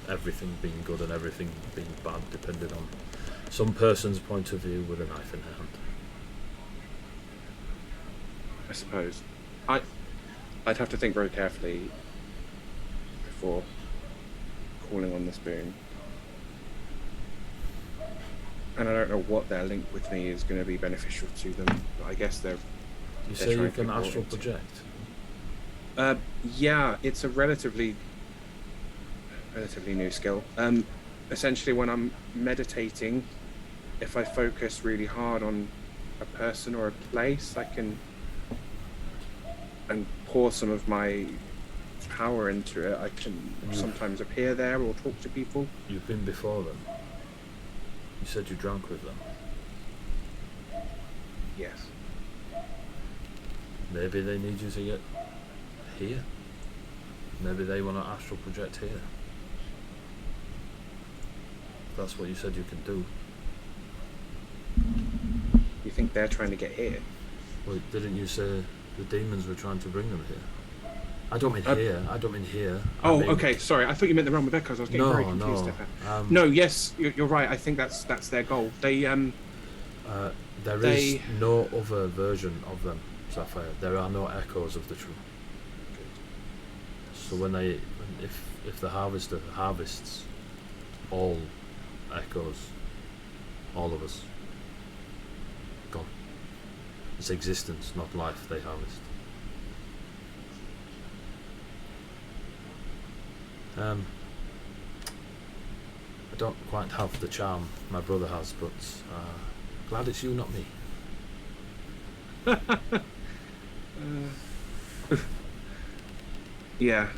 everything being good and everything being bad, depending on some person's point of view with a knife in their hand. I suppose. I'd have to think very carefully before calling on this boon. And I don't know what their link with me is going to be beneficial to them. But I guess they're. You they're say you trying can to astral avoid it. project? Yeah, it's a relatively new skill. Essentially, when I'm meditating, if I focus really hard on a person or a place, I can and pour some of my power into it. I can sometimes appear there or talk to people. You've been before them. You said you drank with them. Yes. Maybe they need you to get here. Maybe they want to astral project here. That's what you said you can do. You think they're trying to get here? Well, didn't you say the demons were trying to bring them here? I don't mean here. I don't mean here. I mean, Okay. Sorry, I thought you meant the realm of echoes. I was getting very confused. Stefan. No, yes, you're right. I think that's their goal. There is no other version of them, Sapphire. There are no echoes of the truth. So if the harvester harvests all echoes, all of us, gone. It's existence, not life, they harvest. I don't quite have the charm my brother has, but glad it's you, not me. Yeah.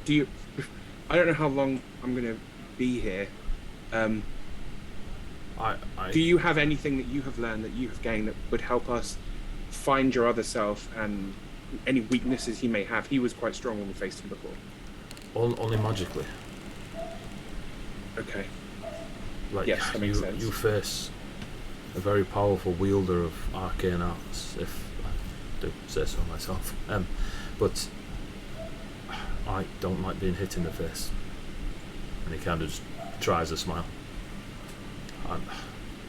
Do you? I don't know how long I'm gonna be here. Do you have anything that you have learned, that you have gained, that would help us find your other self and any weaknesses he may have? He was quite strong when we faced him before. Only magically. Okay. Like, yes, that makes sense. You face a very powerful wielder of arcane arts, if I do say so myself. But I don't like being hit in the face. And he kind of just tries a smile.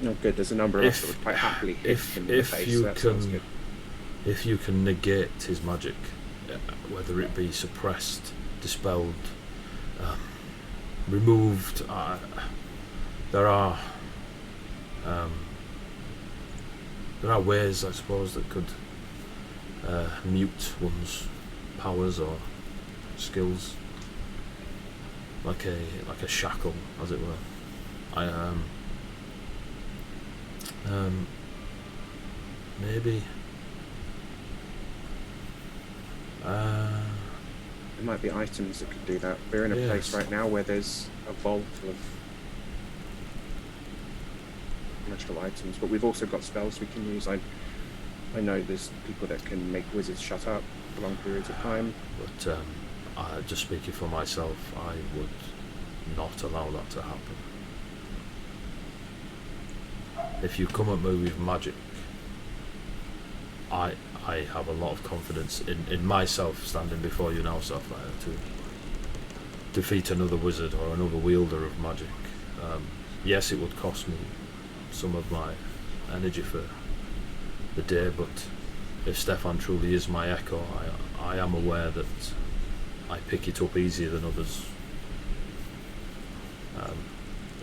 No, good. There's a number of us that would quite happily hit him in the face. If you can negate his magic, whether it be suppressed, dispelled, removed, there are ways, I suppose, that could mute one's powers or skills. like a shackle, as it were. Maybe. There might be items that could do that. We're in a place right now where there's a vault full of magical items, but we've also got spells we can use. I know there's people that can make wizards shut up for long periods of time. But just speaking for myself, I would not allow that to happen. If you come at me with magic, I have a lot of confidence in myself standing before you now, Sapphire, to defeat another wizard or another wielder of magic. Yes, it would cost me some of my energy for the day, but if Stefan truly is my echo, I am aware that I pick it up easier than others.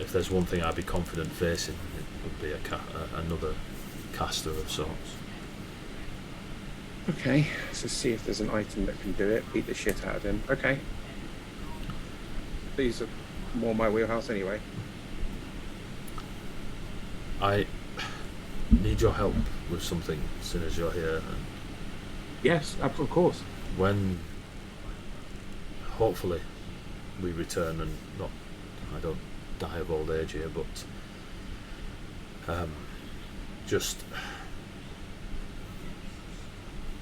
If there's one thing I'd be confident facing, it would be another caster of sorts. Okay, so see if there's an item that can do it. Beat the shit out of him. Okay. These are more my wheelhouse anyway. I need your help with something as soon as you're here. And yes, of course. when hopefully we return and I don't die of old age here, but just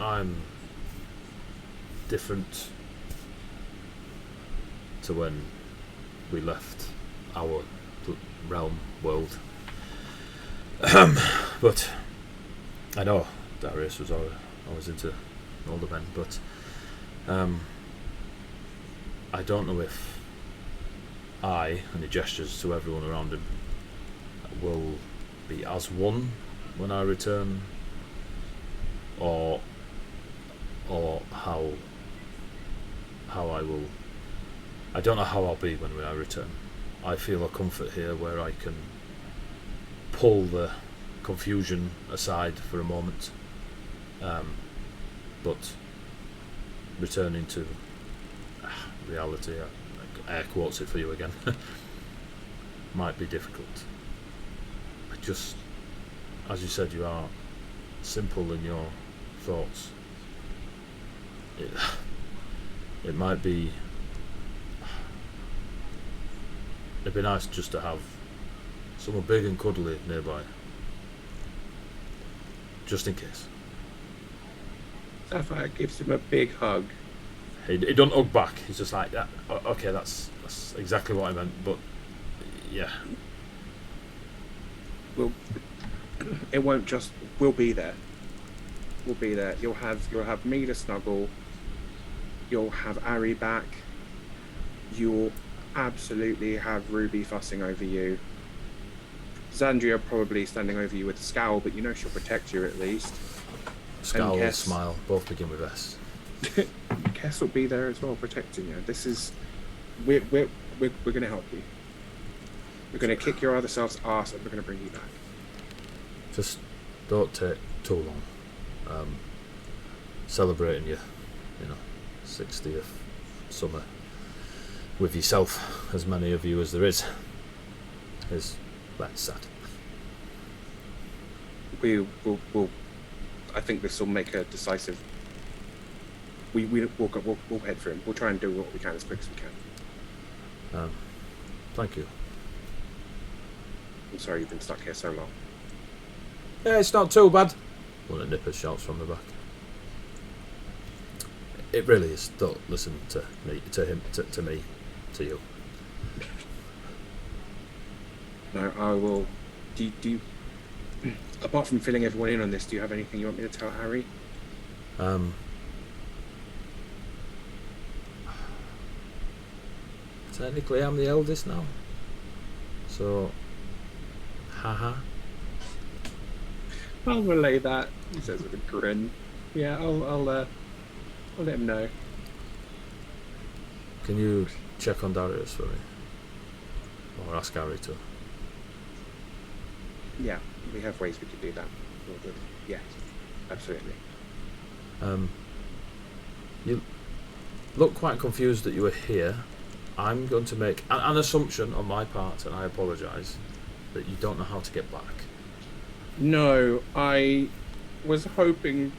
I'm different to when we left our realm world. But I know Darius was always into older men, but I don't know if I, and he gestures to everyone around him, will be as one when I return, or how I will. I don't know how I'll be when I return. I feel a comfort here where I can pull the confusion aside for a moment, but returning to reality, I air quotes it for you again, might be difficult. I just, as you said, you are simple in your thoughts. It might be, it'd be nice just to have someone big and cuddly nearby, just in case. Sapphire gives him a big hug. He don't hug back. He's just like that. Okay, that's exactly what I meant. But yeah, It won't just. We'll be there. We'll be there. You'll have me to snuggle. You'll have Ari back. You'll absolutely have Ruby fussing over you. Zandria probably standing over you with a scowl, but you know she'll protect you at least. scowl, smile, both begin with S. Kess will be there as well, protecting you. This is, we're going to help you. We're going to kick your other self's ass, and we're going to bring you back. Just don't take too long. Celebrating your, 60th summer with yourself, as many of you as there is that's sad. We'll I think this will make a decisive. We'll head for him. We'll try and do what we can as quick as we can. Thank you. I'm sorry you've been stuck here so long. Yeah, it's not too bad. One of Nipper shouts from the back. It really is. Don't listen to me, to you. No, I will. Do you, apart from filling everyone in on this, do you have anything you want me to tell Harry? Technically, I'm the eldest now. So, haha. I'll relay that. He says with a grin. Yeah, I'll let him know. Can you check on Darius for me? Or ask Harry to? Yeah, we have ways we could do that. Yeah, absolutely. You look quite confused that you were here. I'm going to make an assumption on my part, and I apologise, that you don't know how to get back. No, I was hoping,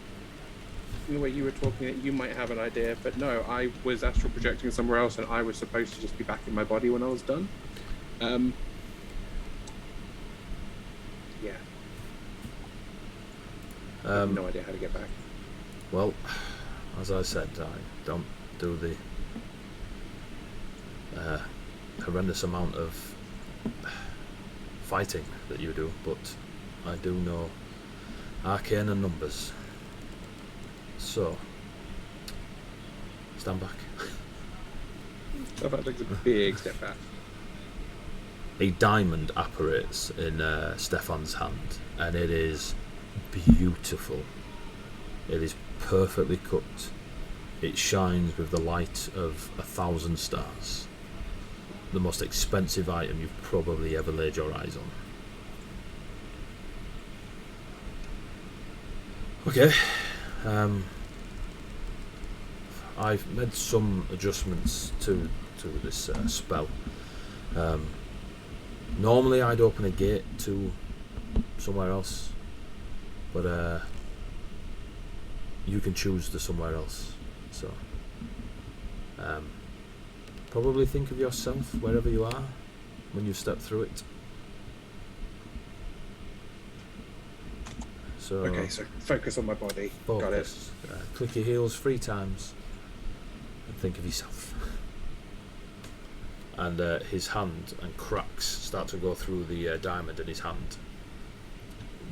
the way you were talking, that you might have an idea, but no, I was astral projecting somewhere else, and I was supposed to just be back in my body when I was done. Yeah. I have no idea how to get back. Well, as I said, I don't do the horrendous amount of fighting that you do, but I do know arcane and numbers. So, stand back. So that takes a big step back. A diamond apparates in Stefan's hand, and it is beautiful. It is perfectly cut. It shines with the light of 1,000 stars. The most expensive item you've probably ever laid your eyes on. Okay. I've made some adjustments to this spell. Normally I'd open a gate to somewhere else, but you can choose to somewhere else. So probably think of yourself wherever you are when you step through it. So Okay, so focus on my body. Got it. focus. Click your heels 3 times and think of yourself. And his hand and cracks start to go through the diamond in his hand.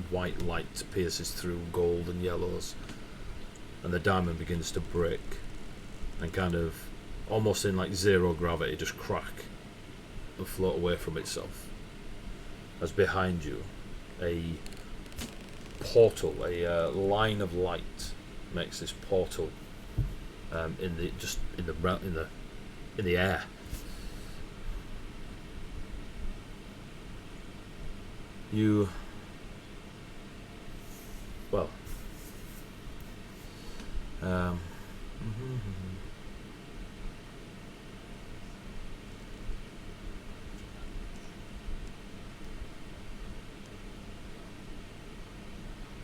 White light pierces through gold and yellows, and the diamond begins to break and kind of, almost in like zero gravity, just crack and float away from itself. As behind you, a portal, a line of light makes this portal in the air. You, well,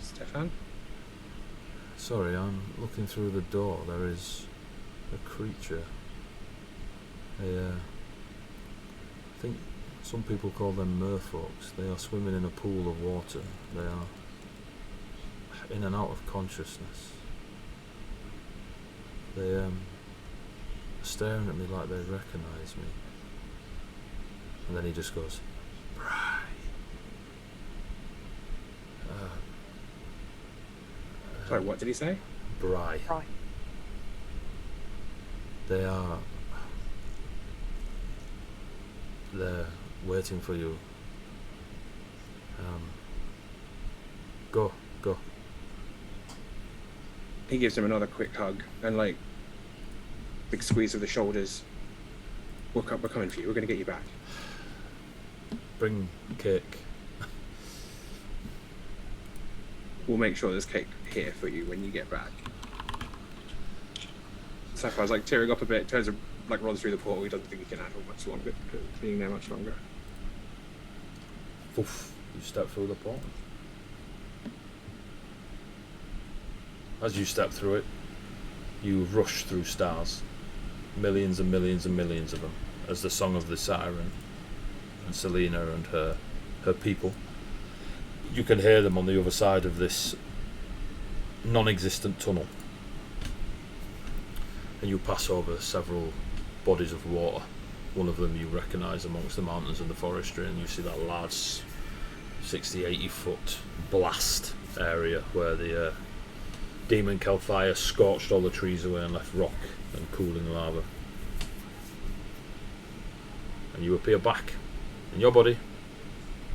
Stefan? sorry, I'm looking through the door. There is a creature. I think some people call them merfolks. They are swimming in a pool of water. They are in and out of consciousness. They are staring at me like they recognise me. And then he just goes, Bry. Sorry, what did he say? Bry. Right. They're waiting for you. Go. He gives him another quick hug and like big squeeze of the shoulders. We're coming for you. We're going to get you back. Bring cake. We'll make sure there's cake here for you when you get back. Sapphire's like tearing up a bit, turns and like runs through the portal. He doesn't think he can handle much longer, being there much longer. Oof, you step through the portal. As you step through it, you rush through stars. Millions and millions and millions of them, as the song of the siren and Selena and her people. You can hear them on the other side of this non-existent tunnel. And you pass over several bodies of water. One of them you recognise amongst the mountains and the forestry, and you see that large 60-80 foot blast area where the demon Kelfire scorched all the trees away and left rock and cooling lava. And you appear back in your body.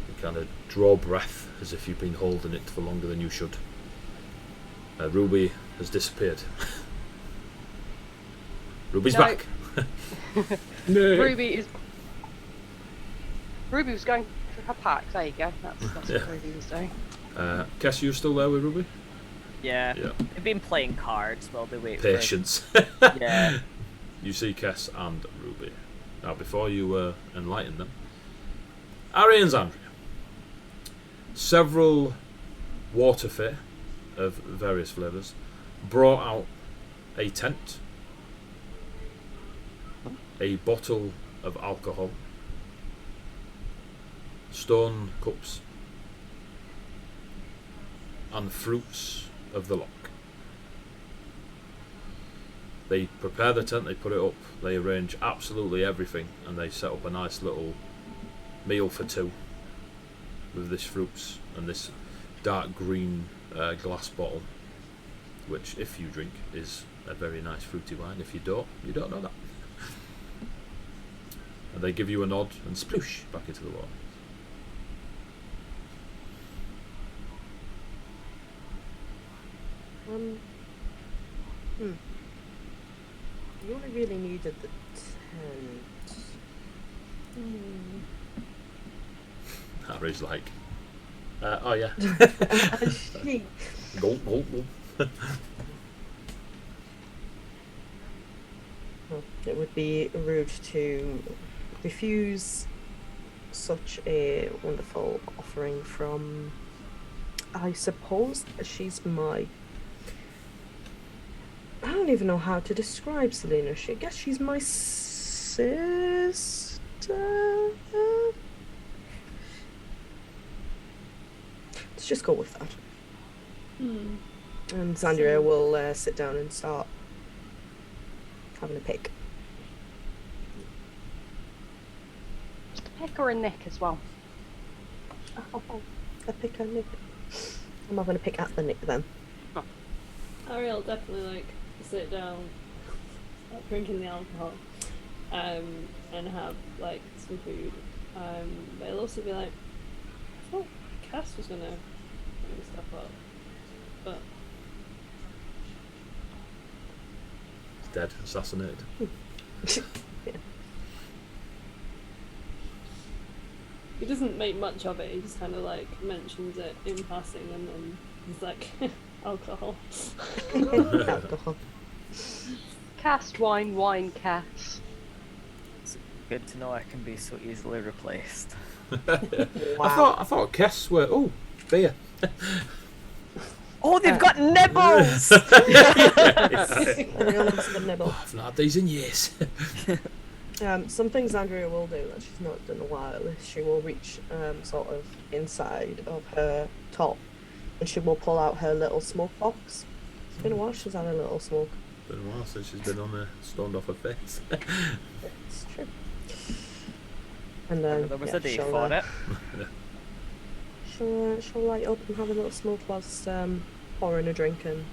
You kind of draw breath as if you've been holding it for longer than you should. Ruby has disappeared. Ruby's No. back. No. Ruby was going through her pack. There you go. That's Yeah. what Ruby was doing. Cass, you still there with Ruby? Yeah. Yeah. They've been playing cards while they wait Patience. for... Yeah. You see Cass and Ruby. Now, before you enlighten them, Ari and Zandria, several water fair of various flavours brought out a tent, a bottle of alcohol, stone cups, and fruits of the Loch. They prepare the tent, they put it up, they arrange absolutely everything, and they set up a nice little meal for two with this fruits and this dark green glass bottle, which, if you drink, is a very nice fruity wine. If you don't know that. And they give you a nod and sploosh back into the water. You only really needed the tent. Harry's like, oh yeah. Gulp, gulp, gulp. Well, it would be rude to refuse such a wonderful offering from, I suppose she's my... I don't even know how to describe Selena. I guess she's my sister? Let's just go with that. And Zandria will sit down and start having a pick. Just a pick or a nick as well? A pick or a nick? I'm having a pick at the nick then. Ariel definitely like sit down, start drinking the alcohol, and have like some food. But it'll also be like, I thought Cass was gonna bring stuff up, but He's dead, assassinated. Yeah. he doesn't make much of it. He just kind of like mentions it in passing, and then he's like, alcohol. Alcohol. Cast wine, cast. It's good to know I can be so easily replaced. Wow. I thought Kess were beer. Oh, they've got nibbles! Ariel loves the nibble. I've not had these in years. Some things Andrea will do that she's not done in a while is she will reach sort of inside of her top and she will pull out her little smoke box. It's been a while she's had a little smoke. Been a while since she's been on stoned off her face. It's true. And then There was a day she'll, for it. she'll light up and have a little smoke whilst pouring a drink and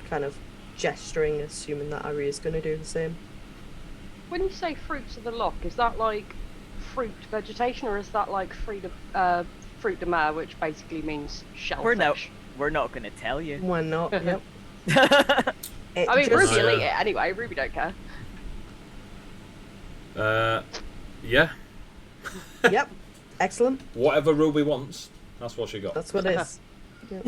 kind of gesturing, assuming that Ari is going to do the same. When you say fruits of the Loch, is that like fruit vegetation, or is that like fruit de mer, which basically means shellfish? We're not going to tell you. Why not? Yep. I mean, Just- Ruby will eat it anyway. Ruby don't care. Yeah. Yep. Excellent. Whatever Ruby wants, that's what she got. That's what it is. Yep.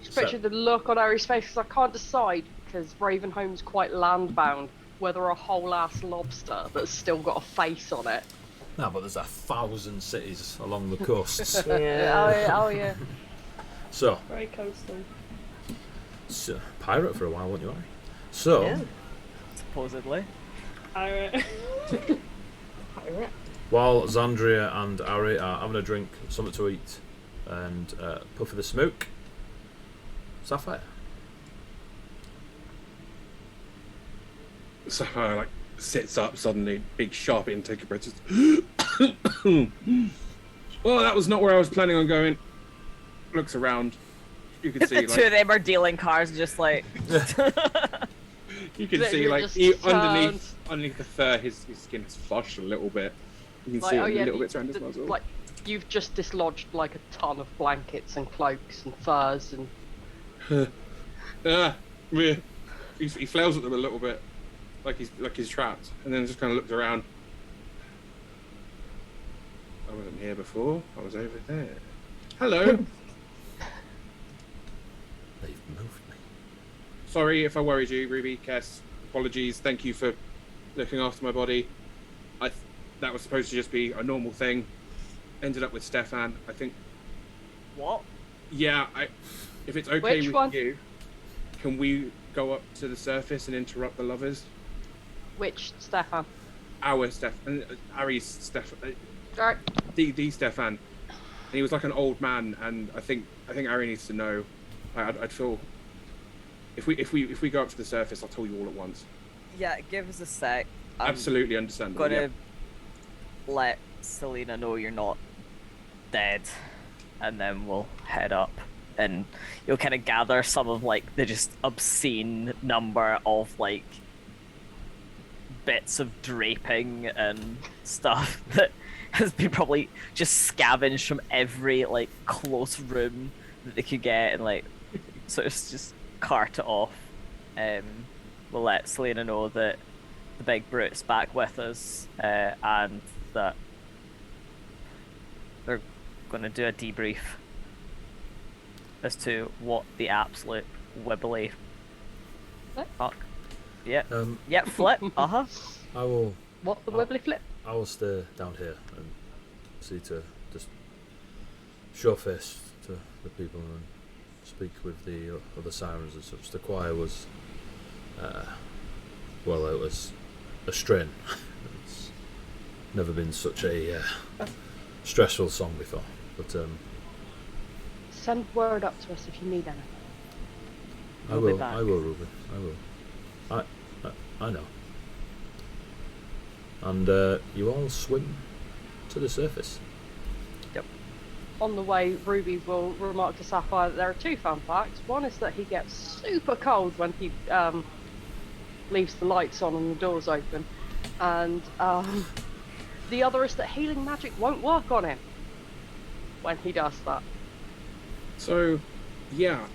Especially the look on Ari's face, because I can't decide, because Ravenholm's quite land-bound, whether a whole-ass lobster that's still got a face on it. No, but there's 1,000 cities along the coasts. Yeah. Oh yeah. So, very coastal. pirate for a while, weren't you, Ari? So, Yeah. Supposedly. Pirate. Pirate. while Zandria and Ari are having a drink, something to eat, and puff of the smoke, Sapphire. Sapphire like sits up suddenly, big sharp intake of breath. Just well, that was not where I was planning on going. Looks around. You can The see two of them are dealing cards, just like. you can That see you're like just underneath the fur, his skin is flushed a little bit. You can Like, see oh it yeah, a little bit around his muzzle. like you've just dislodged like a ton of blankets and cloaks and furs and. Yeah. He flails at them a little bit, like he's trapped, and then just kind of looks around. I wasn't here before. I was over there. Hello. They've moved me. Sorry if I worried you, Ruby, Kess. Apologies. Thank you for looking after my body. that was supposed to just be a normal thing. Ended up with Stefan. I think. What? Yeah, if it's okay Which with one? you, can we go up to the surface and interrupt the lovers? Which Stefan? Our Stefan, Ari's Stefan, Right. the Stefan. And he was like an old man, and I think Ari needs to know. I'd feel if we go up to the surface, I'll tell you all at once. Yeah, give us a sec. I'm Absolutely understandable. gonna Yeah. let Selena know you're not dead, and then we'll head up, and you'll kind of gather some of like the just obscene number of like bits of draping and stuff that has been probably just scavenged from every like close room that they could get, and like sort of just cart it off. We'll let Selena know that the big brute's back with us, and that they're going to do a debrief as to what the absolute wibbly What? fuck. Yeah. Um, Yeah, flip. Uh-huh. I will. What, the Oh. wibbly flip? I will stay down here and see to just show face to the people and speak with the other sirens and such. The choir was, well, it was a strain. It's never been such a stressful song before. But Send word up to us if you need anything. I We'll be will. back. I will, Ruby. I will. I know. And you all swim to the surface. On the way, Ruby will remark to Sapphire that there are two fun facts. One is that he gets super cold when he leaves the lights on and the doors open. And the other is that healing magic won't work on him when he does that. So, yeah,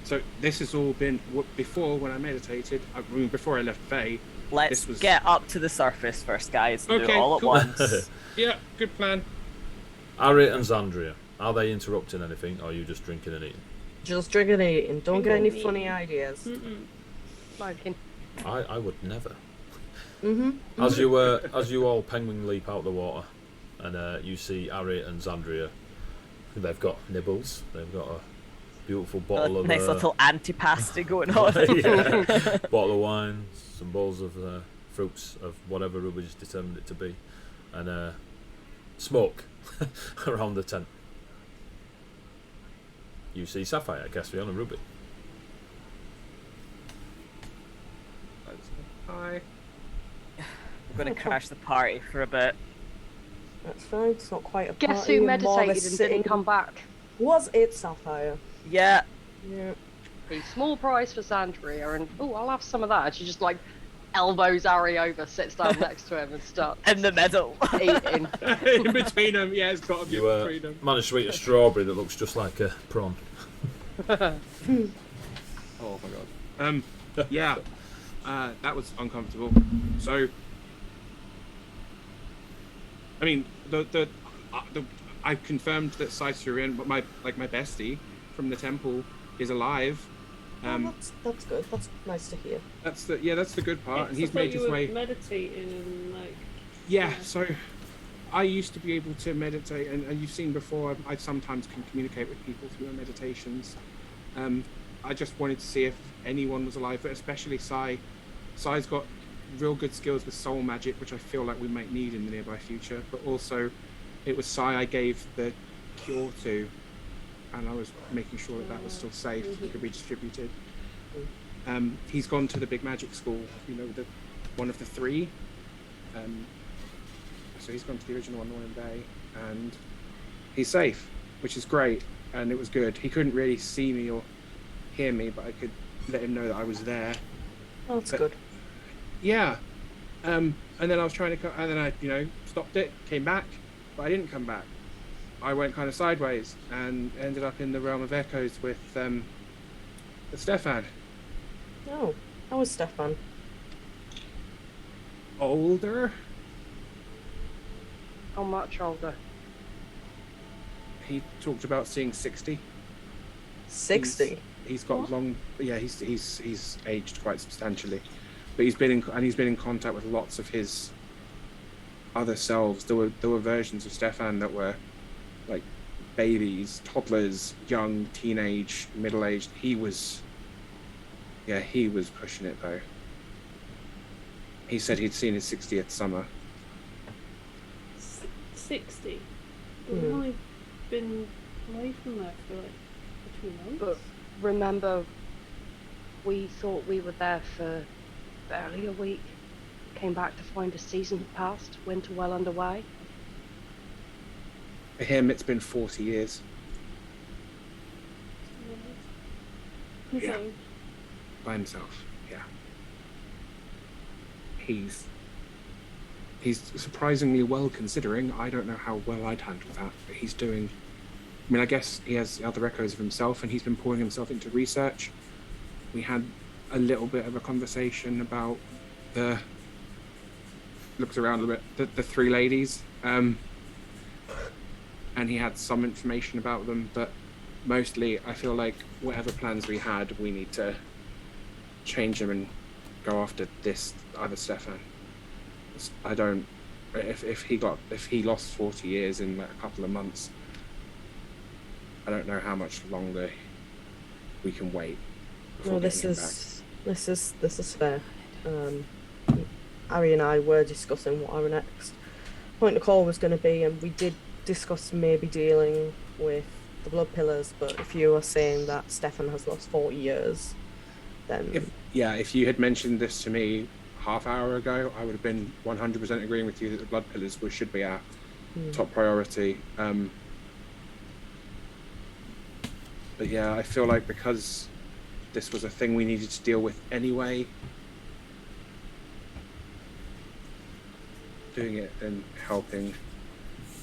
So this has all been before when I meditated. I mean, before I left Faye. Let's This was- get up to the surface first, guys, and do it Okay, all at cool. once. Yeah, good plan. Ari and Zandria, are they interrupting anything, or are you just drinking and eating? Just drinking and eating. Don't get any Drinking and funny eating. ideas. Smoking. I would never. Mm-hmm. As you all penguin leap out the water, and you see Ari and Zandria, they've got nibbles. They've got a beautiful bottle of Nice little antipasti going on. yeah, bottle of wine, some bowls of fruits of whatever Ruby's determined it to be, and smoke around the tent. You see Sapphire, Caspian, and Ruby. Hi. We're going to crash the party for a bit. That's fine. It's not quite a Guess party, who more of a meditated and sitting- didn't come back? Was it Sapphire? Yeah. Yeah. A small prize for Zandria, and I'll have some of that. And she just like elbows Ari over, sits down next to him, and starts In the middle. eating. In between them, yeah, it's got to be You in between them. managed to eat a strawberry that looks just like a prawn. Oh my god. Yeah. That was uncomfortable. So, I mean, I've confirmed that Cycerian, but my bestie from the temple is alive. That's good. That's nice to hear. That's the good part, and I he's thought made you his were way. meditating and like. Yeah, so I used to be able to meditate, and you've seen before, I sometimes can communicate with people through my meditations. I just wanted to see if anyone was alive, but especially Sai. Sai's got real good skills with soul magic, which I feel like we might need in the nearby future, but also it was Sai I gave the cure to, and I was making sure that was still safe and could be distributed. He's gone to the big magic school, one of the three. So he's gone to the original one, Northern Bay, and he's safe, which is great, and it was good. He couldn't really see me or hear me, but I could let him know that I was there. Oh, that's But- good. Yeah. And then I was trying to, and then I, stopped it, came back, but I didn't come back. I went kind of sideways and ended up in the realm of echoes with Stefan. Oh, how was Stefan? Older. How much older? He talked about seeing 60. 60. He's got What? long. Yeah, he's aged quite substantially, but he's been in contact with lots of his other selves. There were versions of Stefan that were like babies, toddlers, young, teenage, middle-aged. He was pushing it though. He said he'd seen his 60th summer. 60. But we've only been away from there for like 2 months. But remember, we thought we were there for barely a week. Came back to find a season had passed, winter well underway. For him, it's been 40 years. Okay. Yeah. By himself, yeah. He's surprisingly well considering. I don't know how well I'd handle that, but he's doing... I mean, I guess he has other echoes of himself, and he's been pouring himself into research. We had a little bit of a conversation about looks around a bit, the three ladies, and he had some information about them, but mostly I feel like whatever plans we had, we need to change them and go after this other Stefan. I don't... If he lost 40 years in like a couple of months, I don't know how much longer we can wait. No, this is fair. Ari and I were discussing what our next point of call was going to be, and we did discuss maybe dealing with the blood pillars. But if you are saying that Stefan has lost 40 years, then if you had mentioned this to me half hour ago, I would have been 100% agreeing with you that the blood pillars should be our top priority. But yeah, I feel like because this was a thing we needed to deal with anyway, doing it and helping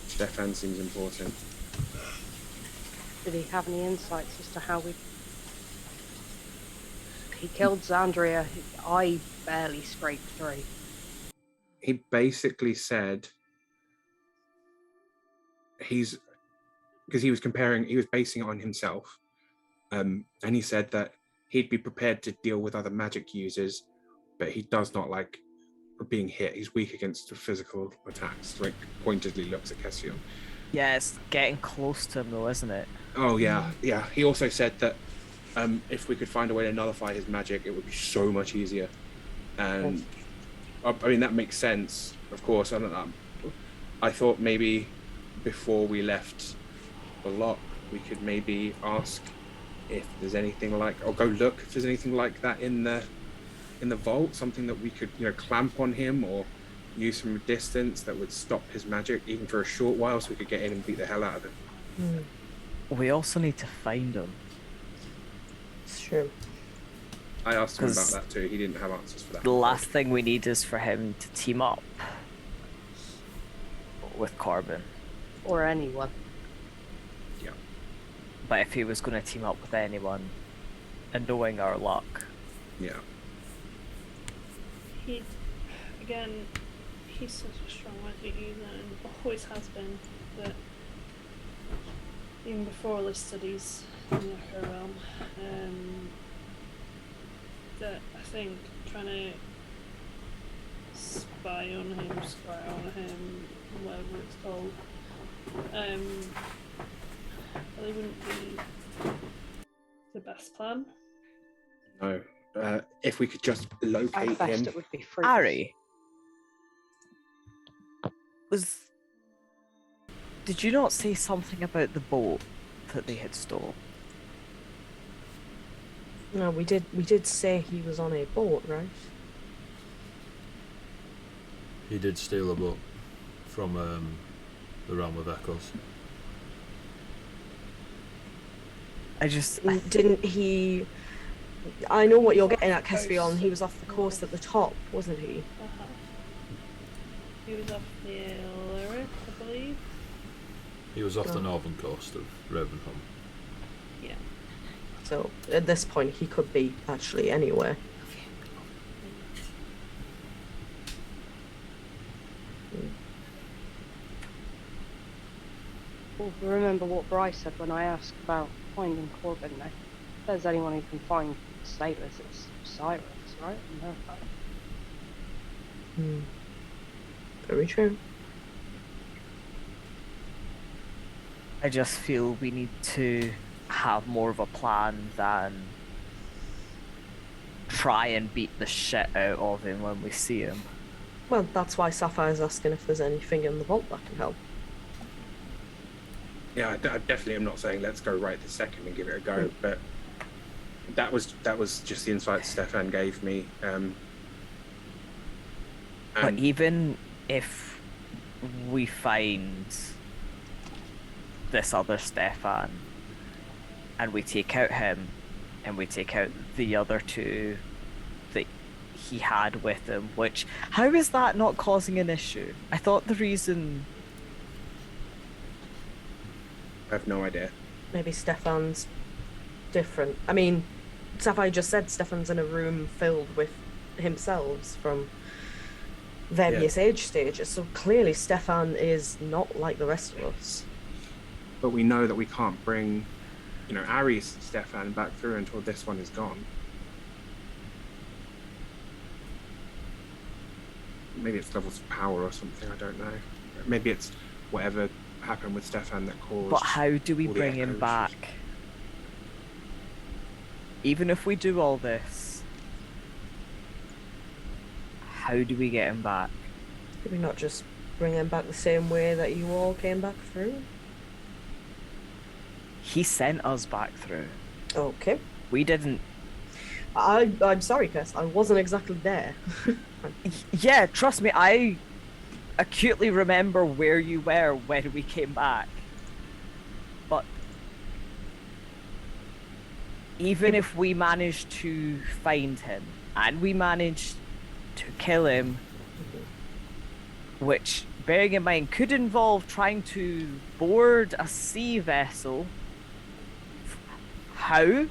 Stefan seems important. Did he have any insights as to how he killed Xandria? I barely scraped through. He basically said because he was basing it on himself, and he said that he'd be prepared to deal with other magic users, but he does not like being hit. He's weak against the physical attacks. Like, pointedly looks at Cassian. Yeah, it's getting close to him though, isn't it? Oh yeah. He also said that if we could find a way to nullify his magic, it would be so much easier. And I mean, that makes sense, of course. I don't know. I thought maybe before we left the Loch, we could maybe ask if there's anything like, or go look if there's anything like that in the vault, something that we could, clamp on him or use from a distance that would stop his magic even for a short while, so we could get in and beat the hell out of him. We also need to find him. it's true. I asked him about that too. He didn't have answers for that. The last thing we need is for him to team up with Corbin. Or anyone. Yeah. But if he was going to team up with anyone, and knowing our luck, Yeah. He's such a strong magic user and always has been, but even before all his studies in the Echo Realm, that I think trying to spy on him, whatever it's called, probably wouldn't be the best plan. No. If we could just locate At best, him. it would be free. Ari, did you not say something about the boat that they had stole? No, we did say he was on a boat, right? He did steal a boat from the Realm of Echoes. Didn't he? I know what you're getting at, Caspian. He was off the coast at the top, wasn't he? He was off near Lyric, I believe. He was off the northern coast of Ravenholm. Yeah. So at this point, he could be actually anywhere. Well, remember what Bryce said when I asked about finding Corbin, though. If there's anyone who can find sailors, it's Sirens, right? No. Very true. I just feel we need to have more of a plan than try and beat the shit out of him when we see him. Well, that's why Sapphire's asking if there's anything in the vault that can help. Yeah, I definitely am not saying let's go right this second and give it a go, but that was just the insight Stefan gave me. But even if we find this other Stefan and we take out him and we take out the other two that he had with him, which, how is that not causing an issue? I thought the reason... I have no idea. Maybe Stefan's different. I mean, Sapphire just said Stefan's in a room filled with himself from various age stages, so clearly Stefan is not like the rest of us. But we know that we can't bring, Ari's Stefan back through until this one is gone. Maybe it's levels of power or something, I don't know. Maybe it's whatever happened with Stefan that caused... But how do we bring him back? Even if we do all this, how do we get him back? Could we not just bring him back the same way that you all came back through? He sent us back through. Okay. We didn't... I'm sorry, Chris. I wasn't exactly there. Yeah, trust me, I acutely remember where you were when we came back. But even if we managed to find him and we managed to kill him, which, bearing in mind, could involve trying to board a sea vessel, how?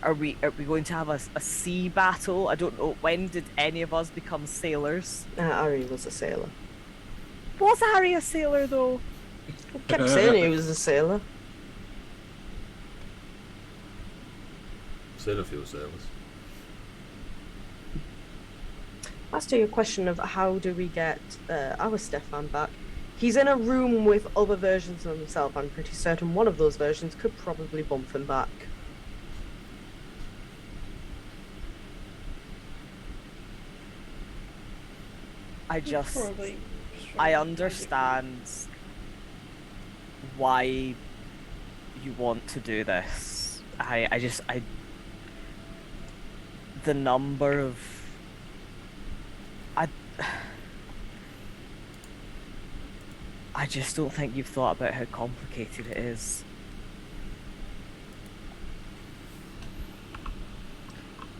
Are we going to have a sea battle? I don't know. When did any of us become sailors? Ari was a sailor. Was Ari a sailor, though? Kept saying he was a sailor. Sailor fuel sailors. As to your question of how do we get our Stefan back, he's in a room with other versions of himself. I'm pretty certain one of those versions could probably bump him back. I understand why you want to do this. The number of... I just don't think you've thought about how complicated it is.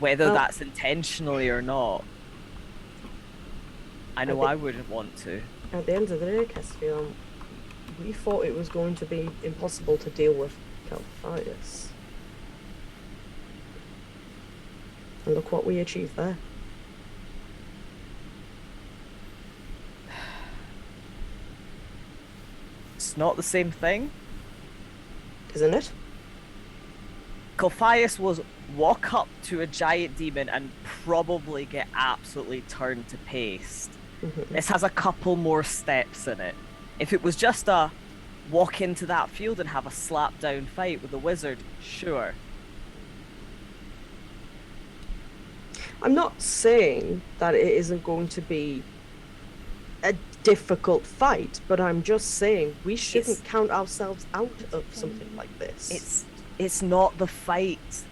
Whether that's intentionally or not. I know I wouldn't want to. At the end of the day, Castiel, we thought it was going to be impossible to deal with Calphias. And look what we achieved there. It's not the same thing. Isn't it? Colossus was walk up to a giant demon and probably get absolutely turned to paste. This has a couple more steps in it. If it was just a walk into that field and have a slap down fight with a wizard, sure. I'm not saying that it isn't going to be a difficult fight, but I'm just saying we shouldn't count ourselves out of something like this. It's not the fight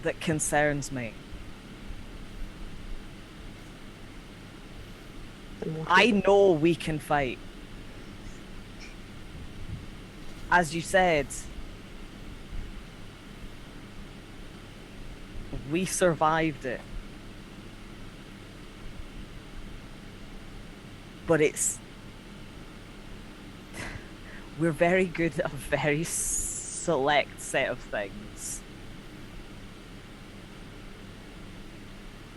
that concerns me. I know we can fight. As you said, we survived it. But we're very good at a very select set of things.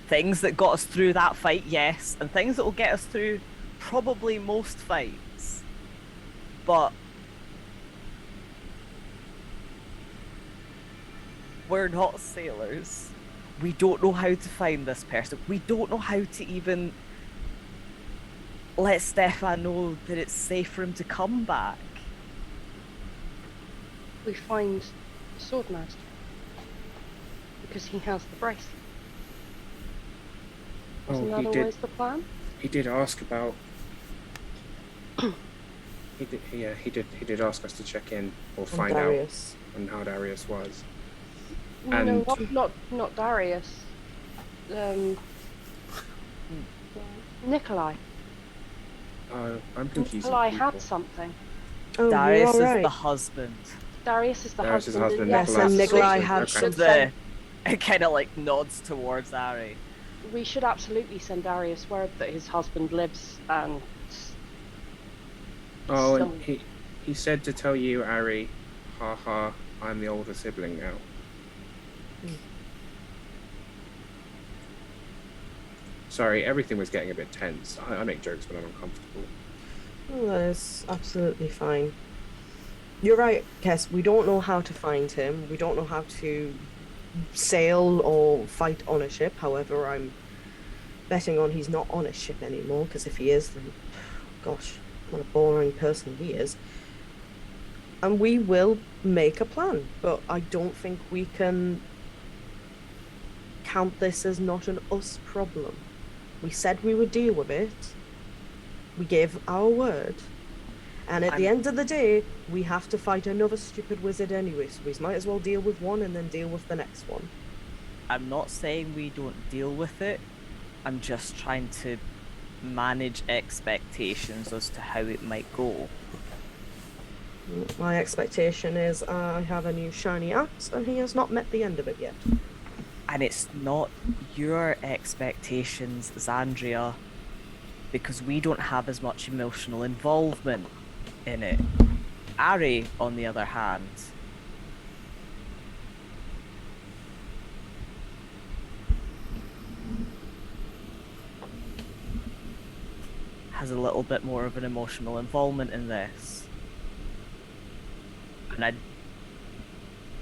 Things that got us through that fight, yes, and things that will get us through probably most fights. But we're not sailors. We don't know how to find this person. We don't know how to even let Stefan know that it's safe for him to come back. We find the Swordmaster. Because he has the bracelet. Wasn't that always the plan? He did ask about. He did ask us to check in or find out on how Darius was. No, not Darius. Nikolai. I'm confused. Nikolai had something. Oh, Darius you're is right. the husband. Darius is the Darius is the husband. husband, Yes, Nikolai absolutely. had Okay. something. It kind of like nods towards Ari. We should absolutely send Darius word that his husband lives and. Oh, So- and he said to tell you, Ari, haha, I'm the older sibling now. Sorry, everything was getting a bit tense. I make jokes when I'm uncomfortable. Oh, that is absolutely fine. You're right, Kess. We don't know how to find him. We don't know how to sail or fight on a ship. However, I'm betting on he's not on a ship anymore, because if he is, then gosh, what a boring person he is. And we will make a plan, but I don't think we can count this as not an us problem. We said we would deal with it. We gave our word. And at the end of the day, we have to fight another stupid wizard anyway, so we might as well deal with one and then deal with the next one. I'm not saying we don't deal with it. I'm just trying to manage expectations as to how it might go. My expectation is I have a new shiny axe, and he has not met the end of it yet. And it's not your expectations, Xandria, because we don't have as much emotional involvement in it. Ari, on the other hand, has a little bit more of an emotional involvement in this. And I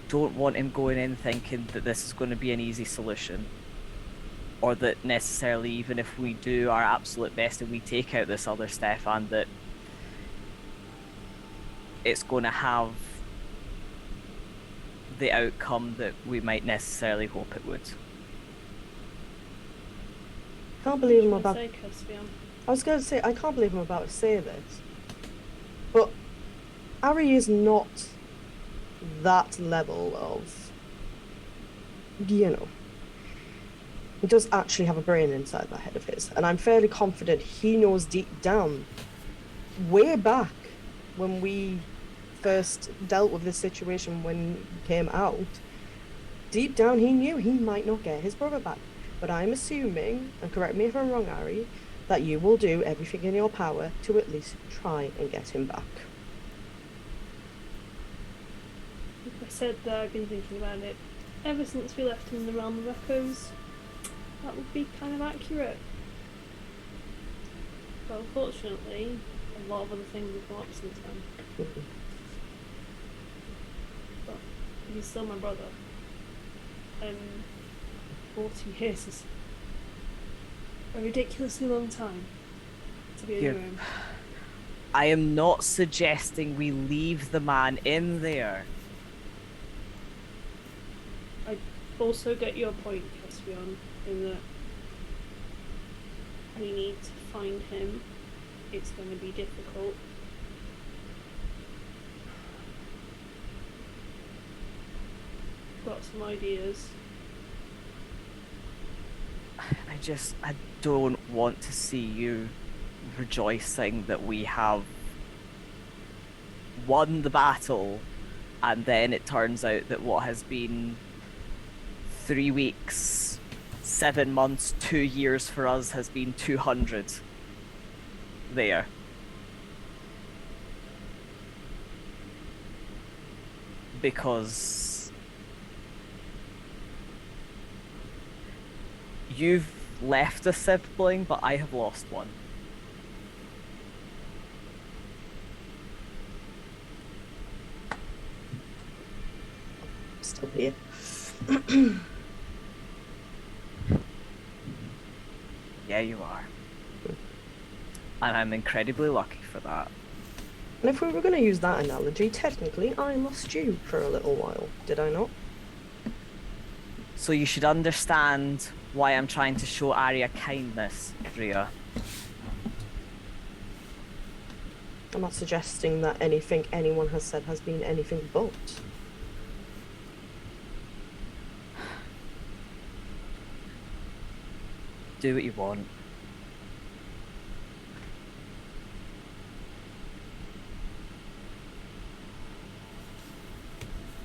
don't want him going in thinking that this is going to be an easy solution. Or that necessarily, even if we do our absolute best and we take out this other Stefan, that it's going to have the outcome that we might necessarily hope it would. Can't believe I'm What about. do you wanna say, Caspian? I was going to say I can't believe I'm about to say this, but Ari is not that level of, you know. He does actually have a brain inside that head of his, and I'm fairly confident he knows deep down, way back when we first dealt with this situation when he came out, deep down he knew he might not get his brother back. But I'm assuming, and correct me if I'm wrong, Ari, that you will do everything in your power to at least try and get him back. Like I said, I've been thinking about it ever since we left him in the realm of echoes. That would be kind of accurate. But unfortunately, a lot of other things have come up since then. But he's still my brother. And 40 years is a ridiculously long time to be in Yeah. a room. I am not suggesting we leave the man in there. I also get your point, Caspian, in that we need to find him. It's going to be difficult. Got some ideas. I don't want to see you rejoicing that we have won the battle, and then it turns out that what has been 3 weeks, 7 months, 2 years for us has been 200 there. Because you've left a sibling, but I have lost one. Still here. Yeah, you are. And I'm incredibly lucky for that. And if we were going to use that analogy, technically I lost you for a little while, did I not? So you should understand why I'm trying to show Arya kindness, Rhea. I'm not suggesting that anything anyone has said has been anything but. Do what you want.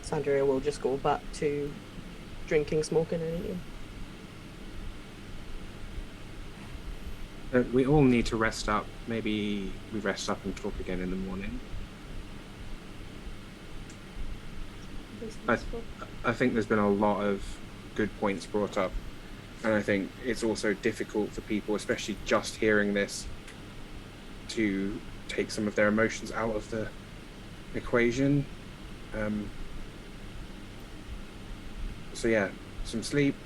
Sandria will just go back to drinking, smoking, and eating. We all need to rest up. Maybe we rest up and talk again in the morning. I think there's been a lot of good points brought up, and I think it's also difficult for people, especially just hearing this, to take some of their emotions out of the equation. So yeah, some sleep.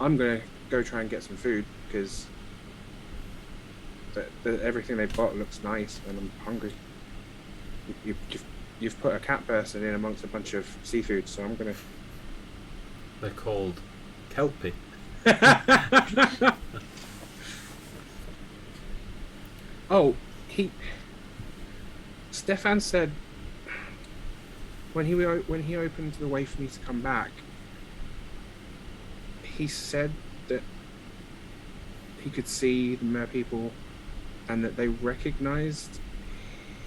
I'm gonna go try and get some food because everything they've got looks nice, and I'm hungry. You've put a cat person in amongst a bunch of seafood, so I'm gonna. They're called kelpie. Oh, Stefan said when he opened the way for me to come back, he said that he could see the mer people and that they recognized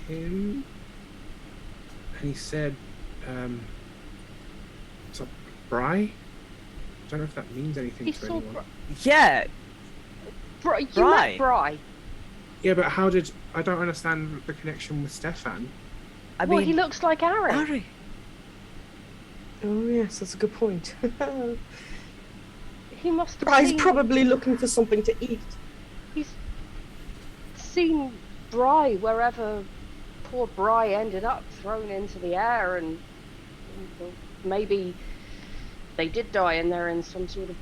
him. And he said, so Bri? I don't know if that means anything to anyone. Yeah. You Bri. met Bri. Yeah, but I don't understand the connection with Stefan. I Well, mean, he looks like Ari. Ari. Oh yes, that's a good point. He must have Bri's seen... probably looking for something to eat. He's seen Bri wherever poor Bri ended up, thrown into the air, and maybe they did die and they're in some sort of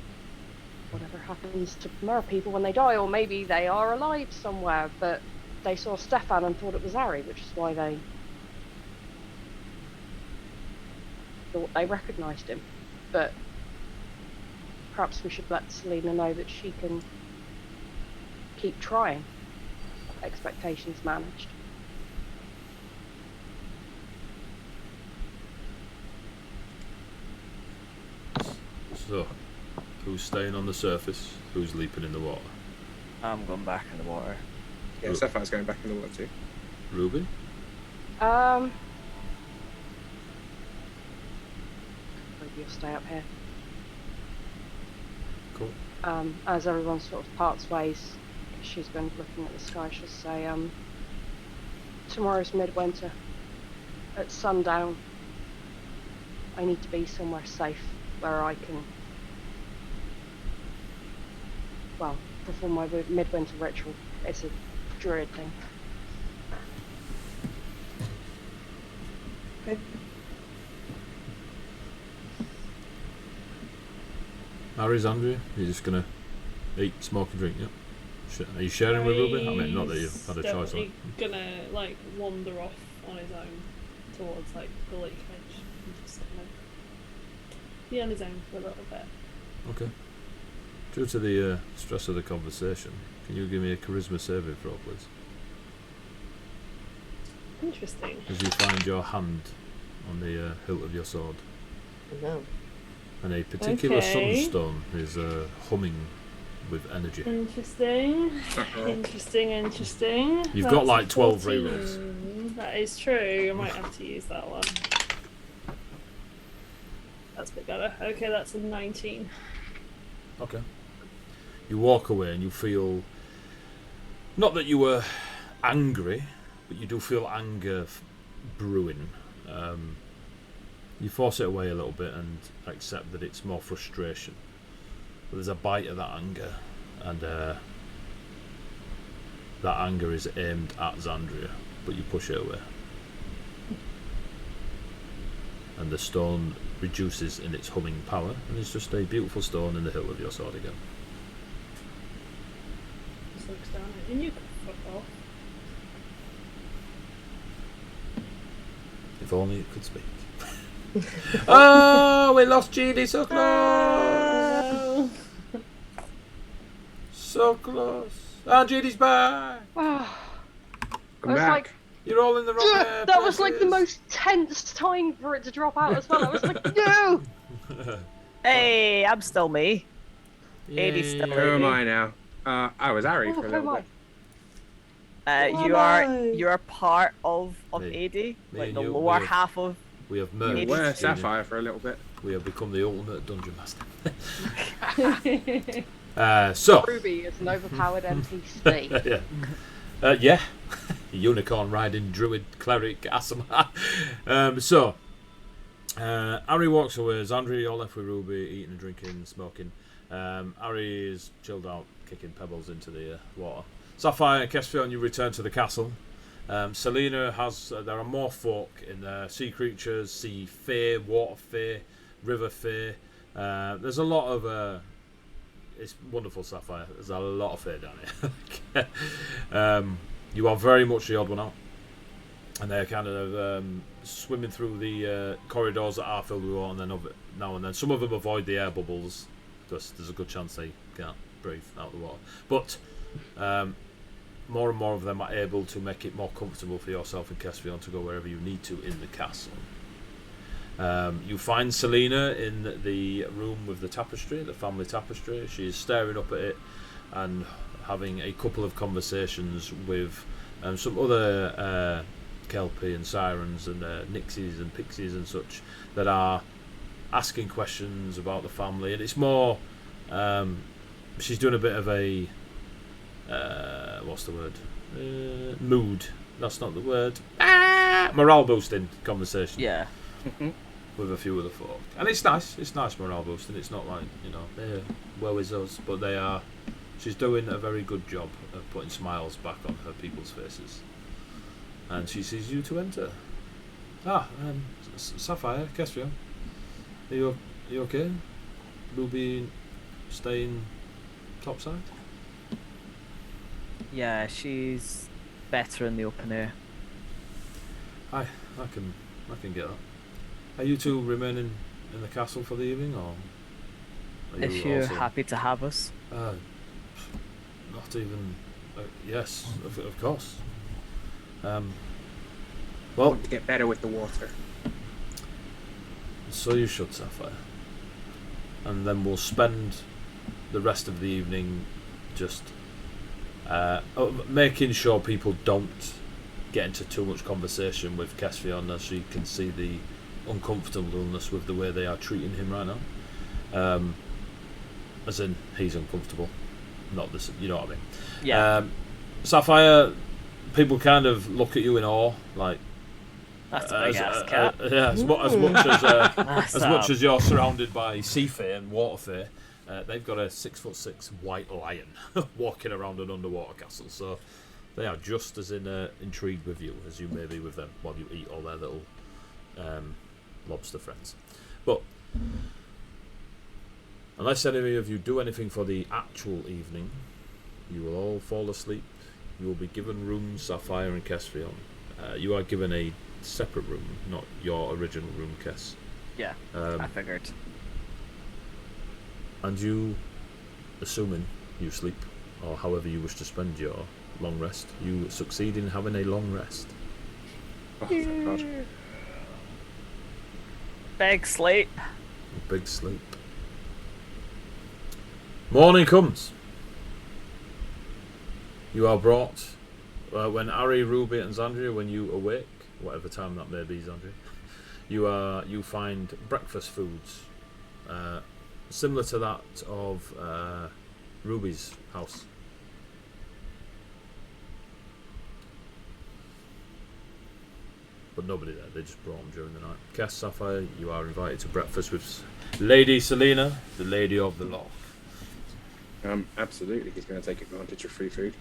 whatever happens to mer people when they die, or maybe they are alive somewhere, but they saw Stefan and thought it was Ari, which is why they thought they recognised him. But perhaps we should let Selena know that she can keep trying. Expectations managed. So, who's staying on the surface? Who's leaping in the water? I'm going back in the water. Yeah, Stefan's going back in the water too. Ruby? Maybe you'll stay up here. Cool. As everyone sort of parts ways, she's been looking at the sky, she'll say, tomorrow's midwinter. At sundown, I need to be somewhere safe where I can, well, perform my midwinter ritual. It's a druid thing. Okay. Harry's Andrea? You're just gonna eat, smoke and drink, yeah? Are you sharing with Ruby? I mean, not that you've had a choice. He's gonna like wander off on his own towards like the lake edge and just kind of be on his own for a little bit. Okay. Due to the stress of the conversation, can you give me a charisma saving throw, please? Interesting. As you find your hand on the hilt of your sword. No. And a particular Okay. sunstone is humming with energy. Interesting. Interesting. You've That's got like 12 14. rerolls. That is true. I might have to use that one. That's a bit better. Okay, that's a 19. Okay. You walk away and you feel, not that you were angry, but you do feel anger brewing. You force it away a little bit and accept that it's more frustration. But there's a bite of that anger, and that anger is aimed at Xandria, but you push it away. And the stone reduces in its humming power, and it's just a beautiful stone in the hilt of your sword again. Just looks down at you. You can fuck off. If only it could speak. Oh, we lost Genie so close. No. So close. And Genie's back. Oh, Come I was back. like, You're all in the wrong that was like the places. most tense time for it to drop out as well. I was like, no. Hey, I'm still me. Yay. 80 still Who am me. I now? I was Ari Oh, for a who little am bit. I? You am are I? you are part of Me. AD, Me like and the you, lower we- half of. We have You merged. were Genie. Sapphire for a little bit. We have become the ultimate dungeon master. Yeah. So. Ruby is an overpowered NPC. Yeah. Yeah. Unicorn riding druid cleric Asimar. Ari walks away. Zandri, you're left with Ruby, eating and drinking, smoking. Ari is chilled out, kicking pebbles into the water. Sapphire and Kestrion, you return to the castle. Selena has. There are more folk in there: sea creatures, sea fae, water fae, river fae. There's a lot of. It's wonderful, Sapphire. There's a lot of fae down here. You are very much the odd one out, and they're kind of swimming through the corridors that are filled with water, and then now and then some of them avoid the air bubbles because there's a good chance they can't breathe out of the water. But more and more of them are able to make it more comfortable for yourself and Kestrion to go wherever you need to in the castle. You find Selena in the room with the tapestry, the family tapestry. She's staring up at it and having a couple of conversations with some other Kelpie and Sirens and Nixies and Pixies and such that are asking questions about the family. And it's more, she's doing a bit of a, what's the word? Mood. That's not the word. Morale boosting conversation. Yeah. With a few other folk, and it's nice. It's nice morale boosting. It's not like they're woe is us, but they are. She's doing a very good job of putting smiles back on her people's faces, and she sees you to enter. Sapphire, Kestrion, are you okay? Ruby staying topside. Yeah, she's better in the open air. I can get that. Are you two remaining in the castle for the evening, or are If you you're also- happy to have us. Not even. Yes, of course. Well, Want to get better with the water. so you should, Sapphire. And then we'll spend the rest of the evening just making sure people don't get into too much conversation with Kestrion, as she can see the uncomfortableness with the way they are treating him right now. As in, he's uncomfortable. Not this, you know what I mean? Yeah. Sapphire, people kind of look at you in awe, like. That's a big ass cat. Yeah, as much as you're surrounded by sea fae and water fae, they've got a 6'6" white lion walking around an underwater castle. So they are just as intrigued with you as you may be with them while you eat all their little lobster friends. But unless any of you do anything for the actual evening, you will all fall asleep. You will be given rooms, Sapphire and Kestrion. You are given a separate room, not your original room, Kes. Yeah, I figured. And you, assuming you sleep, or however you wish to spend your long rest, you succeed in having a long rest. Oh, thank God. Big sleep. A big sleep. Morning comes. You are brought, when Ari, Ruby and Zandria, when you awake, whatever time that may be, Zandria, you find breakfast foods similar to that of Ruby's house. But nobody there, they just brought them during the night. Cass, Sapphire, you are invited to breakfast with Lady Selena, the Lady of the Loch. Absolutely, he's going to take advantage of free food.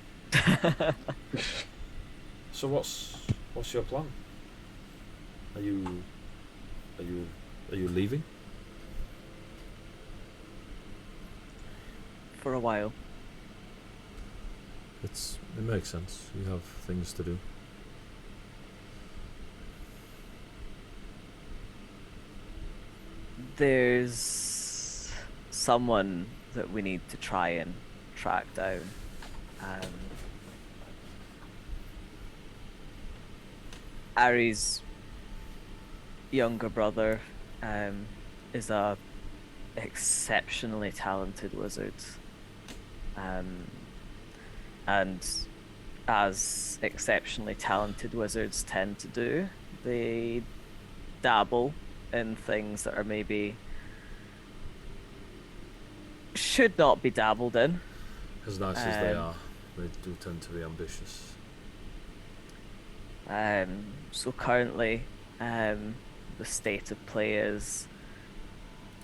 So what's your plan? Are you leaving? For a while. It makes sense. You have things to do. There's someone that we need to try and track down. Ari's younger brother is a exceptionally talented wizard, and as exceptionally talented wizards tend to do, they dabble in things that are maybe should not be dabbled in. As nice as they are, they do tend to be ambitious. So currently, the state of play is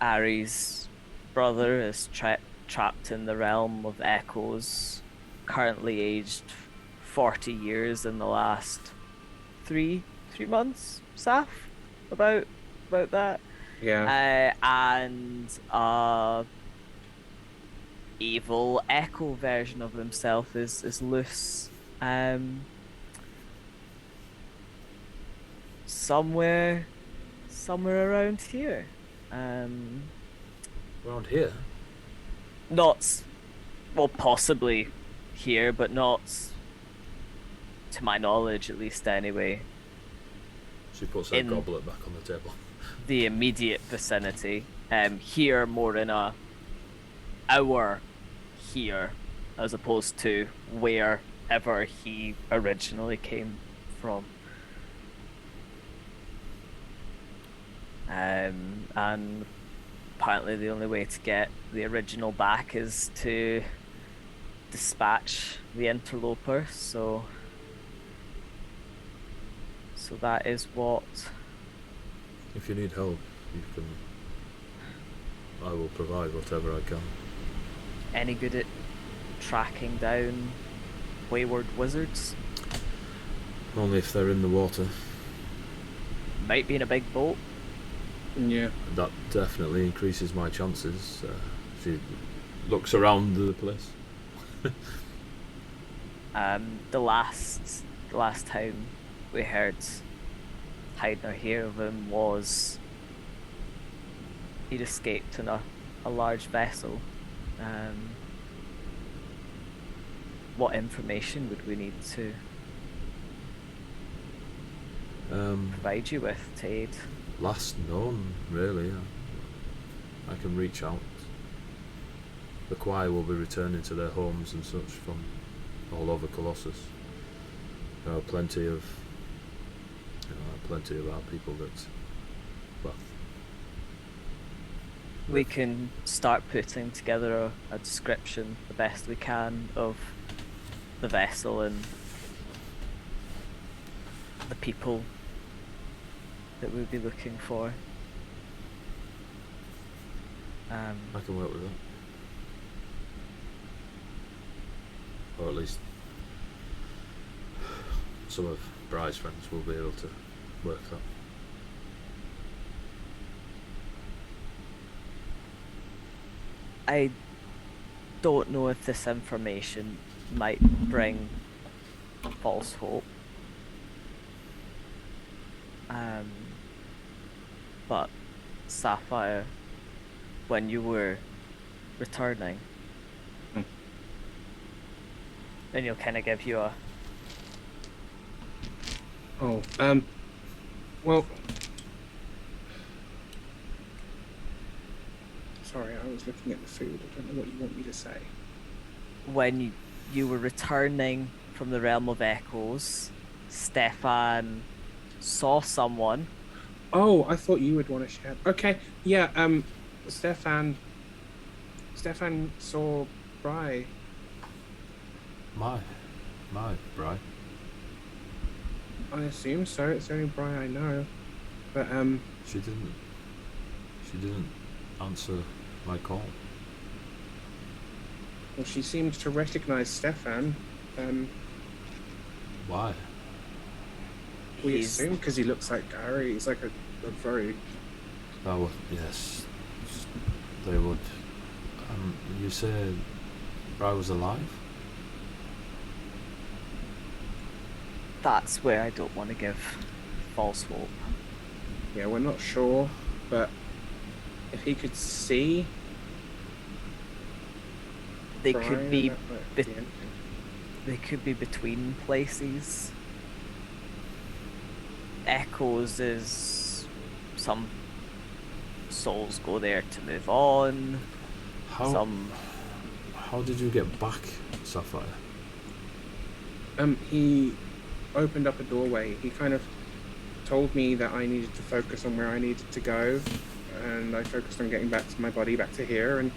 Ari's brother is trapped in the realm of echoes, currently aged 40 years in the last three months, Saf? About that. Yeah. And evil echo version of himself is loose. Somewhere around here. Around here? Not, well, possibly here, but not, to my knowledge, at least anyway, She puts her In- goblet back on the table. the immediate vicinity. Here more in our here, as opposed to wherever he originally came from. And apparently the only way to get the original back is to dispatch the interloper, so that is what. If you need help, I will provide whatever I can. Any good at tracking down wayward wizards? Only if they're in the water. Might be in a big boat. Yeah. That definitely increases my chances. She looks around the place. The last time we heard hide nor hear of him was he'd escaped in a large vessel. What information would we need to provide you with to aid? Last known, really. I can reach out. The choir will be returning to their homes and such from all over Colossus. There are plenty of our people that, well, We can start putting together a description the best we can of the vessel and the people that we'll be looking for. I can work with that. Or at least some of Bry's friends will be able to work that. I don't know if this information might bring false hope. But Sapphire, when you were returning, then you'll kind of give you a. Oh, well, sorry, I was looking at the food. I don't know what you want me to say. When you were returning from the realm of echoes, Stefan saw someone. Oh, I thought you would want to share. Okay, yeah, Stefan saw Bry. My Bry. I assume so. It's the only Bry I know. But, She didn't answer my call. well, she seemed to recognize Stefan. Why? We He's- assume because he looks like Gary. He's like a very... Oh, yes. They would. You said Bry was alive? That's where I don't want to give false hope. Yeah, we're not sure, but If he could see, They Brian, could be that might bit- be anything. they could be between places. Echoes is some souls go there to move on. How did you get back, Sapphire? He opened up a doorway. He kind of told me that I needed to focus on where I needed to go, and I focused on getting back to my body, back to here, and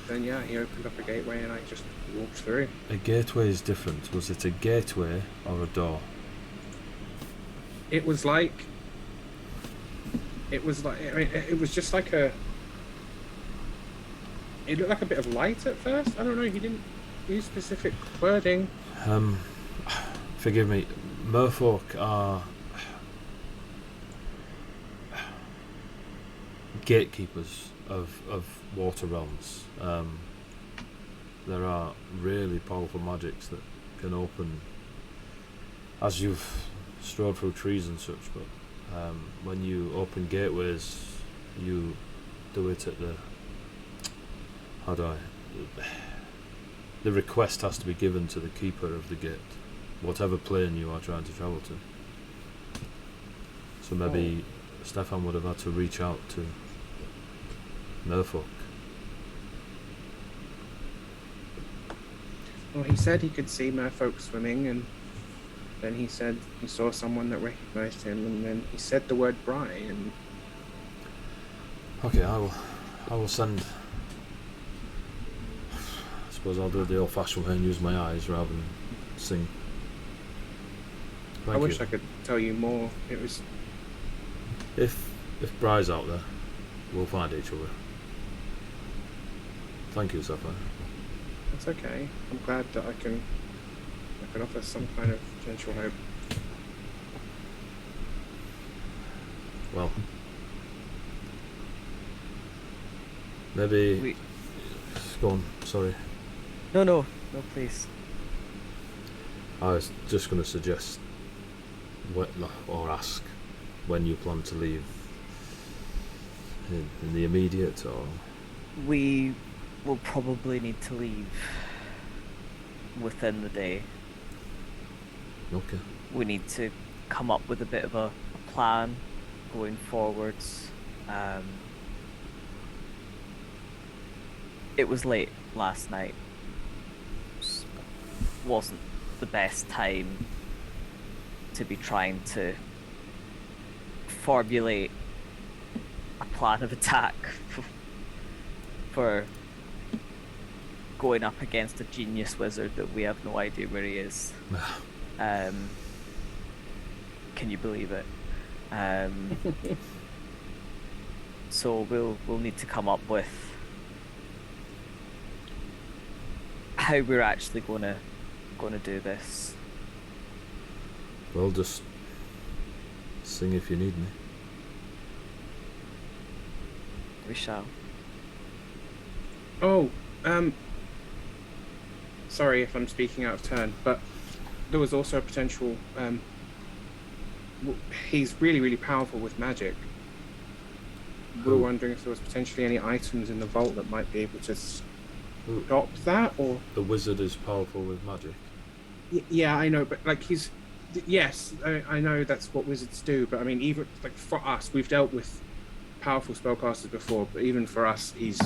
then yeah, he opened up a gateway and I just walked through. A gateway is different. Was it a gateway or a door? It was like I mean, it was just like it looked like a bit of light at first. I don't know, he didn't use specific wording. Forgive me, merfolk are gatekeepers of water realms. There are really powerful magics that can open, as you've strode through trees and such, but when you open gateways, you do it at the request has to be given to the keeper of the gate, whatever plane you are trying to travel to. So maybe Stefan would have had to reach out to merfolk. Well, he said he could see merfolk swimming, and then he said he saw someone that recognized him, and then he said the word Brian. Okay, I will send. I suppose I'll do it the old-fashioned way and use my eyes rather than sing. I wish I could tell you more. It was. If Bry's out there, we'll find each other. Thank you, Sapphire. It's okay. I'm glad that I can offer some kind of potential hope. Well, maybe. Go on. Sorry. No, please. I was just going to suggest, or ask, when you plan to leave. In the immediate, or We will probably need to leave within the day. okay. We need to come up with a bit of a plan going forwards. It was late last night. Wasn't the best time to be trying to formulate a plan of attack for going up against a genius wizard that we have no idea where he is. Can you believe it? So we'll need to come up with how we're actually gonna do this. Well, just sing if you need me. We shall. Oh, sorry if I'm speaking out of turn, but there was also a potential. He's really, really powerful with magic. We were wondering if there was potentially any items in the vault that might be able to stop that, or The wizard is powerful with magic. yeah, I know, but like yes, I know that's what wizards do, but I mean, even like for us, we've dealt with powerful spellcasters before, but even for us, he's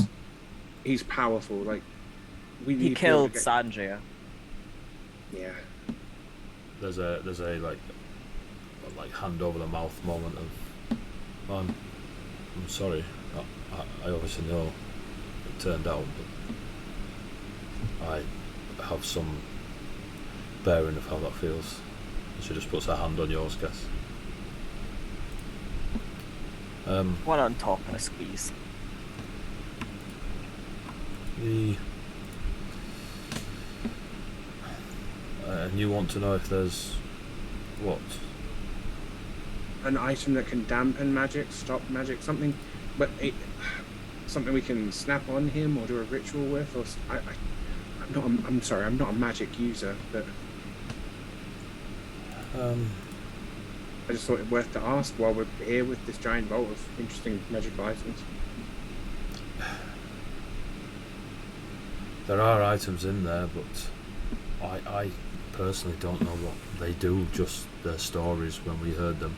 powerful. Like we He need to be able to killed get- Sandria. Yeah. There's a like hand over the mouth moment of, I'm sorry. I obviously know it turned out, but I have some bearing of how that feels. She just puts her hand on yours, Cass. One on top and a squeeze. And you want to know if there's what? An item that can dampen magic, stop magic, something, but something we can snap on him or do a ritual with, or I'm sorry, I'm not a magic user, but I just thought it worth to ask while we're here with this giant vault of interesting magical items. There are items in there, but I personally don't know what they do, just their stories when we heard them.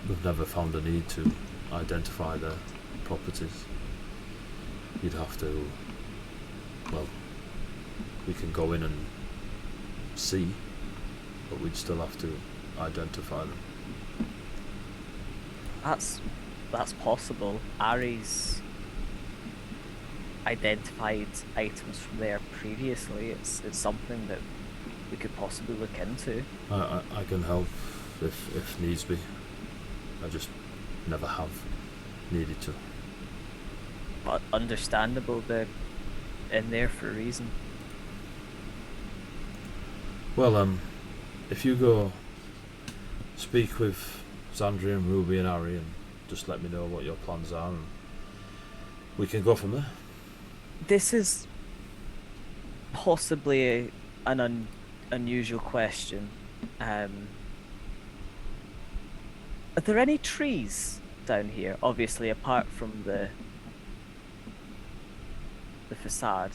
We've never found a need to identify their properties. You'd have to, well, we can go in and see, but we'd still have to identify them. That's possible. Ari's identified items from there previously. It's something that we could possibly look into. I can help if needs be. I just never have needed to. But understandable, they're in there for a reason. Well, if you go speak with Xandria and Ruby and Ari and just let me know what your plans are, and we can go from there. This is possibly an unusual question. Are there any trees down here? Obviously, apart from the facade.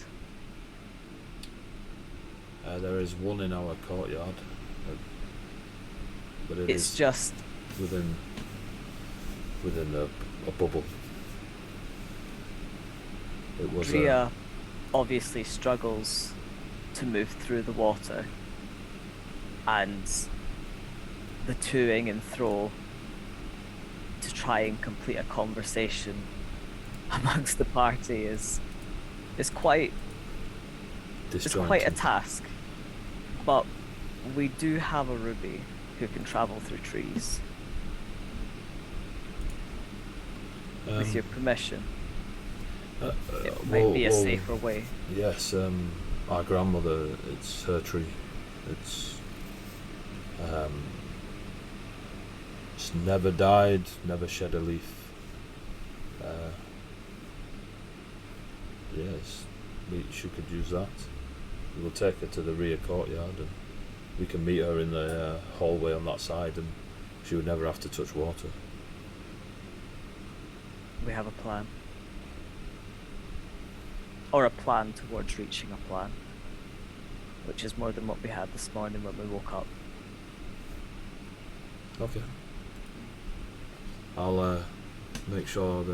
There is one in our courtyard, but It's just within a bubble. It was Drea obviously struggles to move through the water, and the toing and fro to try and complete a conversation amongst the party is quite a task. But we do have a Ruby who can travel through trees. With your permission. It might be a safer way. Yes, our grandmother, it's her tree. It's never died, never shed a leaf. Yes, she could use that. We'll take her to the rear courtyard and we can meet her in the hallway on that side, and she would never have to touch water. We have a plan. Or a plan towards reaching a plan. Which is more than what we had this morning when we woke up. Okay. I'll make sure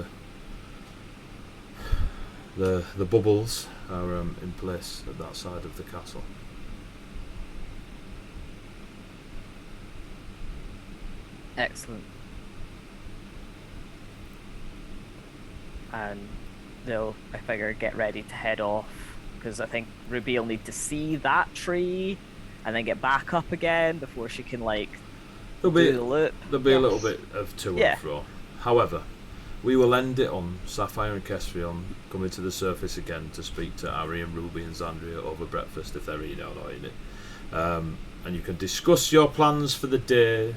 the bubbles are in place at that side of the castle. Excellent. And they'll, I figure, get ready to head off, because I think Ruby will need to see that tree and then get back up again before she can do the loop. There'll be a little bit of to and fro. However, we will end it on Sapphire and Kestrion coming to the surface again to speak to Ari and Ruby and Xandria over breakfast if they're eating or not eating it. And you can discuss your plans for the day,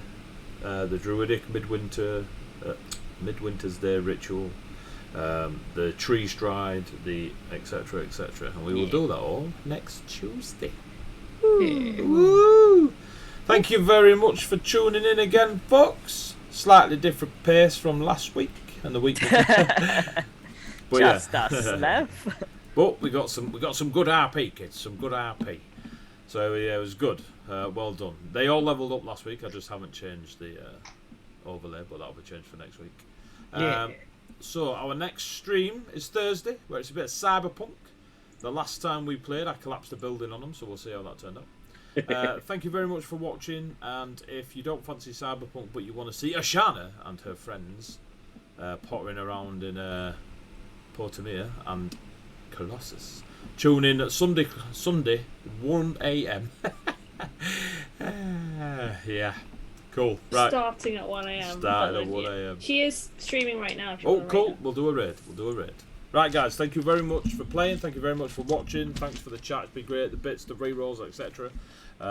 the Druidic Midwinter's Day ritual, the tree stride, the etc. etc. And we will do that all next Tuesday. Woo! Thank you very much for tuning in again, folks. Slightly different pace from last week and the week before. But Just a sniff. But we got some good RP, kids. Some good RP. So yeah, it was good. Well done. They all leveled up last week. I just haven't changed the overlay, but that'll be changed for next week. So our next stream is Thursday, where it's a bit of cyberpunk. The last time we played, I collapsed a building on them, so we'll see how that turned out. Thank you very much for watching, and if you don't fancy cyberpunk but you want to see Ashana and her friends pottering around in Portamere and Colossus, tune in at Sunday 1 a.m. Yeah, cool. Right, Starting at 1 a.m. Starting at 1 a.m. She is streaming right now. If you Oh, wanna cool. raid her. We'll do a raid. Right, guys, thank you very much for playing. Thank you very much for watching. Thanks for the chat. It's been great. The bits, the re-rolls, etc.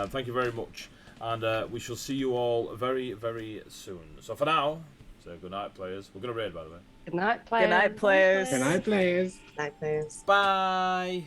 Thank you very much. And we shall see you all very, very soon. So for now, say good night, players. We're going to raid, by the way. Good night, players. Good night, players. Good night, players. Night, players. Bye.